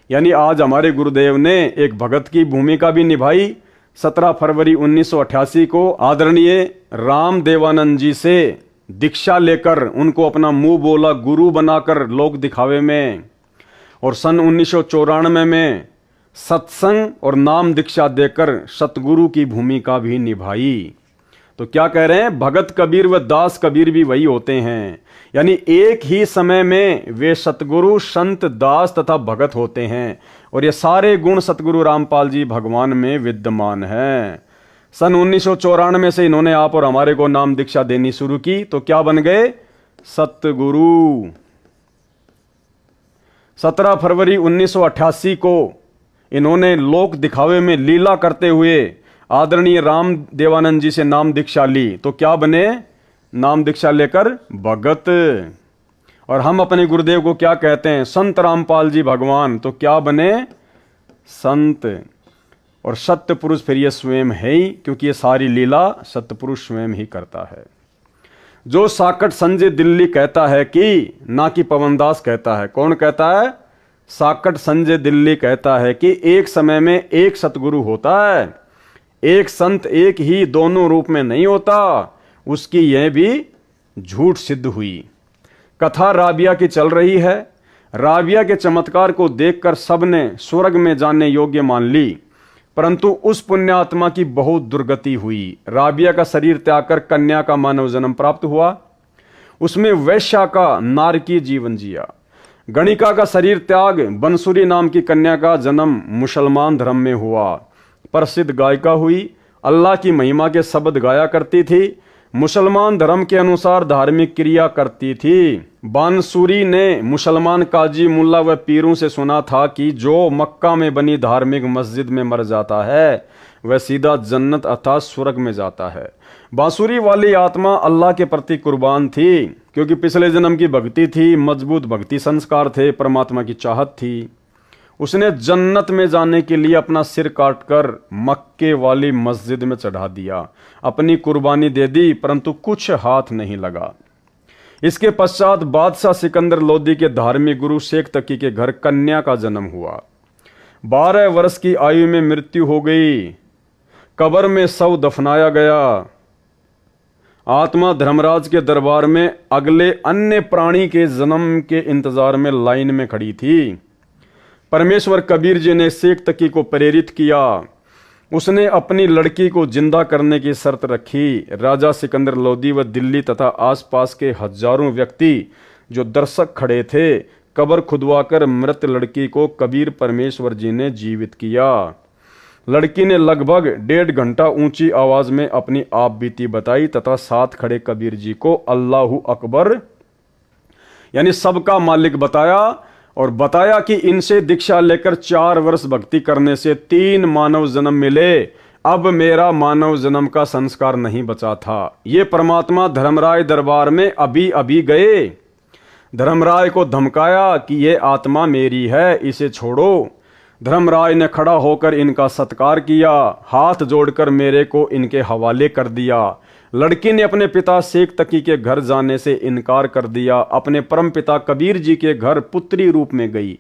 यानी आज हमारे गुरुदेव ने एक भगत की भूमिका भी निभाई। 17 फरवरी 1988 को आदरणीय राम देवानंद जी से दीक्षा लेकर उनको अपना मुंह बोला गुरु बनाकर लोक दिखावे में, और सन 1994 में सत्संग और नाम दीक्षा देकर सतगुरु की भूमिका भी निभाई। तो क्या कह रहे हैं, भगत कबीर व दास कबीर भी वही होते हैं। यानी एक ही समय में वे सतगुरु, संत, दास तथा भगत होते हैं और ये सारे गुण सतगुरु रामपाल जी भगवान में विद्यमान हैं। सन 1994 से इन्होंने आप और हमारे को नाम दीक्षा देनी शुरू की, तो क्या बन गए, सतगुरु। 17 फरवरी 1988 को इन्होंने लोक दिखावे में लीला करते हुए आदरणीय राम देवानंद जी से नाम दीक्षा ली, तो क्या बने, नाम दीक्षा लेकर भगत। और हम अपने गुरुदेव को क्या कहते हैं, संत रामपाल जी भगवान, तो क्या बने, संत। और सत्य पुरुष फिर ये स्वयं है ही, क्योंकि ये सारी लीला सत्य पुरुष स्वयं ही करता है। जो साकट संजय दिल्ली कहता है कि, ना कि पवनदास कहता है, कौन कहता है, साकट संजय दिल्ली कहता है कि एक समय में एक सतगुरु होता है, एक संत एक ही दोनों रूप में नहीं होता। उसकी यह भी झूठ सिद्ध हुई। कथा राबिया की चल रही है। राबिया के चमत्कार को देखकर सबने स्वर्ग में जाने योग्य मान ली, परंतु उस पुण्यात्मा की बहुत दुर्गति हुई। राबिया का शरीर त्याग कर कन्या का मानव जन्म प्राप्त हुआ, उसमें वैश्या का नारकीय जीवन जिया। गणिका का शरीर त्याग बंसुरी नाम की कन्या का जन्म मुसलमान धर्म में हुआ। प्रसिद्ध गायिका हुई, अल्लाह की महिमा के शब्द गाया करती थी, मुसलमान धर्म के अनुसार धार्मिक क्रिया करती थी। बांसुरी ने मुसलमान काजी, मुल्ला व पीरों से सुना था कि जो मक्का में बनी धार्मिक मस्जिद में मर जाता है वह सीधा जन्नत अर्थात स्वर्ग में जाता है। बांसुरी वाली आत्मा अल्लाह के प्रति कुर्बान थी, क्योंकि पिछले जन्म की भक्ति थी, मजबूत भक्ति संस्कार थे, परमात्मा की चाहत थी। उसने जन्नत में जाने के लिए अपना सिर काटकर मक्के वाली मस्जिद में चढ़ा दिया, अपनी कुर्बानी दे दी, परंतु कुछ हाथ नहीं लगा। इसके पश्चात बादशाह सिकंदर लोदी के धार्मिक गुरु शेख तकी के घर कन्या का जन्म हुआ। 12 वर्ष की आयु में मृत्यु हो गई। कब्र में शव दफनाया गया। आत्मा धर्मराज के दरबार में अगले अन्य प्राणी के जन्म के इंतजार में लाइन में खड़ी थी। परमेश्वर कबीर जी ने शेख तकी को प्रेरित किया। उसने अपनी लड़की को जिंदा करने की शर्त रखी। राजा सिकंदर लोदी व दिल्ली तथा आसपास के हजारों व्यक्ति जो दर्शक खड़े थे, कब्र खुदवाकर मृत लड़की को कबीर परमेश्वर जी ने जीवित किया। लड़की ने लगभग 1.5 घंटा ऊंची आवाज में अपनी आप बीती बताई तथा साथ खड़े कबीर जी को अल्लाहू अकबर यानी सबका मालिक बताया, और बताया कि इनसे दीक्षा लेकर 4 वर्ष भक्ति करने से 3 मानव जन्म मिले। अब मेरा मानव जन्म का संस्कार नहीं बचा था। ये परमात्मा धर्मराय दरबार में अभी अभी गए। धर्मराय को धमकाया कि ये आत्मा मेरी है, इसे छोड़ो। धर्मराय ने खड़ा होकर इनका सत्कार किया, हाथ जोड़कर मेरे को इनके हवाले कर दिया। लड़की ने अपने पिता शेख तकी के घर जाने से इनकार कर दिया। अपने परम पिता कबीर जी के घर पुत्री रूप में गई,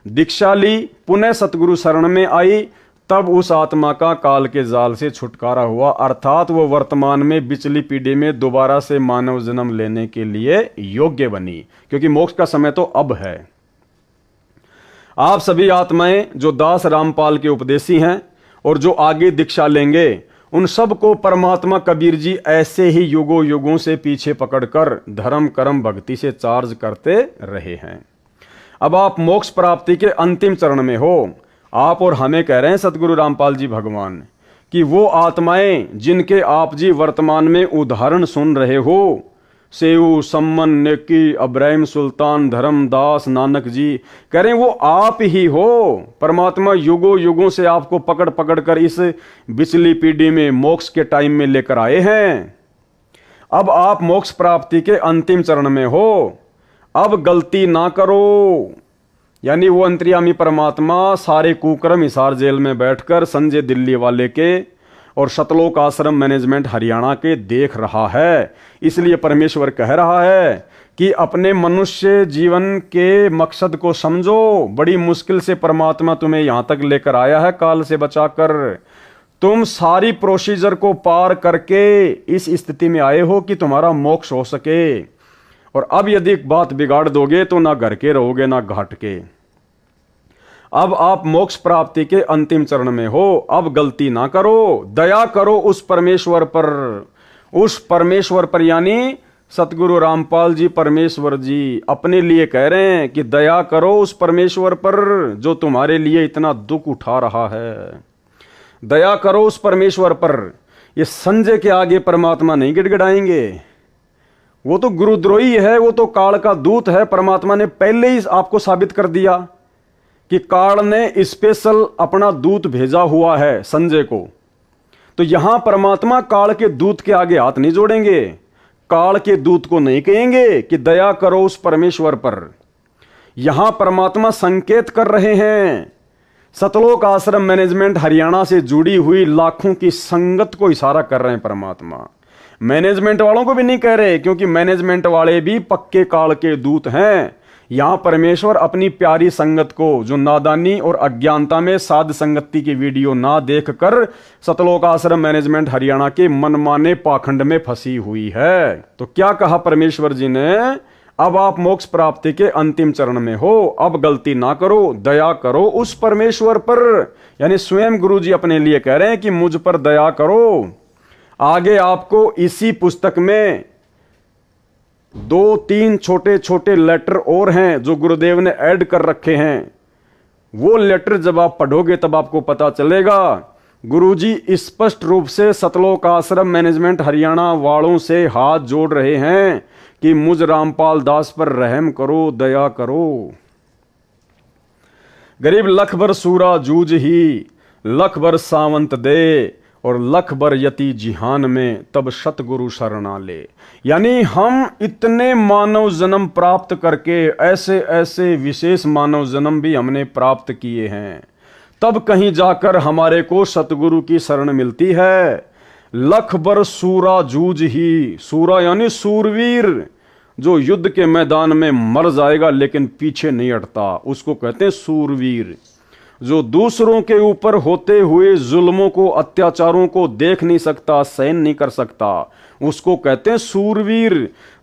दीक्षा ली, पुनः सतगुरु शरण में आई। तब उस आत्मा का काल के जाल से छुटकारा हुआ, अर्थात वो वर्तमान में बिचली पीढ़ी में दोबारा से मानव जन्म लेने के लिए योग्य बनी, क्योंकि मोक्ष का समय तो अब है। आप सभी आत्माएं जो दास रामपाल के उपदेशी हैं और जो आगे दीक्षा लेंगे, उन सब को परमात्मा कबीर जी ऐसे ही युगों युगों से पीछे पकड़कर धर्म कर्म भक्ति से चार्ज करते रहे हैं। अब आप मोक्ष प्राप्ति के अंतिम चरण में हो। आप और हमें कह रहे हैं सतगुरु रामपाल जी भगवान कि वो आत्माएं जिनके आप जी वर्तमान में उदाहरण सुन रहे हो, सेऊ, सम्मन, नेकी, अब्राहिम सुल्तान, धर्मदास, नानक जी, कह रहे हैं वो आप ही हो। परमात्मा युगों युगों से आपको पकड़ पकड़ कर इस बिचली पीढ़ी में मोक्ष के टाइम में लेकर आए हैं। अब आप मोक्ष प्राप्ति के अंतिम चरण में हो। अब गलती ना करो। यानी वो अंतर्यामी परमात्मा सारे कुकर्म हिसार जेल में बैठकर संजय दिल्ली वाले के और सतलोक आश्रम मैनेजमेंट हरियाणा के देख रहा है। इसलिए परमेश्वर कह रहा है कि अपने मनुष्य जीवन के मकसद को समझो। बड़ी मुश्किल से परमात्मा तुम्हें यहां तक लेकर आया है, काल से बचाकर। तुम सारी प्रोसीजर को पार करके इस स्थिति में आए हो कि तुम्हारा मोक्ष हो सके। और अब यदि बात बिगाड़ दोगे तो ना घर के रहोगे ना घाट के। अब आप मोक्ष प्राप्ति के अंतिम चरण में हो। अब गलती ना करो, दया करो उस परमेश्वर पर, उस परमेश्वर पर, यानी सतगुरु रामपाल जी परमेश्वर जी अपने लिए कह रहे हैं कि दया करो उस परमेश्वर पर जो तुम्हारे लिए इतना दुख उठा रहा है। दया करो उस परमेश्वर पर। ये संजय के आगे परमात्मा नहीं गिड़गिड़ाएंगे, वो तो गुरुद्रोही है, वो तो काल का दूत है। परमात्मा ने पहले ही आपको साबित कर दिया कि काल ने स्पेशल अपना दूत भेजा हुआ है संजय को। तो यहां परमात्मा काल के दूत के आगे हाथ नहीं जोड़ेंगे, काल के दूत को नहीं कहेंगे कि दया करो उस परमेश्वर पर। यहां परमात्मा संकेत कर रहे हैं, सतलोक आश्रम मैनेजमेंट हरियाणा से जुड़ी हुई लाखों की संगत को इशारा कर रहे हैं परमात्मा। मैनेजमेंट वालों को भी नहीं कह रहे, क्योंकि मैनेजमेंट वाले भी पक्के काल के दूत हैं। यहां परमेश्वर अपनी प्यारी संगत को, जो नादानी और अज्ञानता में साध संगति की वीडियो ना देखकर सतलोक आश्रम मैनेजमेंट हरियाणा के मनमाने पाखंड में फंसी हुई है, तो क्या कहा परमेश्वर जी ने, अब आप मोक्ष प्राप्ति के अंतिम चरण में हो, अब गलती ना करो, दया करो उस परमेश्वर पर। यानी स्वयं गुरु जी अपने लिए कह रहे हैं कि मुझ पर दया करो। आगे आपको इसी पुस्तक में 2-3 छोटे छोटे लेटर और हैं जो गुरुदेव ने ऐड कर रखे हैं। वो लेटर जब आप पढ़ोगे तब आपको पता चलेगा। गुरुजी स्पष्ट रूप से सतलोक आश्रम मैनेजमेंट हरियाणा वालों से हाथ जोड़ रहे हैं कि मुझ रामपाल दास पर रहम करो, दया करो। गरीब लख भर सूरा जूझ ही, लख भर सावंत दे, और लख भर यति जिहान में तब सतगुरु शरणा ले। यानी हम इतने मानव जन्म प्राप्त करके, ऐसे ऐसे विशेष मानव जन्म भी हमने प्राप्त किए हैं, तब कहीं जाकर हमारे को सतगुरु की शरण मिलती है। लख भर सूरा जूझ ही, सूरा यानी सूरवीर, जो युद्ध के मैदान में मर जाएगा लेकिन पीछे नहीं हटता, उसको कहते हैं सूरवीर। जो दूसरों के ऊपर होते हुए जुल्मों को, अत्याचारों को देख नहीं सकता, सहन नहीं कर सकता, उसको कहते हैं सूरवीर।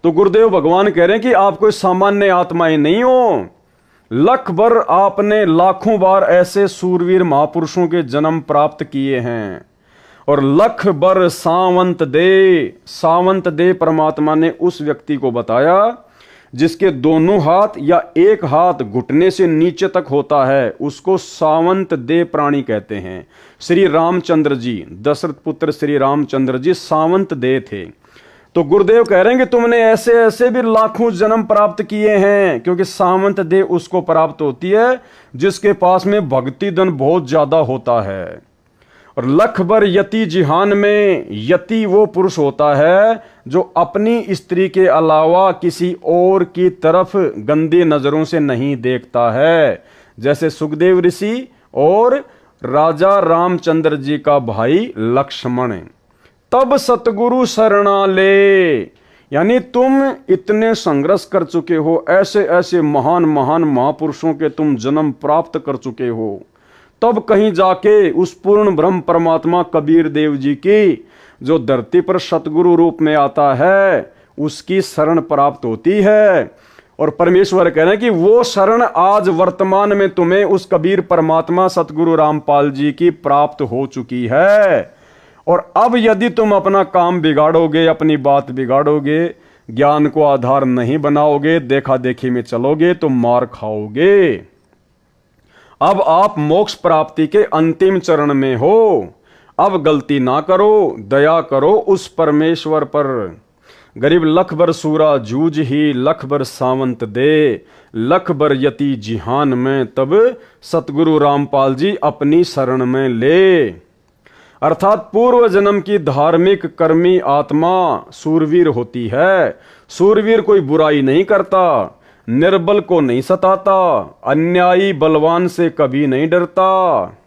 तो गुरुदेव भगवान कह रहे हैं कि आप कोई सामान्य आत्माएं नहीं हो। लख भर आपने लाखों बार ऐसे सूरवीर महापुरुषों के जन्म प्राप्त किए हैं। और लख भर सावंत दे, सावंत दे परमात्मा ने उस व्यक्ति को बताया जिसके दोनों हाथ या एक हाथ घुटने से नीचे तक होता है, उसको सावंत दे प्राणी कहते हैं। श्री रामचंद्र जी, दशरथ पुत्र श्री रामचंद्र जी सावंत दे थे। तो गुरुदेव कह रहे हैं कि तुमने ऐसे ऐसे भी लाखों जन्म प्राप्त किए हैं, क्योंकि सावंत दे उसको प्राप्त होती है जिसके पास में भक्ति धन बहुत ज्यादा होता है। और लख भर यति जिहान में, यति वो पुरुष होता है जो अपनी स्त्री के अलावा किसी और की तरफ गंदी नजरों से नहीं देखता है, जैसे सुखदेव ऋषि और राजा रामचंद्र जी का भाई लक्ष्मण। तब सतगुरु शरणा ले, यानी तुम इतने संघर्ष कर चुके हो, ऐसे ऐसे महान महान महापुरुषों के तुम जन्म प्राप्त कर चुके हो, तब कहीं जाके उस पूर्ण ब्रह्म परमात्मा कबीर देव जी की, जो धरती पर सतगुरु रूप में आता है, उसकी शरण प्राप्त होती है। और परमेश्वर कह रहे हैं कि वो शरण आज वर्तमान में तुम्हें उस कबीर परमात्मा सतगुरु रामपाल जी की प्राप्त हो चुकी है। और अब यदि तुम अपना काम बिगाड़ोगे, अपनी बात बिगाड़ोगे, ज्ञान को आधार नहीं बनाओगे, देखा देखी में चलोगे तो मार खाओगे। अब आप मोक्ष प्राप्ति के अंतिम चरण में हो, अब गलती ना करो, दया करो उस परमेश्वर पर। गरीब लख भर सूरा जूझ ही, लख भर सावंत दे, लख भर यति जिहान में तब सतगुरु रामपाल जी अपनी शरण में ले। अर्थात पूर्व जन्म की धार्मिक कर्मी आत्मा सूरवीर होती है। सूरवीर कोई बुराई नहीं करता, निर्बल को नहीं सताता, अन्यायी बलवान से कभी नहीं डरता,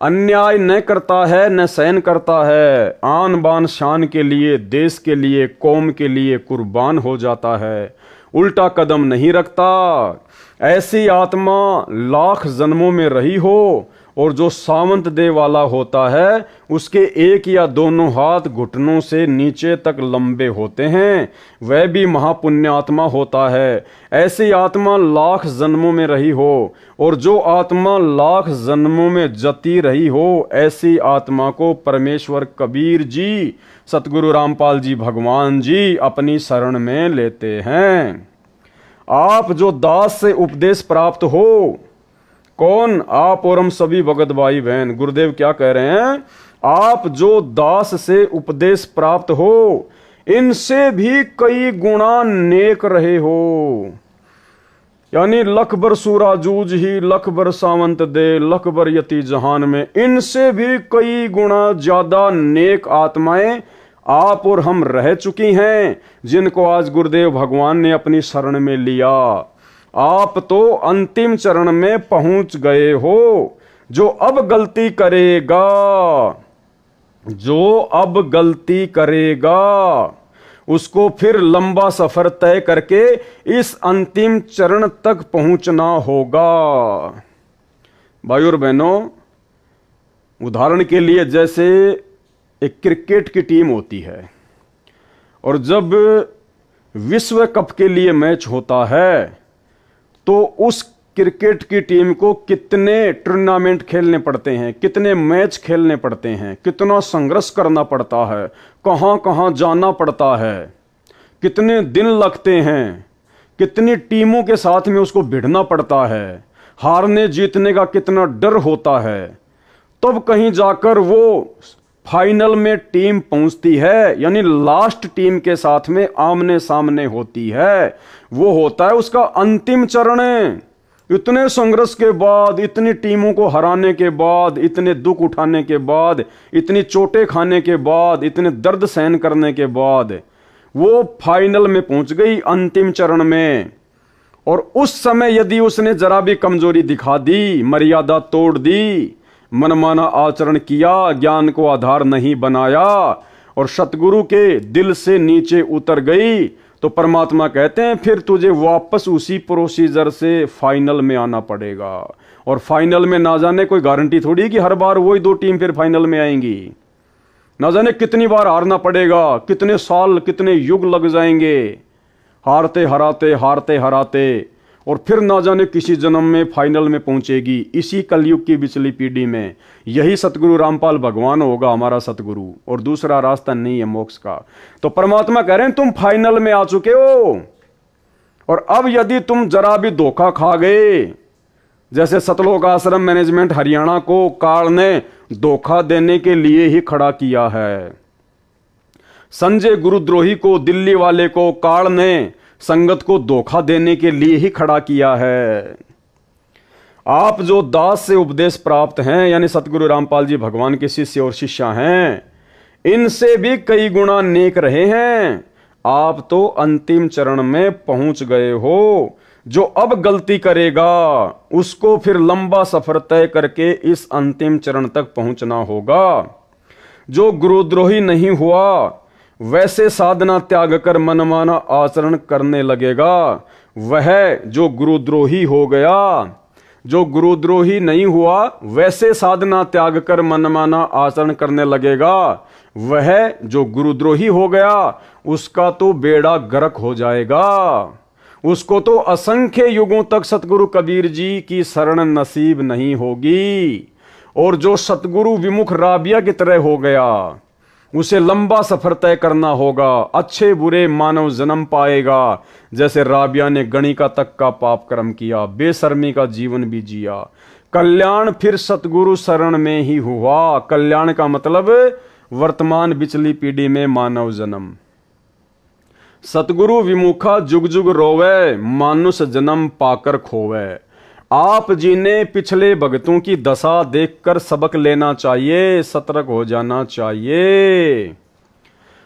अन्याय न करता है न सहन करता है, आन बान शान के लिए, देश के लिए, कौम के लिए कुर्बान हो जाता है, उल्टा कदम नहीं रखता। ऐसी आत्मा लाख जन्मों में रही हो और जो सावंत देह वाला होता है उसके एक या दोनों हाथ घुटनों से नीचे तक लंबे होते हैं, वह भी महापुण्य आत्मा होता है। ऐसी आत्मा लाख जन्मों में रही हो, और जो आत्मा लाख जन्मों में जती रही हो, ऐसी आत्मा को परमेश्वर कबीर जी, सतगुरु रामपाल जी भगवान जी अपनी शरण में लेते हैं। आप जो दास से उपदेश प्राप्त हो, कौन? आप और हम सभी भगत भाई बहन। गुरुदेव क्या कह रहे हैं? आप जो दास से उपदेश प्राप्त हो, इनसे भी कई गुणा नेक रहे हो। यानी लख बर सूरा जूझ ही, लख बर सावंत दे, लख बर यति जहान में, इनसे भी कई गुणा ज्यादा नेक आत्माएं आप और हम रह चुकी हैं, जिनको आज गुरुदेव भगवान ने अपनी शरण में लिया। आप तो अंतिम चरण में पहुंच गए हो। जो अब गलती करेगा, जो अब गलती करेगा, उसको फिर लंबा सफर तय करके इस अंतिम चरण तक पहुंचना होगा। भाइयों और बहनों, उदाहरण के लिए जैसे एक क्रिकेट की टीम होती है, और जब विश्व कप के लिए मैच होता है तो उस क्रिकेट की टीम को कितने टूर्नामेंट खेलने पड़ते हैं, कितने मैच खेलने पड़ते हैं, कितना संघर्ष करना पड़ता है, कहां कहां जाना पड़ता है, कितने दिन लगते हैं, कितनी टीमों के साथ में उसको भिड़ना पड़ता है, हारने जीतने का कितना डर होता है, तब कहीं जाकर वो फाइनल में टीम पहुंचती है, यानी लास्ट टीम के साथ में आमने सामने होती है। वो होता है उसका अंतिम चरण। इतने संघर्ष के बाद, इतनी टीमों को हराने के बाद, इतने दुख उठाने के बाद, इतनी चोटें खाने के बाद, इतने दर्द सहन करने के बाद वो फाइनल में पहुंच गई, अंतिम चरण में। और उस समय यदि उसने जरा भी कमजोरी दिखा दी, मर्यादा तोड़ दी, मनमाना आचरण किया, ज्ञान को आधार नहीं बनाया और सतगुरु के दिल से नीचे उतर गई, तो परमात्मा कहते हैं फिर तुझे वापस उसी प्रोसीजर से फाइनल में आना पड़ेगा। और फाइनल में ना जाने कोई गारंटी थोड़ी कि हर बार वही दो टीम फिर फाइनल में आएंगी। ना जाने कितनी बार हारना पड़ेगा, कितने साल, कितने युग लग जाएंगे हारते हराते, हारते हराते, और फिर ना जाने किसी जन्म में फाइनल में पहुंचेगी। इसी कलयुग की पिछली पीढ़ी में यही सतगुरु रामपाल भगवान होगा हमारा सतगुरु, और दूसरा रास्ता नहीं है मोक्ष का। तो परमात्मा कह रहे हैं तुम फाइनल में आ चुके हो, और अब यदि तुम जरा भी धोखा खा गए, जैसे सतलोक आश्रम मैनेजमेंट हरियाणा को काल ने धोखा देने के लिए ही खड़ा किया है। संजय गुरुद्रोही को, दिल्ली वाले को काल ने संगत को धोखा देने के लिए ही खड़ा किया है। आप जो दास से उपदेश प्राप्त हैं, यानी सतगुरु रामपाल जी भगवान के शिष्य और शिष्या हैं, इनसे भी कई गुणा नेक रहे हैं। आप तो अंतिम चरण में पहुंच गए हो। जो अब गलती करेगा उसको फिर लंबा सफर तय करके इस अंतिम चरण तक पहुंचना होगा। जो गुरुद्रोही नहीं हुआ, वैसे साधना त्याग कर मनमाना आचरण करने लगेगा, वह जो गुरुद्रोही हो गया। जो गुरुद्रोही नहीं हुआ, वैसे साधना त्याग कर मनमाना आचरण करने लगेगा, वह जो गुरुद्रोही हो गया, उसका तो बेड़ा गर्क हो जाएगा। उसको तो असंख्य युगों तक सतगुरु कबीर जी की शरण नसीब नहीं होगी। और जो सतगुरु विमुख राबिया की तरह हो गया, उसे लंबा सफर तय करना होगा, अच्छे बुरे मानव जन्म पाएगा। जैसे राबिया ने गणिका तक का पाप कर्म किया, बेशर्मी का जीवन भी जिया, कल्याण फिर सतगुरु शरण में ही हुआ। कल्याण का मतलब वर्तमान पिछली पीढ़ी में मानव जन्म। सतगुरु विमुखा जुग जुग रोवे, मानुष जन्म पाकर खोवे। आप जी ने पिछले भगतों की दशा देखकर सबक लेना चाहिए, सतर्क हो जाना चाहिए।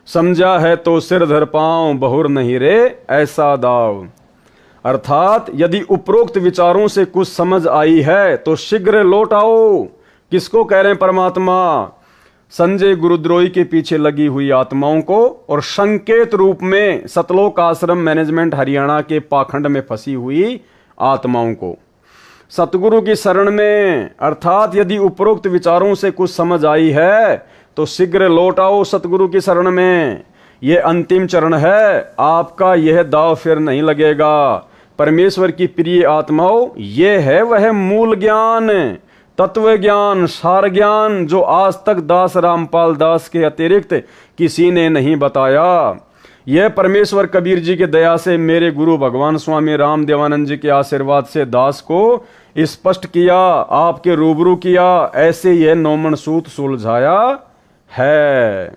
समझा है तो सिर धर पांव, बहुर नहीं रे ऐसा दाव। अर्थात यदि उपरोक्त विचारों से कुछ समझ आई है तो शीघ्र लौट आओ। किसको कह रहे हैं परमात्मा? संजय गुरुद्रोही के पीछे लगी हुई आत्माओं को, और संकेत रूप में सतलोक आश्रम मैनेजमेंट हरियाणा के पाखंड में फंसी हुई आत्माओं को। सतगुरु की शरण में, अर्थात यदि उपरोक्त विचारों से कुछ समझ आई है तो शीघ्र लौट आओ सतगुरु की शरण में। यह अंतिम चरण है, आपका यह दाव फिर नहीं लगेगा। परमेश्वर की प्रिय आत्माओं, यह है वह मूल ज्ञान, तत्व ज्ञान, सार ज्ञान जो आज तक दास रामपाल दास के अतिरिक्त किसी ने नहीं बताया। यह परमेश्वर कबीर जी के दया से मेरे गुरु भगवान स्वामी रामदेवानंद जी के आशीर्वाद से दास को स्पष्ट किया, आपके रूबरू किया, ऐसे यह नौमन सूत सुलझाया है।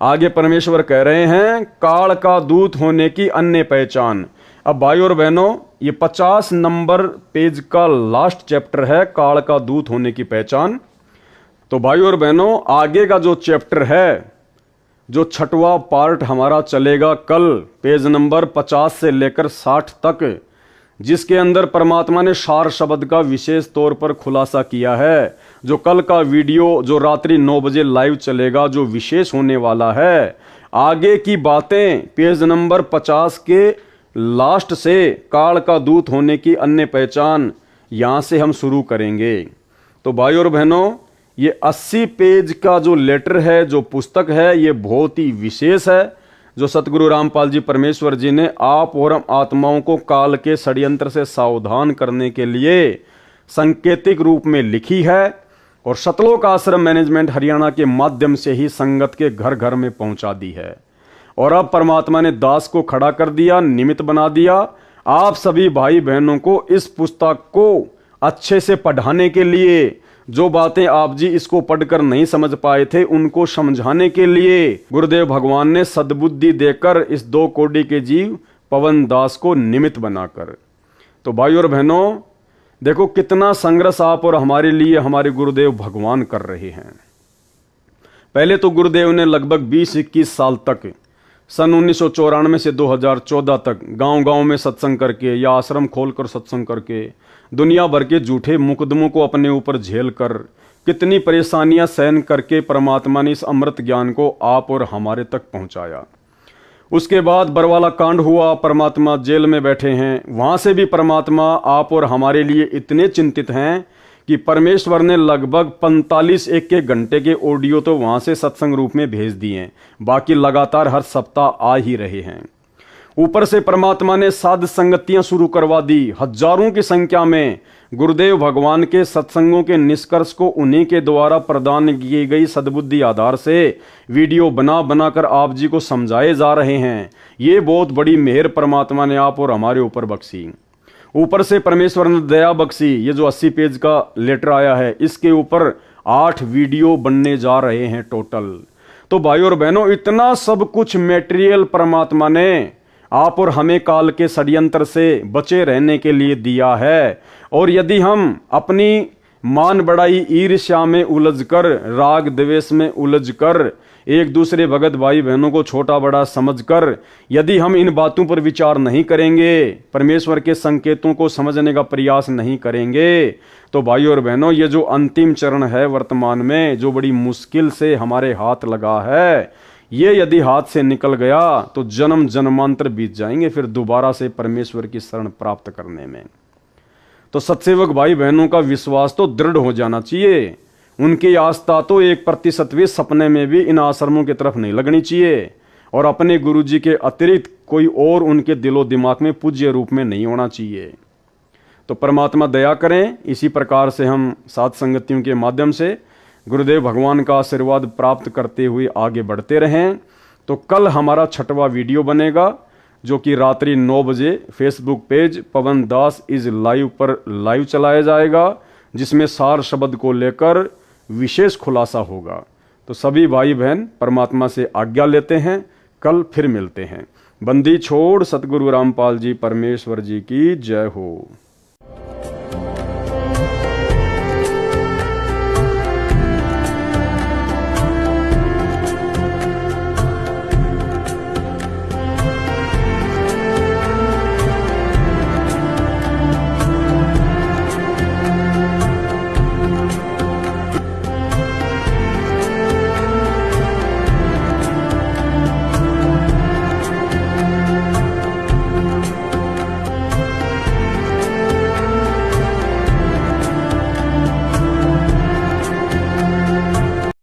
आगे परमेश्वर कह रहे हैं, काल का दूत होने की अन्य पहचान। अब भाई और बहनों, ये 50 नंबर पेज का लास्ट चैप्टर है, काल का दूत होने की पहचान। तो भाई और बहनों, आगे का जो चैप्टर है, जो 6वां पार्ट हमारा चलेगा कल, पेज नंबर 50 से लेकर 60 तक, जिसके अंदर परमात्मा ने सार शब्द का विशेष तौर पर खुलासा किया है। जो कल का वीडियो जो रात्रि 9 बजे लाइव चलेगा, जो विशेष होने वाला है, आगे की बातें पेज नंबर 50 के लास्ट से काल का दूत होने की अन्य पहचान, यहां से हम शुरू करेंगे। तो भाई और बहनों, ये 80 पेज का जो लेटर है, जो पुस्तक है, ये बहुत ही विशेष है, जो सतगुरु रामपाल जी परमेश्वर जी ने आप और हम आत्माओं को काल के षड्यंत्र से सावधान करने के लिए सांकेतिक रूप में लिखी है और सतलोक आश्रम मैनेजमेंट हरियाणा के माध्यम से ही संगत के घर घर में पहुंचा दी है। और अब परमात्मा ने दास को खड़ा कर दिया, निमित्त बना दिया, आप सभी भाई बहनों को इस पुस्तक को अच्छे से पढ़ाने के लिए, जो बातें आप जी इसको पढ़कर नहीं समझ पाए थे उनको समझाने के लिए गुरुदेव भगवान ने सद्बुद्धि देकर इस 2 कोटि के जीव पवन दास को निमित्त बनाकर। तो भाई और बहनों, देखो कितना संघर्ष आप और हमारे लिए हमारे गुरुदेव भगवान कर रहे हैं। पहले तो गुरुदेव ने लगभग 20-21 साल तक, सन 1994 से 2014 तक गांव-गांव में सत्संग करके या आश्रम खोलकर सत्संग करके, दुनिया भर के झूठे मुकदमों को अपने ऊपर झेल कर, कितनी परेशानियां सहन करके परमात्मा ने इस अमृत ज्ञान को आप और हमारे तक पहुंचाया। उसके बाद बरवाला कांड हुआ, परमात्मा जेल में बैठे हैं, वहां से भी परमात्मा आप और हमारे लिए इतने चिंतित हैं कि परमेश्वर ने लगभग 45 एक घंटे के ऑडियो तो वहां से सत्संग रूप में भेज दिए हैं, बाकी लगातार हर सप्ताह आ ही रहे हैं। ऊपर से परमात्मा ने साध संगतियां शुरू करवा दी, हजारों की संख्या में गुरुदेव भगवान के सत्संगों के निष्कर्ष को उन्हीं के द्वारा प्रदान की गई सद्बुद्धि आधार से वीडियो बना बनाकर आप जी को समझाए जा रहे हैं। ये बहुत बड़ी मेहर परमात्मा ने आप और हमारे ऊपर बख्शी। ऊपर से परमेश्वर ने दया बख्शी, ये जो 80 पेज का लेटर आया है, इसके ऊपर 8 वीडियो बनने जा रहे हैं टोटल। तो भाई और बहनों, इतना सब कुछ मेटेरियल परमात्मा ने आप और हमें काल के षड्यंत्र से बचे रहने के लिए दिया है। और यदि हम अपनी मान बढ़ाई ईर्ष्या में उलझकर, राग द्वेष में उलझकर, एक दूसरे भगत भाई बहनों को छोटा बड़ा समझकर यदि हम इन बातों पर विचार नहीं करेंगे, परमेश्वर के संकेतों को समझने का प्रयास नहीं करेंगे, तो भाई और बहनों, ये जो अंतिम चरण है वर्तमान में, जो बड़ी मुश्किल से हमारे हाथ लगा है, ये यदि हाथ से निकल गया तो जन्म जन्मांतर बीत जाएंगे फिर दोबारा से परमेश्वर की शरण प्राप्त करने में। तो सत्सेवक भाई बहनों का विश्वास तो दृढ़ हो जाना चाहिए, उनकी आस्था तो 1% भी सपने में भी इन आश्रमों की तरफ नहीं लगनी चाहिए, और अपने गुरुजी के अतिरिक्त कोई और उनके दिलो दिमाग में पूज्य रूप में नहीं होना चाहिए। तो परमात्मा दया करें, इसी प्रकार से हम साध संगतियों के माध्यम से गुरुदेव भगवान का आशीर्वाद प्राप्त करते हुए आगे बढ़ते रहें। तो कल हमारा 6वां वीडियो बनेगा, जो कि रात्रि 9 बजे Facebook page Pawan Das is live पर लाइव चलाया जाएगा, जिसमें सार शब्द को लेकर विशेष खुलासा होगा। तो सभी भाई बहन परमात्मा से आज्ञा लेते हैं, कल फिर मिलते हैं। बंदी छोड़ सतगुरु रामपाल जी परमेश्वर जी की जय हो।